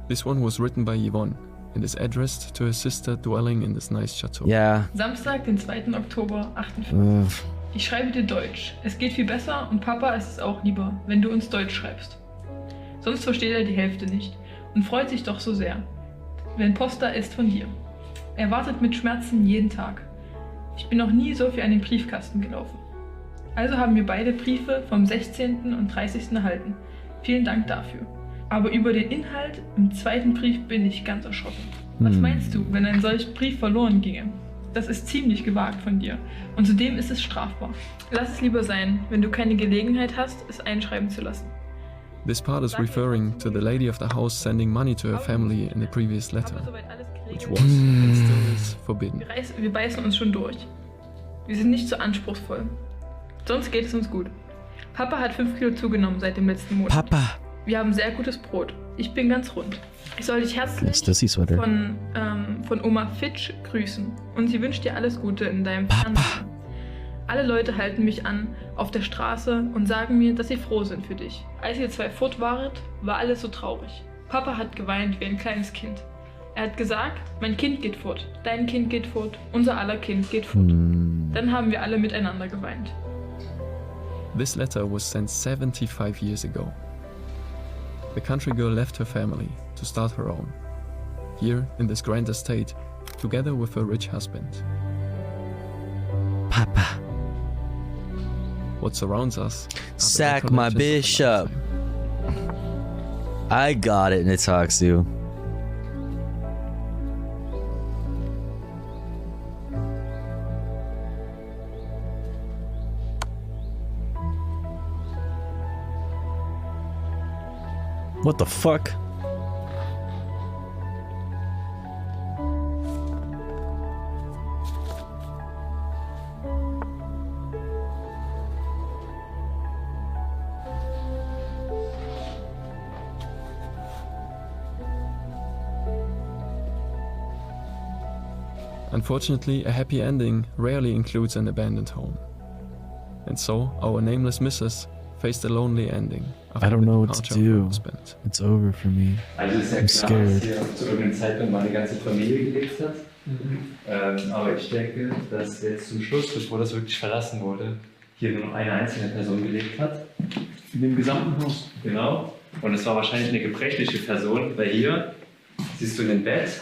This one was written by Yvonne and is addressed to her sister dwelling in this nice chateau. Yeah. Samstag, den 2. Oktober 48. Ich schreibe dir Deutsch. Es geht viel besser und Papa ist es auch lieber, wenn du uns Deutsch schreibst. Sonst versteht er die Hälfte nicht und freut sich doch so sehr, wenn Post da ist von dir. Er wartet mit Schmerzen jeden Tag. Ich bin noch nie so für einen Briefkasten gelaufen. Also haben wir beide Briefe vom 16. und 30. erhalten. Vielen Dank dafür. Aber über den Inhalt im zweiten Brief bin ich ganz erschrocken. Was meinst du, wenn ein solch Brief verloren ginge? Das ist ziemlich gewagt von dir. Und zudem ist es strafbar. Lass es lieber sein, wenn du keine Gelegenheit hast, es einschreiben zu lassen. This part is referring to the lady of the house sending money to her family in the previous letter, which was and still is forbidden. Wir beißen uns schon durch. Wir sind nicht so anspruchsvoll. Sonst geht es uns gut. Papa hat 5 Kilo zugenommen seit dem letzten Monat. Papa. Wir haben sehr gutes Brot. Ich bin ganz rund. Ich soll dich herzlich Stussy-Sweater. von Oma Fitch grüßen. Und sie wünscht dir alles Gute in deinem Fernsehen. Alle Leute halten mich an auf der Straße und sagen mir, dass sie froh sind für dich. Als ihr 2 fort waret, war alles so traurig. Papa hat geweint wie ein kleines Kind. Er hat gesagt, mein Kind geht fort, dein Kind geht fort, unser aller Kind geht fort. Dann haben wir alle miteinander geweint. This letter was sent 75 years ago. The country girl left her family to start her own, here in this grand estate, together with her rich husband. Papa. What surrounds us? Sack my bishop. I got it, Nitaxu. What the fuck? Unfortunately, a happy ending rarely includes an abandoned home. And so, our nameless missus faced a lonely ending. of I don't know what departure to of her do. husband. It's over for me. Also ist ja I'm klar, dass scared. hier zu irgendeinem Zeitpunkt meine ganze Familie gelebt hat. Aber ich denke, dass jetzt zum Schluss, bevor das wirklich verlassen wurde, hier nur noch eine einzelne Person gelebt hat. In dem gesamten Haus. Genau. Und es war wahrscheinlich eine gebrechliche Person, weil hier siehst du ein Bett.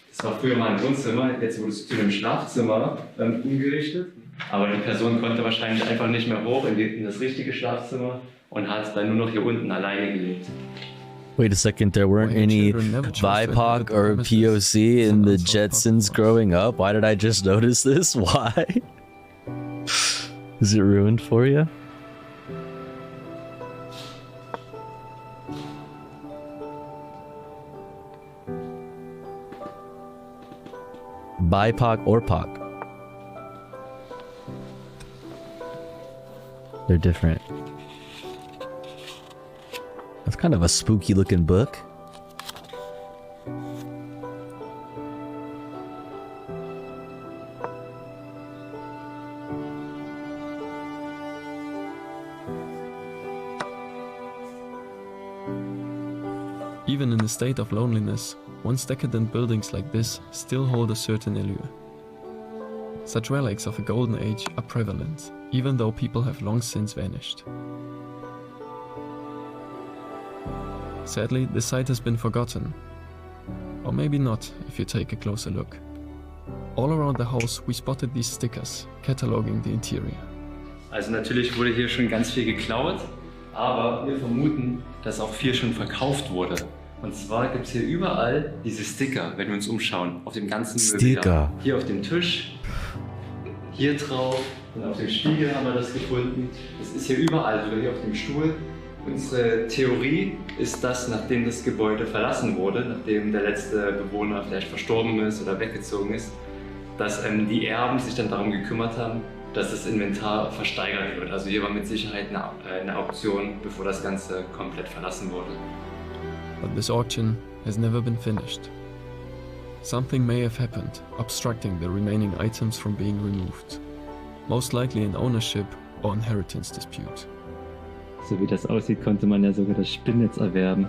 Das war früher mal ein Wohnzimmer, jetzt wurde es zu einem Schlafzimmer umgerichtet. Aber die Person konnte wahrscheinlich einfach nicht mehr hoch in das richtige Schlafzimmer und hat dann nur noch hier unten alleine gelebt. Wait a second, there weren't any BIPOC or POC in the Jetsons growing up? Why did I just notice this? Why? Is it ruined for you? BIPOC or POC? They're different. That's kind of a spooky looking book. Even in a state of loneliness, once decadent buildings like this still hold a certain allure. Such relics of a golden age are prevalent, even though people have long since vanished. Sadly, the site has been forgotten. Or maybe not, if you take a closer look. All around the house we spotted these stickers, cataloging the interior. Also natürlich wurde hier schon ganz viel geklaut, aber wir vermuten, dass auch viel schon verkauft wurde. Und zwar gibt es hier überall diese Sticker, wenn wir uns umschauen, auf dem ganzen Möbelstück. Sticker. Hier auf dem Tisch, hier drauf und auf dem Spiegel haben wir das gefunden. Das ist hier überall, sogar hier auf dem Stuhl. Unsere Theorie ist, dass nachdem das Gebäude verlassen wurde, nachdem der letzte Bewohner vielleicht verstorben ist oder weggezogen ist, dass die Erben sich dann darum gekümmert haben, dass das Inventar versteigert wird. Also hier war mit Sicherheit eine Auktion, bevor das Ganze komplett verlassen wurde. But this auction has never been finished. Something may have happened, obstructing the remaining items from being removed. Most likely an ownership or inheritance dispute. So wie das aussieht, konnte man ja sogar das Spinnnetz erwerben.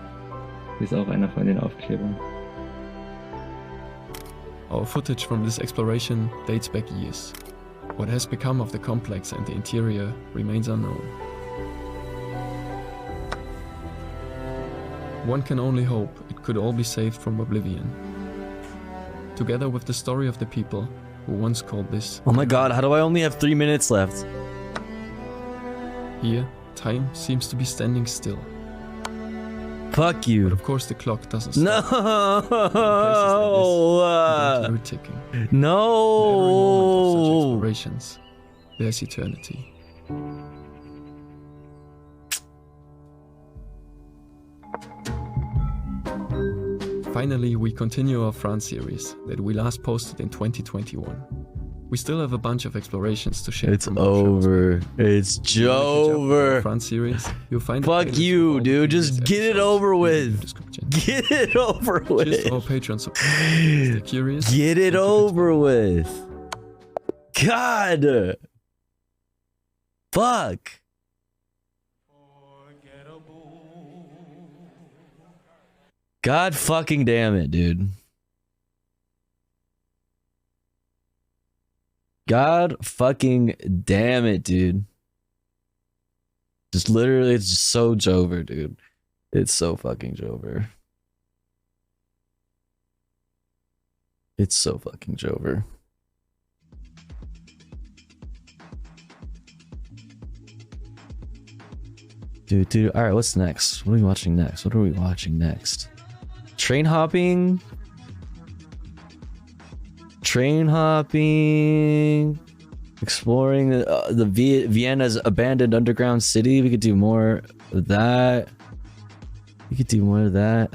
Ist auch einer von den Aufklebern. Our footage from this exploration dates back years. What has become of the complex and the interior remains unknown. One can only hope it could all be saved from oblivion. Together with the story of the people who once called this... Oh my god, how do I only have 3 minutes left? Here, time seems to be standing still. Fuck you. But of course the clock doesn't No! Like this, ticking. No! Explorations, there's eternity. Finally, we continue our France series that we last posted in 2021. We still have a bunch of explorations to share. It's over. It's over. France series, you'll find. Fuck you, dude. Just get it over with. Get it over with. Just our Patreon support. Curious? Get it over with. God. Fuck. God fucking damn it, dude. God fucking damn it, dude. Just literally, it's just so Jover, dude. It's so fucking Jover. It's so fucking Jover. Dude. Alright, what's next? What are we watching next? What are we watching next? Train hopping. Exploring the Vienna's abandoned underground city. We could do more of that. I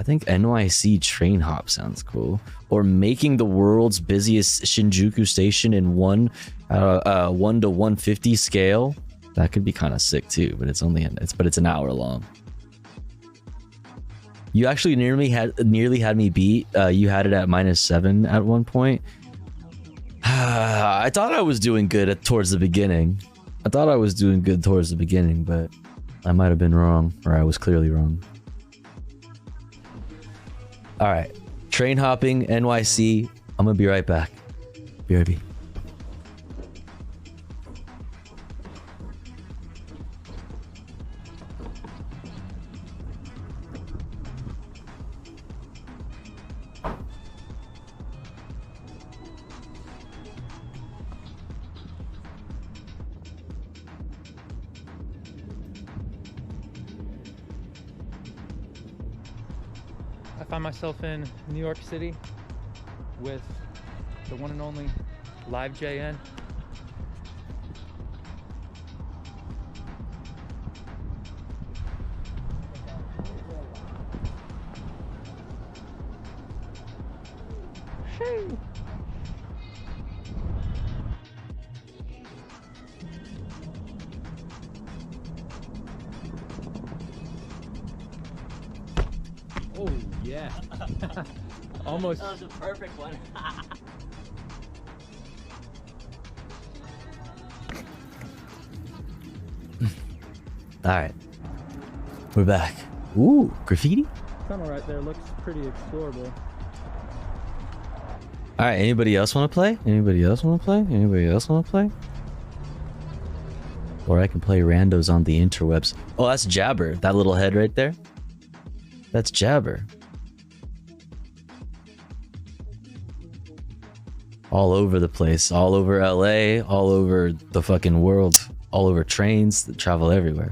think NYC train hop sounds cool. Or making the world's busiest Shinjuku station in 1 to 150 scale. That could be kind of sick too, but it's an hour long. You actually nearly had me beat. You had it at -7 at one point. I thought I was doing good towards the beginning. But I might have been wrong, or I was clearly wrong. Alright. Train hopping, NYC. I'm gonna be right back. BRB. I find myself in New York City with the one and only Live JN. Oh yeah. Almost. That was a perfect one. Alright. We're back. Ooh, graffiti? Tunnel right there looks pretty explorable. Alright, anybody else want to play? Anybody else want to play? Anybody else want to play? Or I can play randos on the interwebs. Oh, that's Jabber. That little head right there. That's Jabber. All over the place. All over LA. All over the fucking world. All over trains that travel everywhere.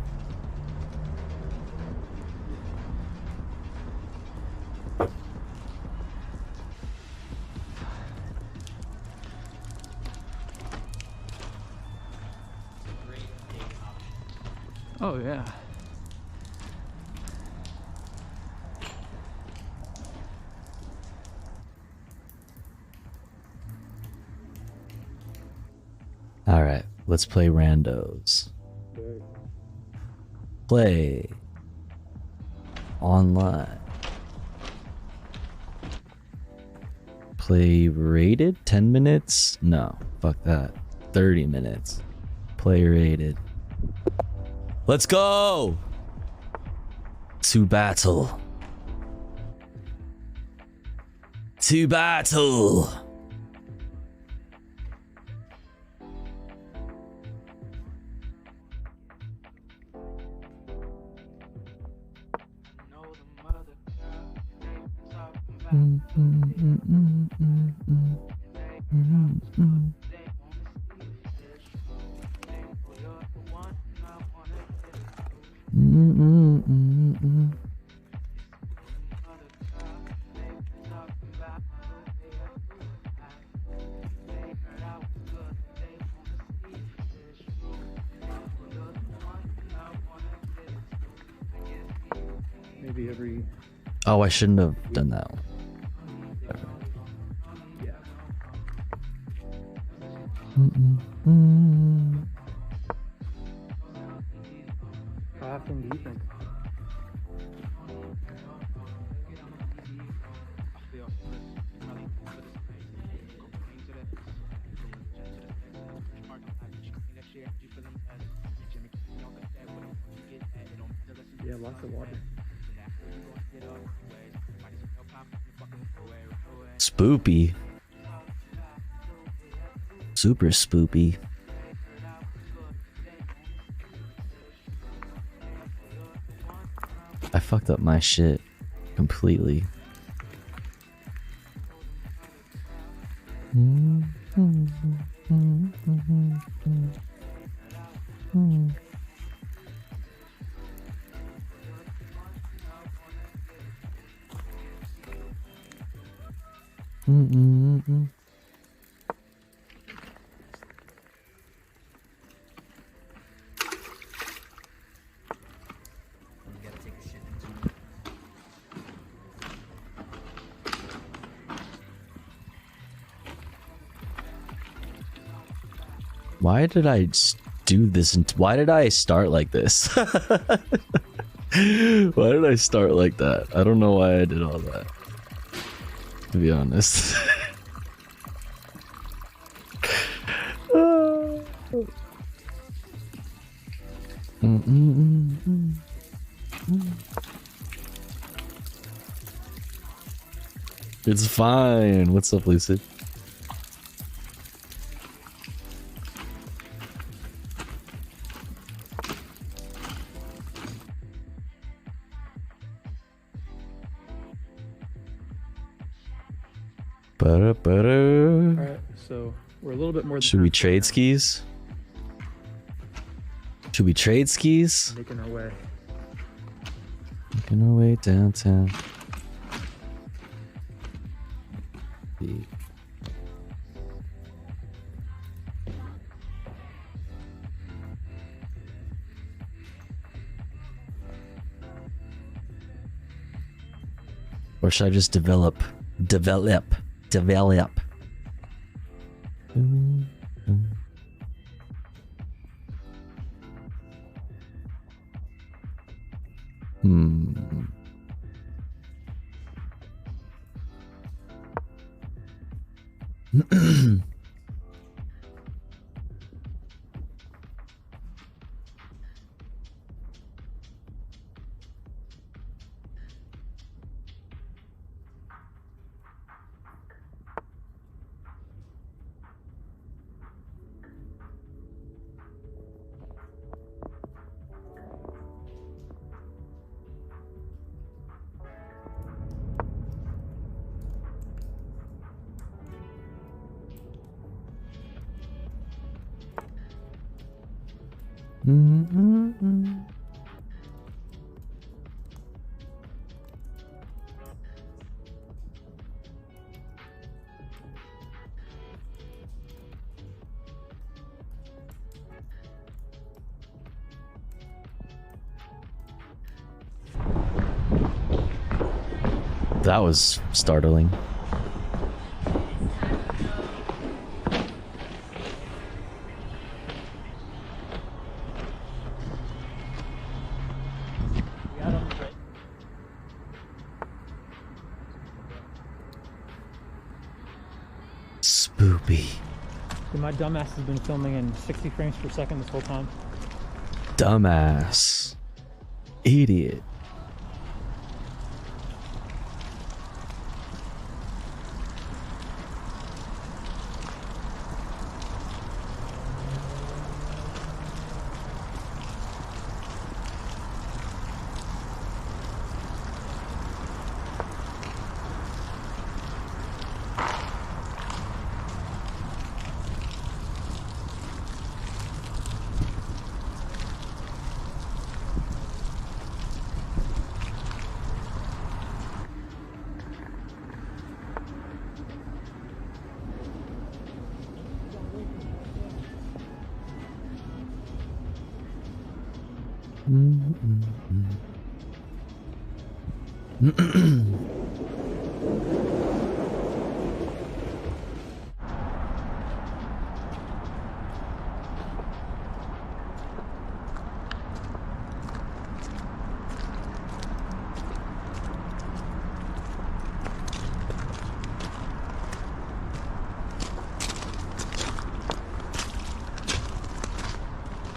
Oh yeah. Alright, let's play randos. Play. Online. Play rated? 10 minutes? No, fuck that. 30 minutes. Play rated. Let's go! To battle. To battle! Maybe every. Oh, I shouldn't have done that one. How often do you think? Yeah, lots of water. Spoopy. Super spoopy. I fucked up my shit completely. Why did I do this? And why did I start like this? Why did I start like that? I don't know why I did all that, to be honest. It's fine. What's up, Lucid? Alright, so we're a little bit more than Should we trade skis? Should we trade skis? making our way. Making our way downtown. Or should I just develop? That was startling. Spoopy. So my dumbass has been filming in 60 frames per second this whole time. Dumbass. Idiot.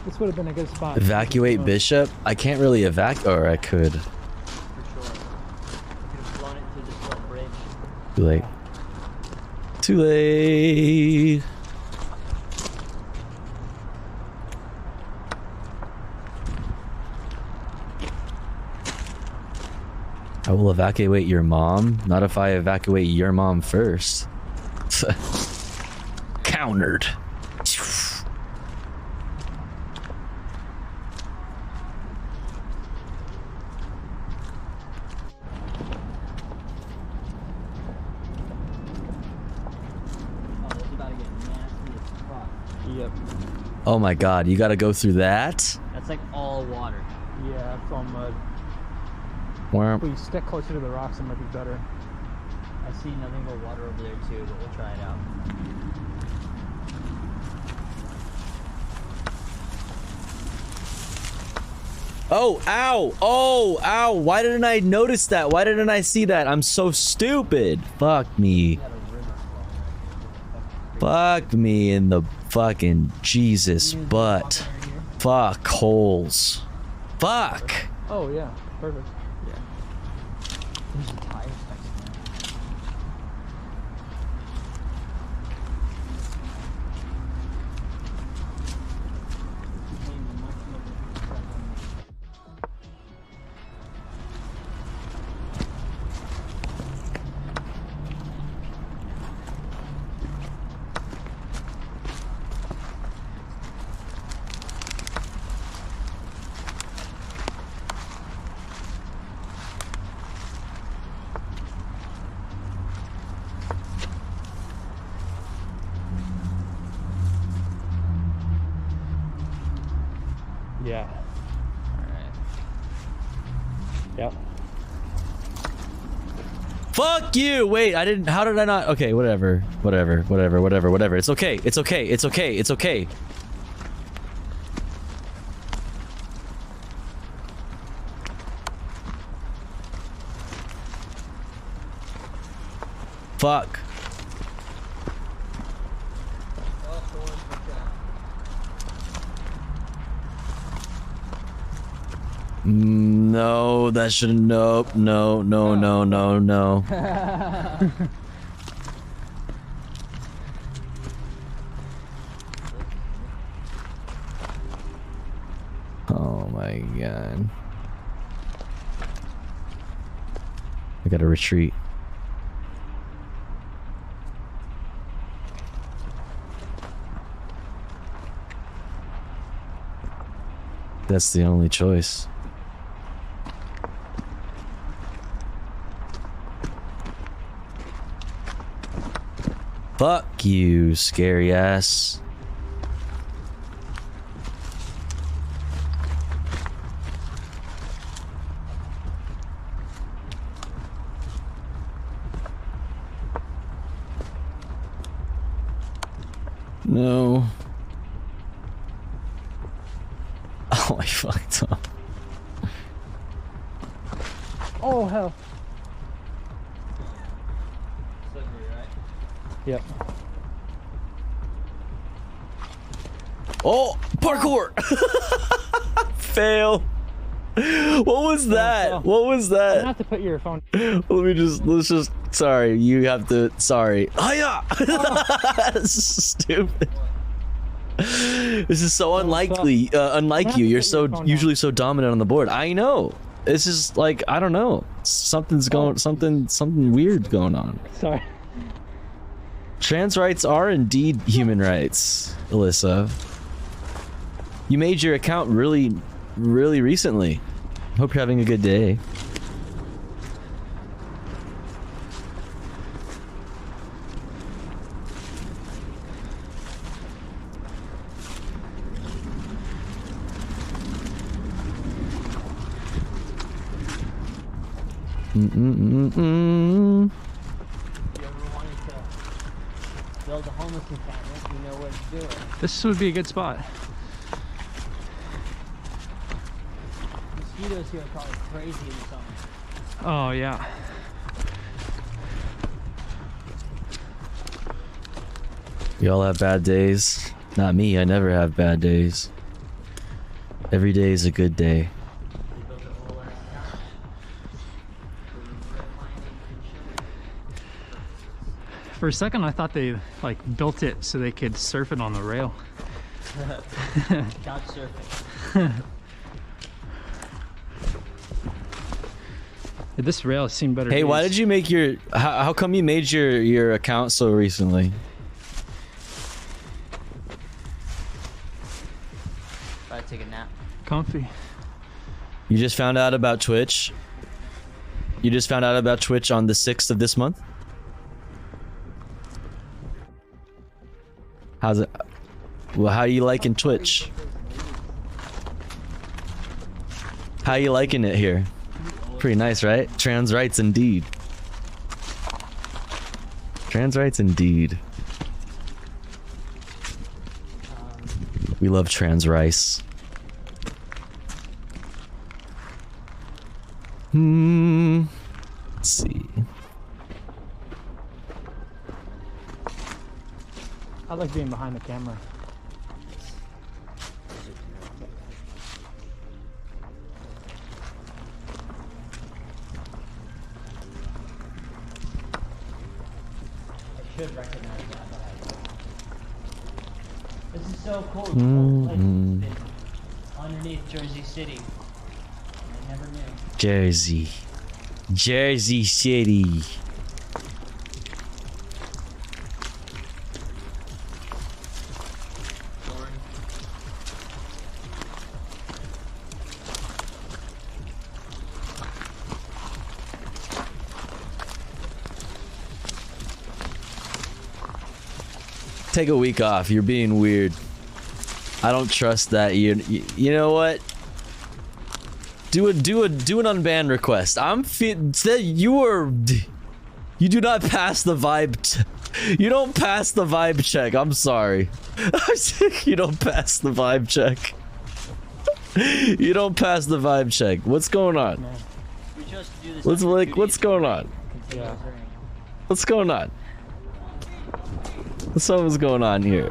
This would have been a good spot. Evacuate Bishop? I can't really evacuate, or I could. Too late. Too late. I will evacuate your mom, not if I evacuate your mom first. Countered. Yep. Oh my god, you gotta go through that? That's like all water. Yeah, that's all mud. Where? If we stick closer to the rocks, it might be better. I see nothing but water over there too, but we'll try it out. Oh, ow! Oh, ow! Why didn't I notice that? Why didn't I see that? I'm so stupid. Fuck me. Fuck me in the fucking Jesus butt. Fuck holes. Fuck. Oh yeah, perfect. Yeah. There's a tire section there. Yeah. Alright. Yep. Fuck you! Wait, I didn't. How did I not? Okay, whatever. Whatever. It's okay. It's okay. Fuck. No, that shouldn't. Nope. No. Oh my god. I gotta retreat. That's the only choice. Fuck you, scary ass. No. Oh, I fucked up. Oh hell. Yep. Oh, parkour! Fail. What was that? What was that? You don't have to put your phone. Let's just, sorry, you have to, sorry. Hiya! This is stupid. This is so unlike you. You're so usually so dominant on the board. I know. This is like, I don't know. Something's going, something weird going on. Sorry. Trans rights are indeed human rights, Alyssa. You made your account really recently. Hope you're having a good day. Build a homeless encampment, you know where to do it. This would be a good spot. Mosquitoes here are probably crazy in the summer. Oh yeah. We all have bad days. Not me, I never have bad days. Every day is a good day. For a second, I thought they like built it so they could surf it on the rail. Couch surfing. This rail has seen better Hey, days. why did you make your? How come you made your account so recently? Probably take a nap. Comfy. You just found out about Twitch? You just found out about Twitch on the 6th of this month? How's it? Well, how you liking Twitch? How you liking it here? Pretty nice, right? Trans rights indeed. Trans rights indeed. We love trans rice. Let's see. I like being behind the camera. This is so cool. Mm-hmm. Underneath Jersey City. I never knew. Jersey City. Take a week off. You're being weird. I don't trust that. You know what? Do an unban request. You do not pass the vibe. You don't pass the vibe check. I'm sorry. You don't pass the vibe check. You don't pass the vibe check. What's going on? What's going on? Yeah. What's going on? Something's going on here.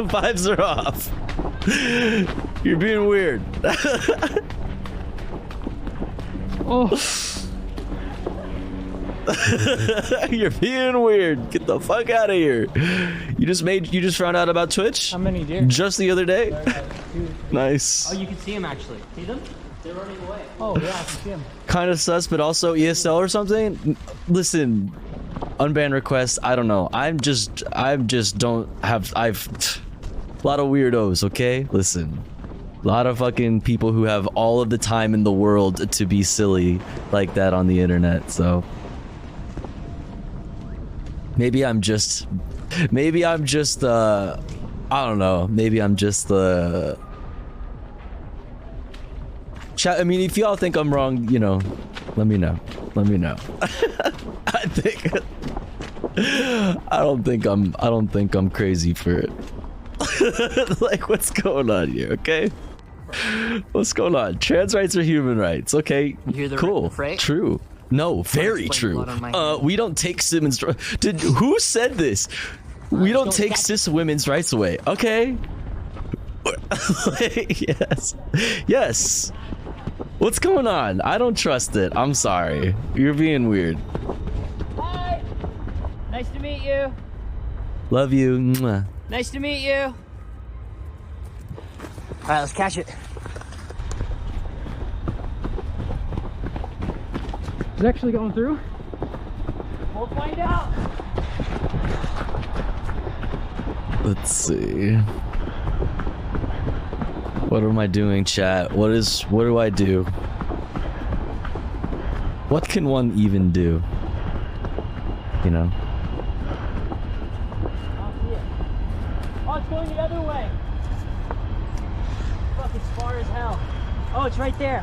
Vibes are off. You're being weird. Oh. You're being weird. Get the fuck out of here. You just found out about Twitch? How many deer? Just the other day? Nice. Oh, you can see them actually. See them? They're running away. Oh yeah, I can see them. Kind of sus, but also ESL or something. Listen, unban request. I don't know. I've a lot of weirdos. Okay, listen, a lot of fucking people who have all of the time in the world to be silly like that on the internet. So maybe I'm just I don't know. Maybe I'm just chat. I mean, if y'all think I'm wrong, you know, let me know. Let me know. I don't think I'm crazy for it. Like, what's going on here? Okay, what's going on? Trans rights are human rights. Okay, cool. True. No, very true. We don't take women's. Who said this? We don't take cis women's rights away. Okay. Yes. Yes. What's going on? I don't trust it. I'm sorry. You're being weird. Hi. Nice to meet you. Love you. Mwah. Nice to meet you. All right, let's catch it. Is it actually going through? We'll find out. Let's see. What am I doing, chat? What do I do? What can one even do? You know? Oh, it's going the other way. Fuck, it's far as hell. Oh, it's right there.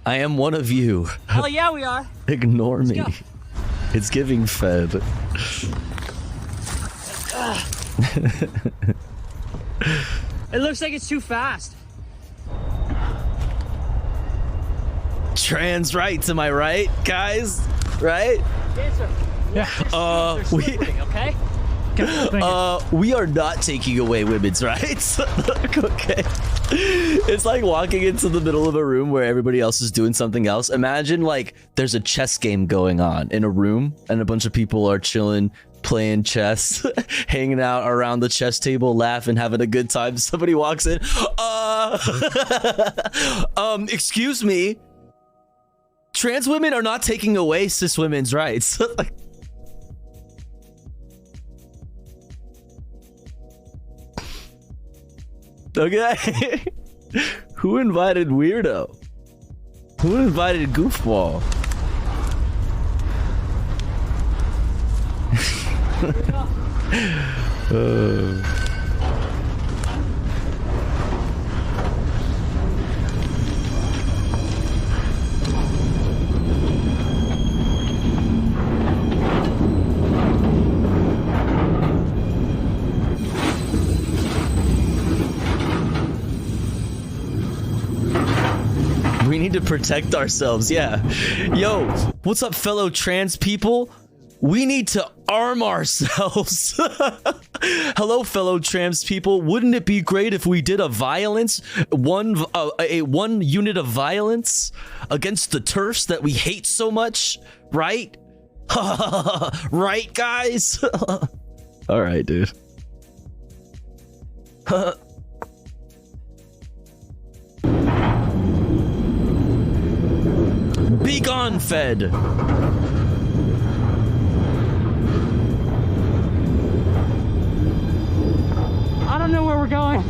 I am one of you. Oh yeah, we are. Ignore me. Go. It's giving fed. It looks like it's too fast. Trans rights, am I right, guys? Right? Dancer. Okay? We are not taking away women's rights. Okay. It's like walking into the middle of a room where everybody else is doing something else. Imagine like there's a chess game going on in a room and a bunch of people are chilling, playing chess, hanging out around the chess table, laughing, having a good time. Somebody walks in. Excuse me. Trans women are not taking away cis women's rights. Okay. Who invited weirdo? Who invited goofball? We need to protect ourselves, yeah. Yo, what's up, fellow trans people? We need to arm ourselves. Hello, fellow trans people. Wouldn't it be great if we did a violence, one unit of violence against the TERFs that we hate so much, right? Right, guys? All right, dude. Be gone, Fed. I don't know where we're going.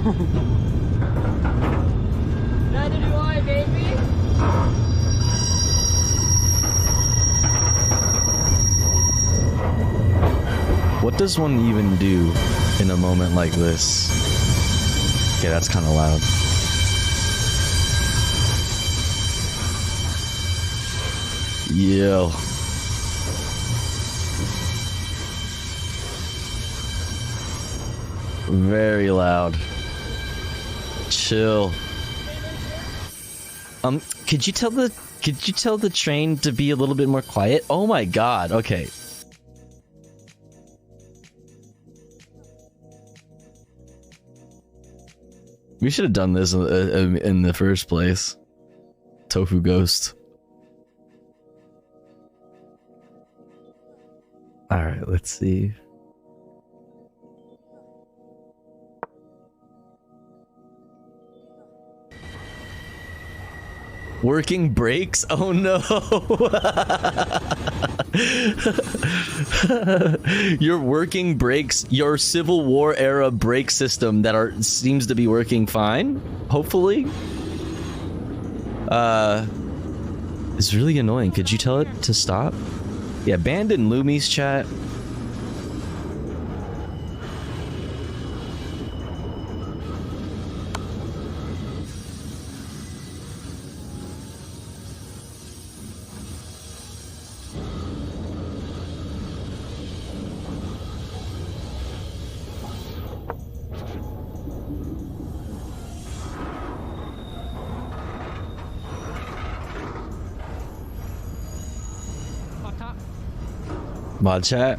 Neither do I, baby. What does one even do in a moment like this? Okay, that's kind of loud. Yo. Very loud. Chill. Could you tell the train to be a little bit more quiet? Oh my god. Okay. We should have done this in the first place. Tofu Ghost. Alright, let's see. Working brakes? Oh no! Your working brakes, your Civil War era brake system that seems to be working fine, hopefully. It's really annoying. Could you tell it to stop? Yeah, abandon Lumi's chat. Mod chat.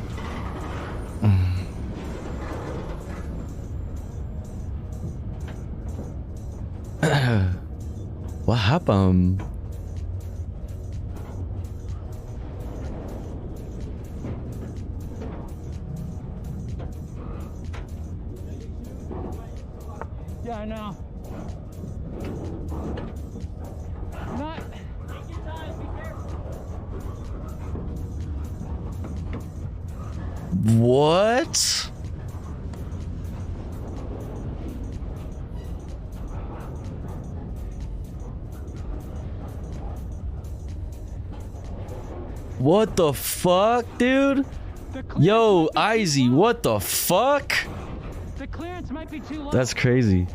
What happened? Yeah, I know. Not. Take your time, be careful. What? What the fuck, dude? Yo, Izzy, what the fuck? The clearance might be too low. That's crazy.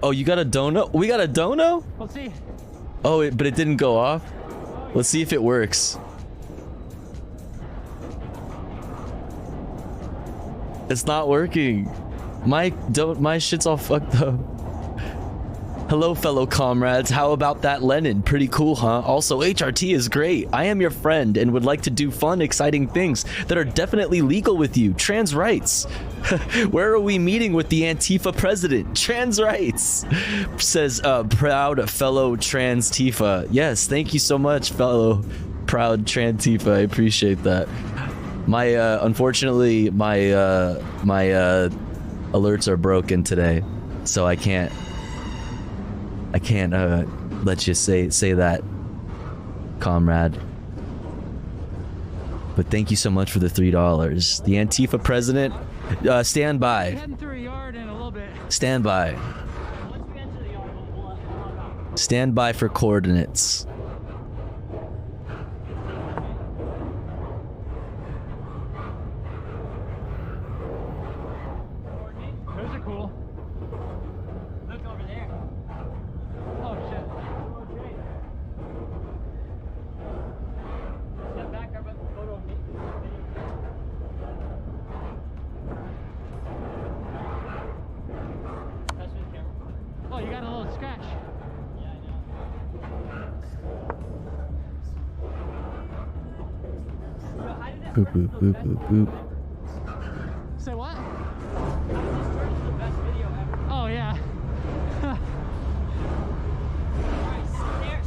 Oh, you got a dono? We got a dono? We'll see. Oh, but it didn't go off? Let's see if it works. It's not working. My shit's all fucked up. Hello, fellow comrades. How about that Lenin? Pretty cool, huh? Also, HRT is great. I am your friend and would like to do fun, exciting things that are definitely legal with you. Trans rights. Where are we meeting with the Antifa president? Trans rights. Says proud fellow trans Tifa. Yes, thank you so much, fellow proud trans Tifa. I appreciate that. My unfortunately my alerts are broken today, so I can't let you say that, comrade. But thank you so much for the $3. The Antifa president, stand by. Heading through a yard in a little bit. Stand by. Stand by for coordinates. Those are cool. Look over there. Oh shit. Step back, grab a photo of me. Touch the camera. Oh, you got a little scratch. Yeah, I know. Boop boop boop boop boop. Say what? Oh yeah.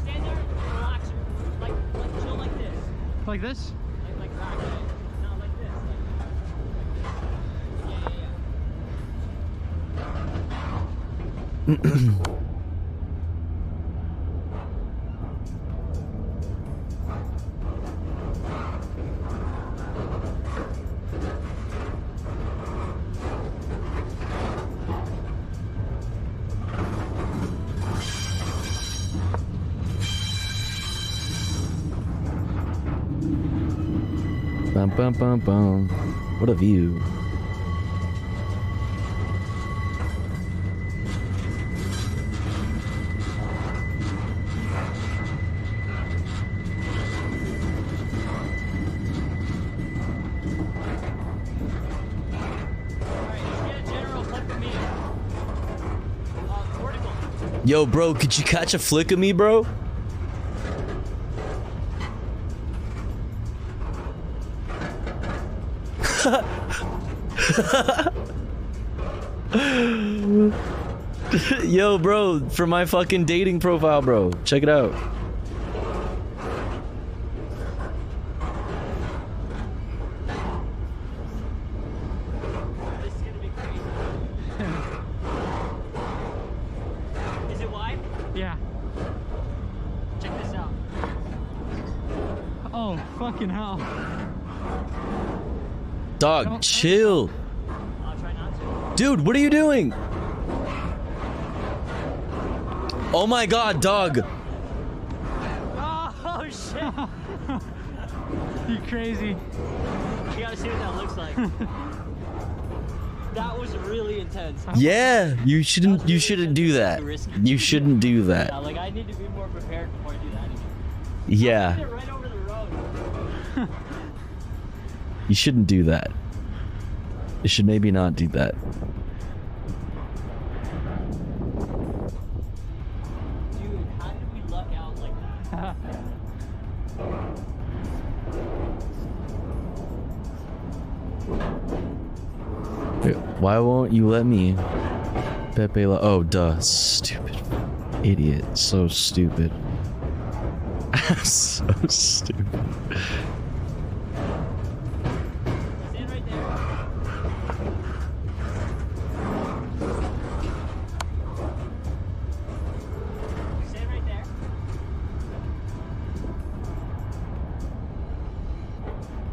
Stand there and relax. Like chill like this. Like this? Like that. Bum, bum, bum, bum. What a view. Yo, bro, could you catch a flick of me, bro? Yo, bro, for my fucking dating profile, bro. Check it out. Is it wide? Yeah. Check this out. Oh, fucking hell. Dog, chill. I'll try not to. Dude, what are you doing? Oh my god, dog. Oh, shit. You crazy. You gotta see what that looks like. That was really intense. Yeah, you shouldn't do that. You shouldn't do Yeah, that. like I need to be more prepared before I do that anymore. Yeah. Get right over the road. You shouldn't do that. You should maybe not do that. Dude, how did we luck out like that? Wait, why won't you let me? Pepe oh, duh. Stupid. Idiot. So stupid. So stupid.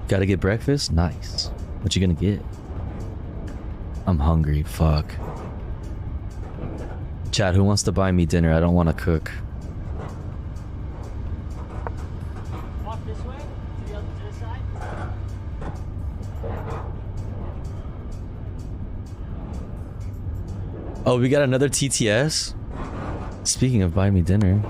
Gotta get breakfast? Nice. What you gonna get? I'm hungry. Fuck. Chat, who wants to buy me dinner? I don't want to cook. Walk this way to the other side. Oh, we got another TTS? Speaking of buy me dinner.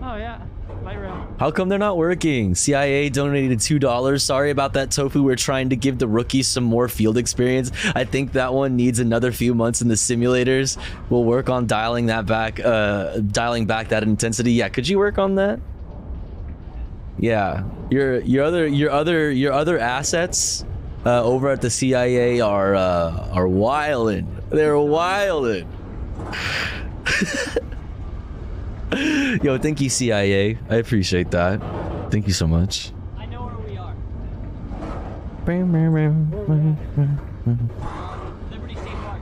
Oh yeah, light rail. How come they're not working? CIA donated $2. Sorry about that, Tofu. We're trying to give the rookies some more field experience. I think that one needs another few months in the simulators. We'll work on dialing that back, dialing back that intensity. Yeah, could you work on that? Yeah, your other assets over at the CIA are wildin'. They're wildin'. Yo, thank you, CIA. I appreciate that. Thank you so much. I know where we are. Liberty State Park.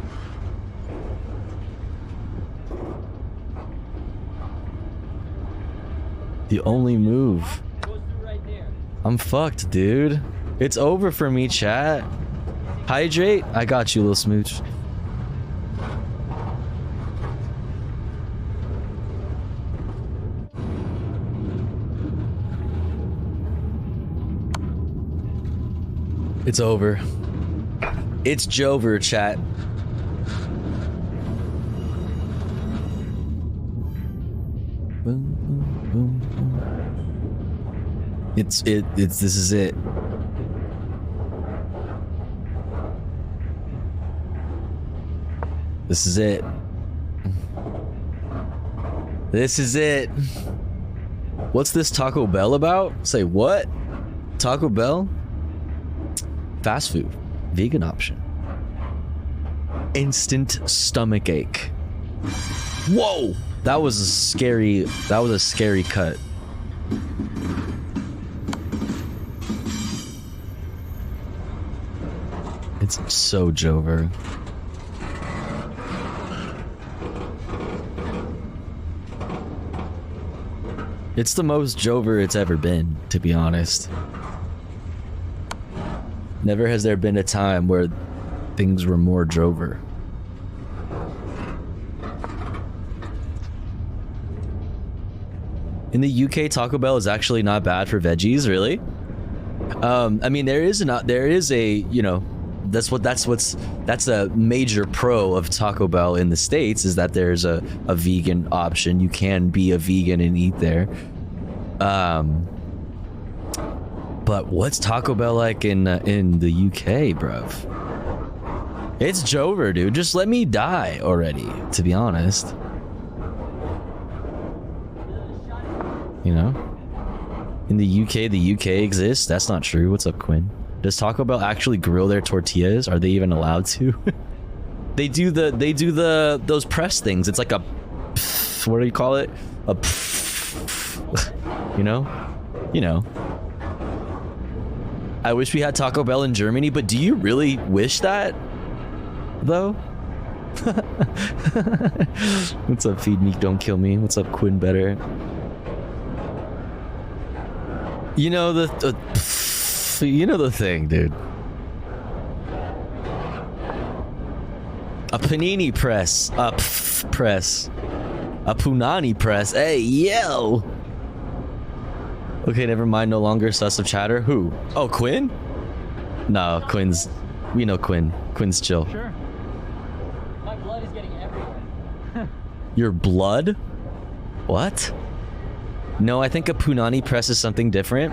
The only move. Goes through right there. I'm fucked, dude. It's over for me, chat. Hydrate. I got you, little smooch. It's over. It's Jover, chat. Boom, boom, boom, boom. It's this is it. This is it. This is it. What's this Taco Bell about? Say what? Taco Bell? Fast food. Vegan option. Instant stomach ache. Whoa! That was a scary cut. It's so Jover. It's the most Jover it's ever been, to be honest. Never has there been a time where things were more Jover. In the UK, Taco Bell is actually not bad for veggies, really. I mean, there is a, you know, that's a major pro of Taco Bell in the States, is that there's a vegan option. You can be a vegan and eat there. But what's Taco Bell like in the UK, bruv? It's Jover, dude. Just let me die already, to be honest. You know? In the UK exists? That's not true. What's up, Quinn? Does Taco Bell actually grill their tortillas? Are they even allowed to? They do those press things. It's like a, what do you call it? A, you know? You know. I wish we had Taco Bell in Germany, but do you really wish that, though? What's up, Feed Me, Don't Kill Me? What's up, Quinn Better? You know you know the thing, dude. A panini press, a press, a punani press. Hey, yo. Okay, never mind. No longer sus of chatter. Who? Oh, Quinn? No, Quinn's. We know Quinn. Quinn's chill. Sure. My blood is getting everywhere. Your blood? What? No, I think a punani press is something different.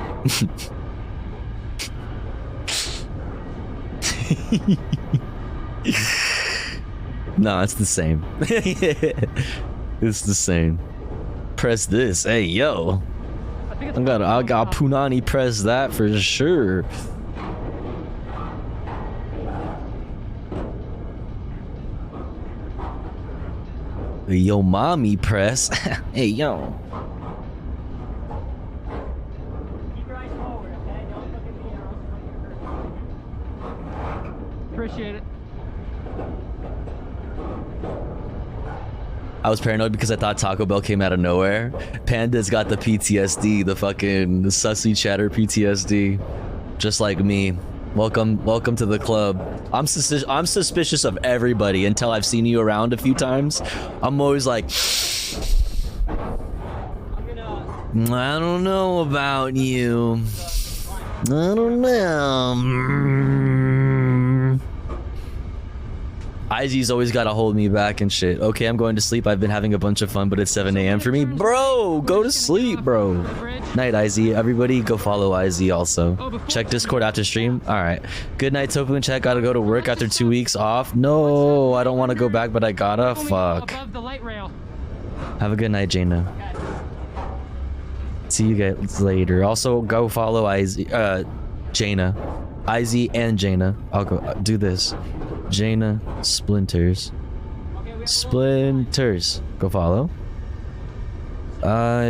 No, it's the same. It's the same. Press this. Hey, yo. I got punani press that for sure. Yo, mommy press. Hey, yo. Appreciate it. I was paranoid because I thought Taco Bell came out of nowhere. Panda's got the PTSD, the fucking sussy chatter PTSD, just like me. Welcome to the club. I'm suspicious of everybody until I've seen you around a few times. I'm always like, I don't know about you. I don't know. IG's always got to hold me back and shit. Okay, I'm going to sleep. I've been having a bunch of fun, but it's 7 a.m. for me. Bro, go to sleep, bro. Night, IZ. Everybody go follow IZ also. Check Discord after stream. All right. Good night, Tofu and chat. Gotta go to work after 2 weeks off. No, I don't want to go back, but I gotta. Fuck. Have a good night, Jaina. See you guys later. Also, go follow Jaina. IZ and Jaina. I'll go do this. Jaina Splinters. Splinters. Go follow.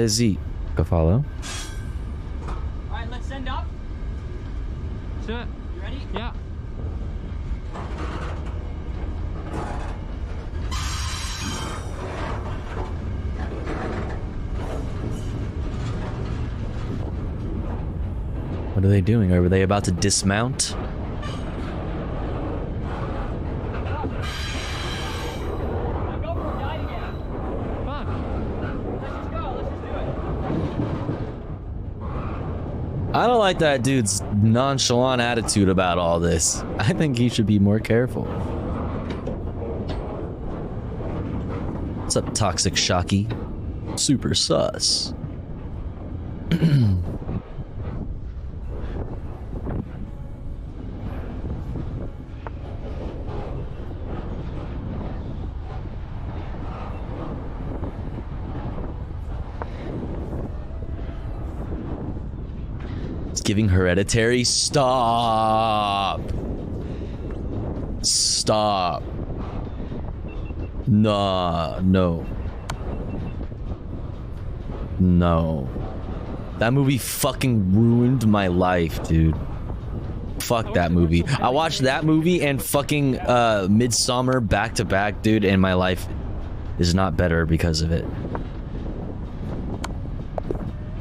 Z. Go follow. Alright, let's send up. Let's do it. You ready? Yeah. What are they doing? Are they about to dismount? I don't like that dude's nonchalant attitude about all this. I think he should be more careful. What's up, Toxic Shocky? Super sus. Giving Hereditary. Stop. Stop. Nah, no. No. That movie fucking ruined my life, dude. Fuck that movie. I watched that movie and fucking Midsommar back to back, dude, and my life is not better because of it.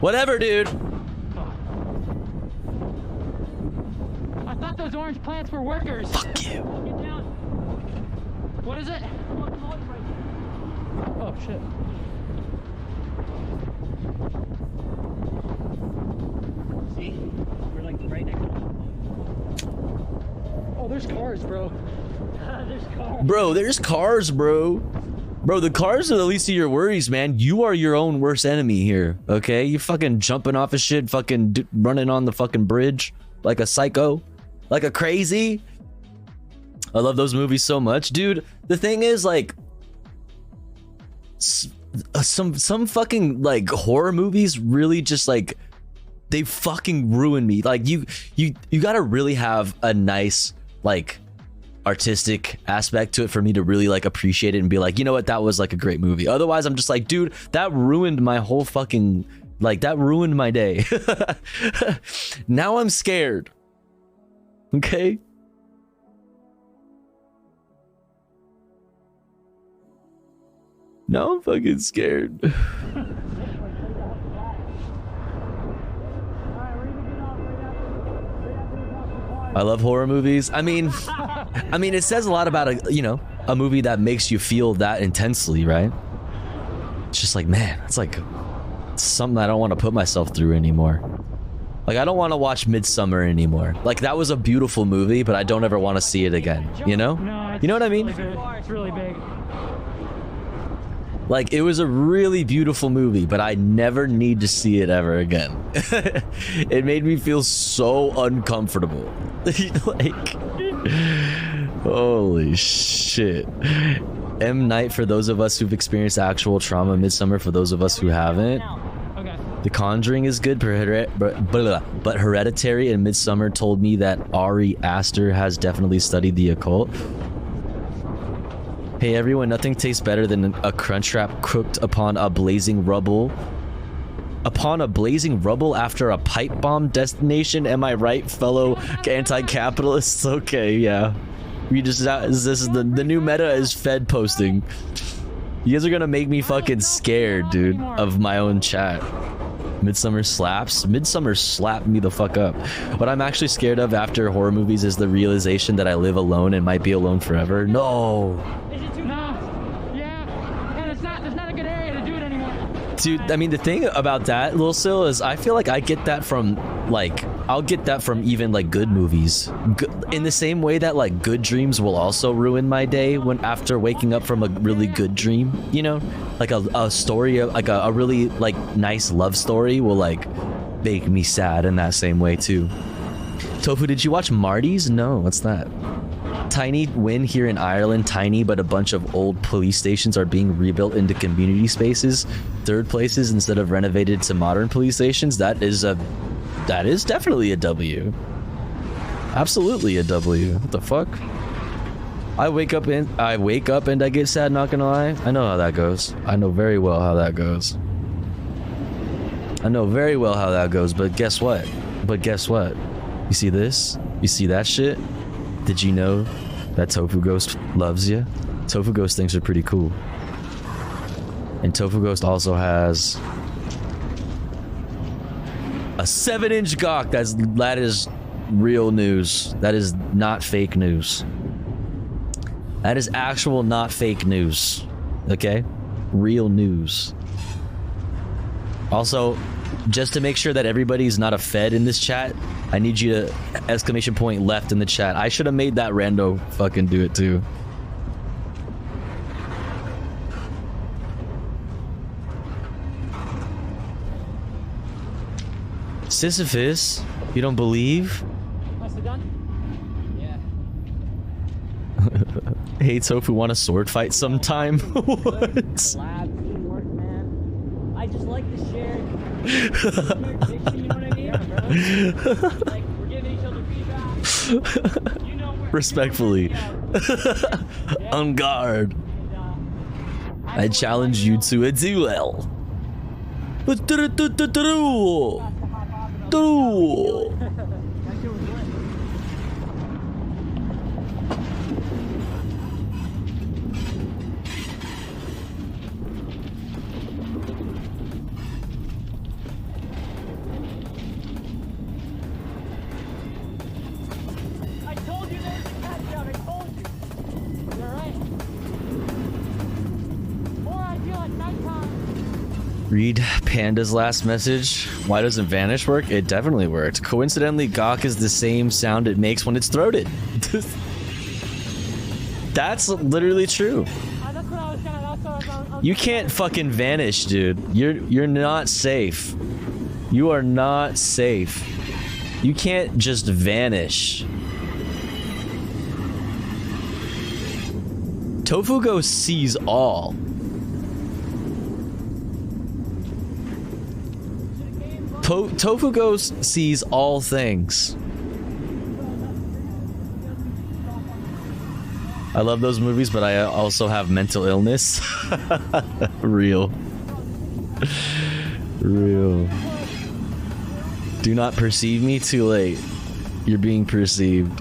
Whatever, dude. I thought those orange plants were workers. Fuck you. Get down. What is it? Oh shit. See? We're like right next to them. Oh, there's cars, bro. There's cars. Bro, there's cars, bro. Bro, the cars are the least of your worries, man. You are your own worst enemy here, okay? You fucking jumping off of shit, fucking running on the fucking bridge like a psycho, like a crazy. I love those movies so much, dude. The thing is, like, some fucking like horror movies really just like they fucking ruin me. Like you gotta really have a nice like artistic aspect to it for me to really like appreciate it and be like, you know what, that was like a great movie. Otherwise I'm just like, dude, that ruined my whole fucking, like, that ruined my day. Now I'm scared. Okay. Now I'm fucking scared. I love horror movies. I mean, it says a lot about a movie that makes you feel that intensely, right? It's just like, man, it's like something I don't want to put myself through anymore. Like, I don't want to watch Midsommar anymore. Like, that was a beautiful movie, but I don't ever want to see it again. You know? You know what I mean? It's really big. Like, it was a really beautiful movie, but I never need to see it ever again. It made me feel so uncomfortable. Like, holy shit. M. Night, for those of us who've experienced actual trauma. Midsommar, for those of us who haven't. Okay. The Conjuring is good, but Hereditary and Midsommar told me that Ari Aster has definitely studied the occult. Hey everyone, nothing tastes better than a Crunchwrap cooked upon a blazing rubble. Upon a blazing rubble after a pipe bomb destination, am I right, fellow anti-capitalists? Okay, yeah. We just, this is the new meta is Fed posting. You guys are gonna make me fucking scared, dude, of my own chat. Midsommar slaps. Midsommar slapped me the fuck up. What I'm actually scared of after horror movies is the realization that I live alone and might be alone forever. No. Dude, I mean, the thing about that, Lil Sil, is I feel like I get that from, like, I'll get that from even, like, good movies. In the same way that, like, good dreams will also ruin my day when after waking up from a really good dream, you know? Like, a story, like, a really, like, nice love story will, like, make me sad in that same way, too. Tofu, did you watch Marty's? No, what's that? Tiny win here in Ireland. Tiny, but a bunch of old police stations are being rebuilt into community spaces, third places instead of renovated to modern police stations. That is definitely a W. Absolutely a W. What the fuck? I wake up and I get sad, not gonna lie. I know how that goes. I know very well how that goes. I know very well how that goes, but guess what? You see this? You see that shit? Did you know that Tofu Ghost loves you? Tofu Ghost thinks are pretty cool. And Tofu Ghost also has a 7-inch gawk. That is real news. That is not fake news. That is actual not fake news. Okay? Real news. Also, just to make sure that everybody's not a Fed in this chat, I need you to exclamation point left in the chat. I should have made that rando fucking do it too. Sisyphus, you don't believe? Nicely done? Yeah. Hey Tofu, want a sword fight sometime? What? I just like to share. You know what I mean, bro? Like, we're giving each other feedback. You know, Respectfully. On guard. I challenge you to a duel. Read Panda's last message. Why doesn't Vanish work? It definitely worked. Coincidentally, Gawk is the same sound it makes when it's throated. That's literally true. You can't fucking vanish, dude. You're not safe. You are not safe. You can't just vanish. Tofugo sees all. Tofugo sees all things. I love those movies, but I also have mental illness. Real. Real. Do not perceive me too late. You're being perceived.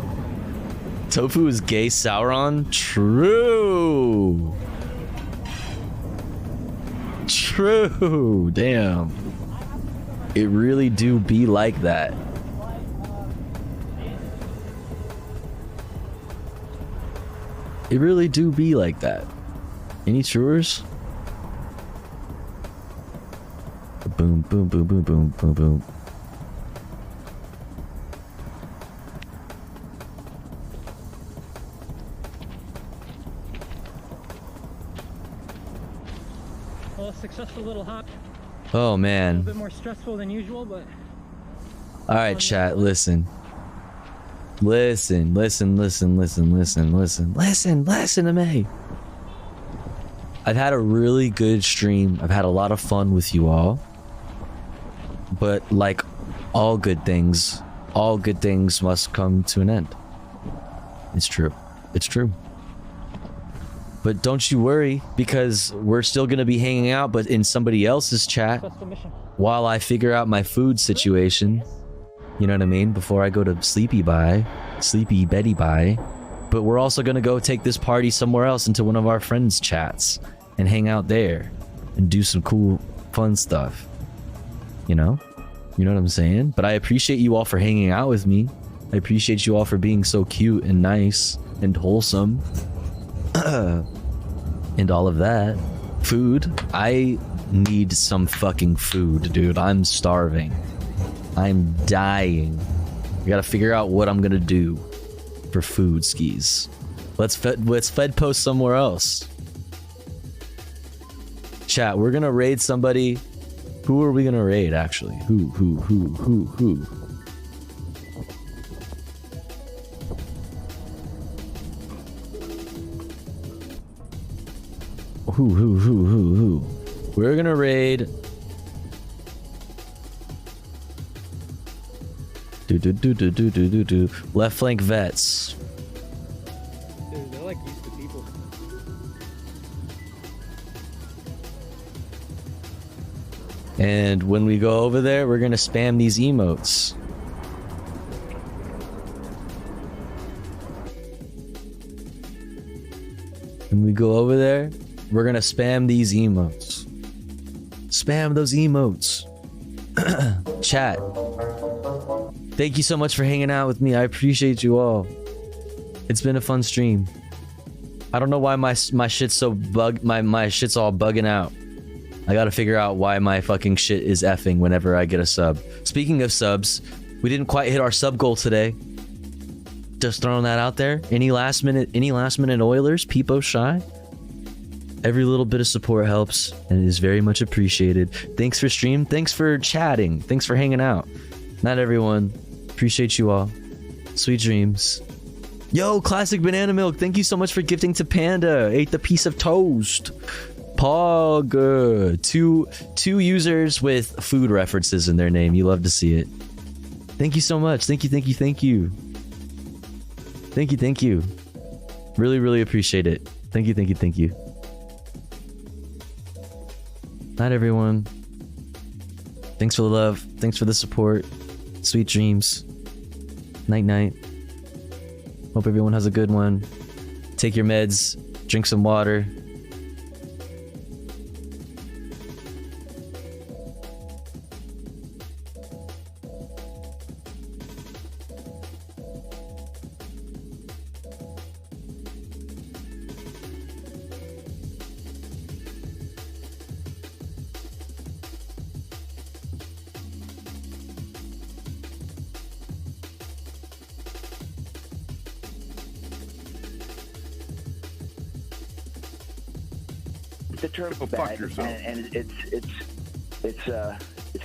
Tofu is gay Sauron? True. True. Damn. It really do be like that. It really do be like that. Any truers? Boom, boom, boom, boom, boom, boom, boom. Well, a successful little hop. Oh A man. little bit more stressful than usual, but All right, chat, listen. Listen to me. I've had a really good stream. I've had a lot of fun with you all. But like all good things must come to an end. It's true. It's true. But don't you worry, because we're still gonna be hanging out, but in somebody else's chat while I figure out my food situation. You know what I mean? Before I go to Sleepy Betty Bye. But we're also gonna go take this party somewhere else into one of our friends' chats and hang out there and do some cool, fun stuff. You know? You know what I'm saying? But I appreciate you all for hanging out with me. I appreciate you all for being so cute and nice and wholesome. And all of that. Food. I need some fucking food, dude. I'm starving. I'm dying. I gotta figure out what I'm gonna do for food skis. Let's fed post somewhere else. Chat, we're gonna raid somebody. Who are we gonna raid actually? Who? Who? We're gonna raid. Left flank vets. dude, they're like used to people. And when we go over there, we're gonna spam these emotes. When we go over there, we're gonna spam these emotes. Spam those emotes. Chat. Thank you so much for hanging out with me. I appreciate you all. It's been a fun stream. I don't know why my shit's so my shit's all bugging out. I gotta figure out why my fucking shit is effing whenever I get a sub. Speaking of subs, we didn't quite hit our sub goal today. Just throwing that out there. Any last minute Oilers? Peepo Shy? Every little bit of support helps and it is very much appreciated. Thanks for stream. Thanks for chatting. Thanks for hanging out. Not everyone. Appreciate you all. Sweet dreams. Yo, Classic Banana Milk. Thank you so much for gifting to Panda. Ate the piece of toast. Pog. Two users with food references in their name. You love to see it. Thank you so much. Thank you. Thank you. Really, really appreciate it. Thank you. Not everyone. Thanks for the love. Thanks for the support. Sweet dreams. Night. Hope everyone has a good one. Take your meds. Drink some water. the term Go bad, fuck yourself. and it's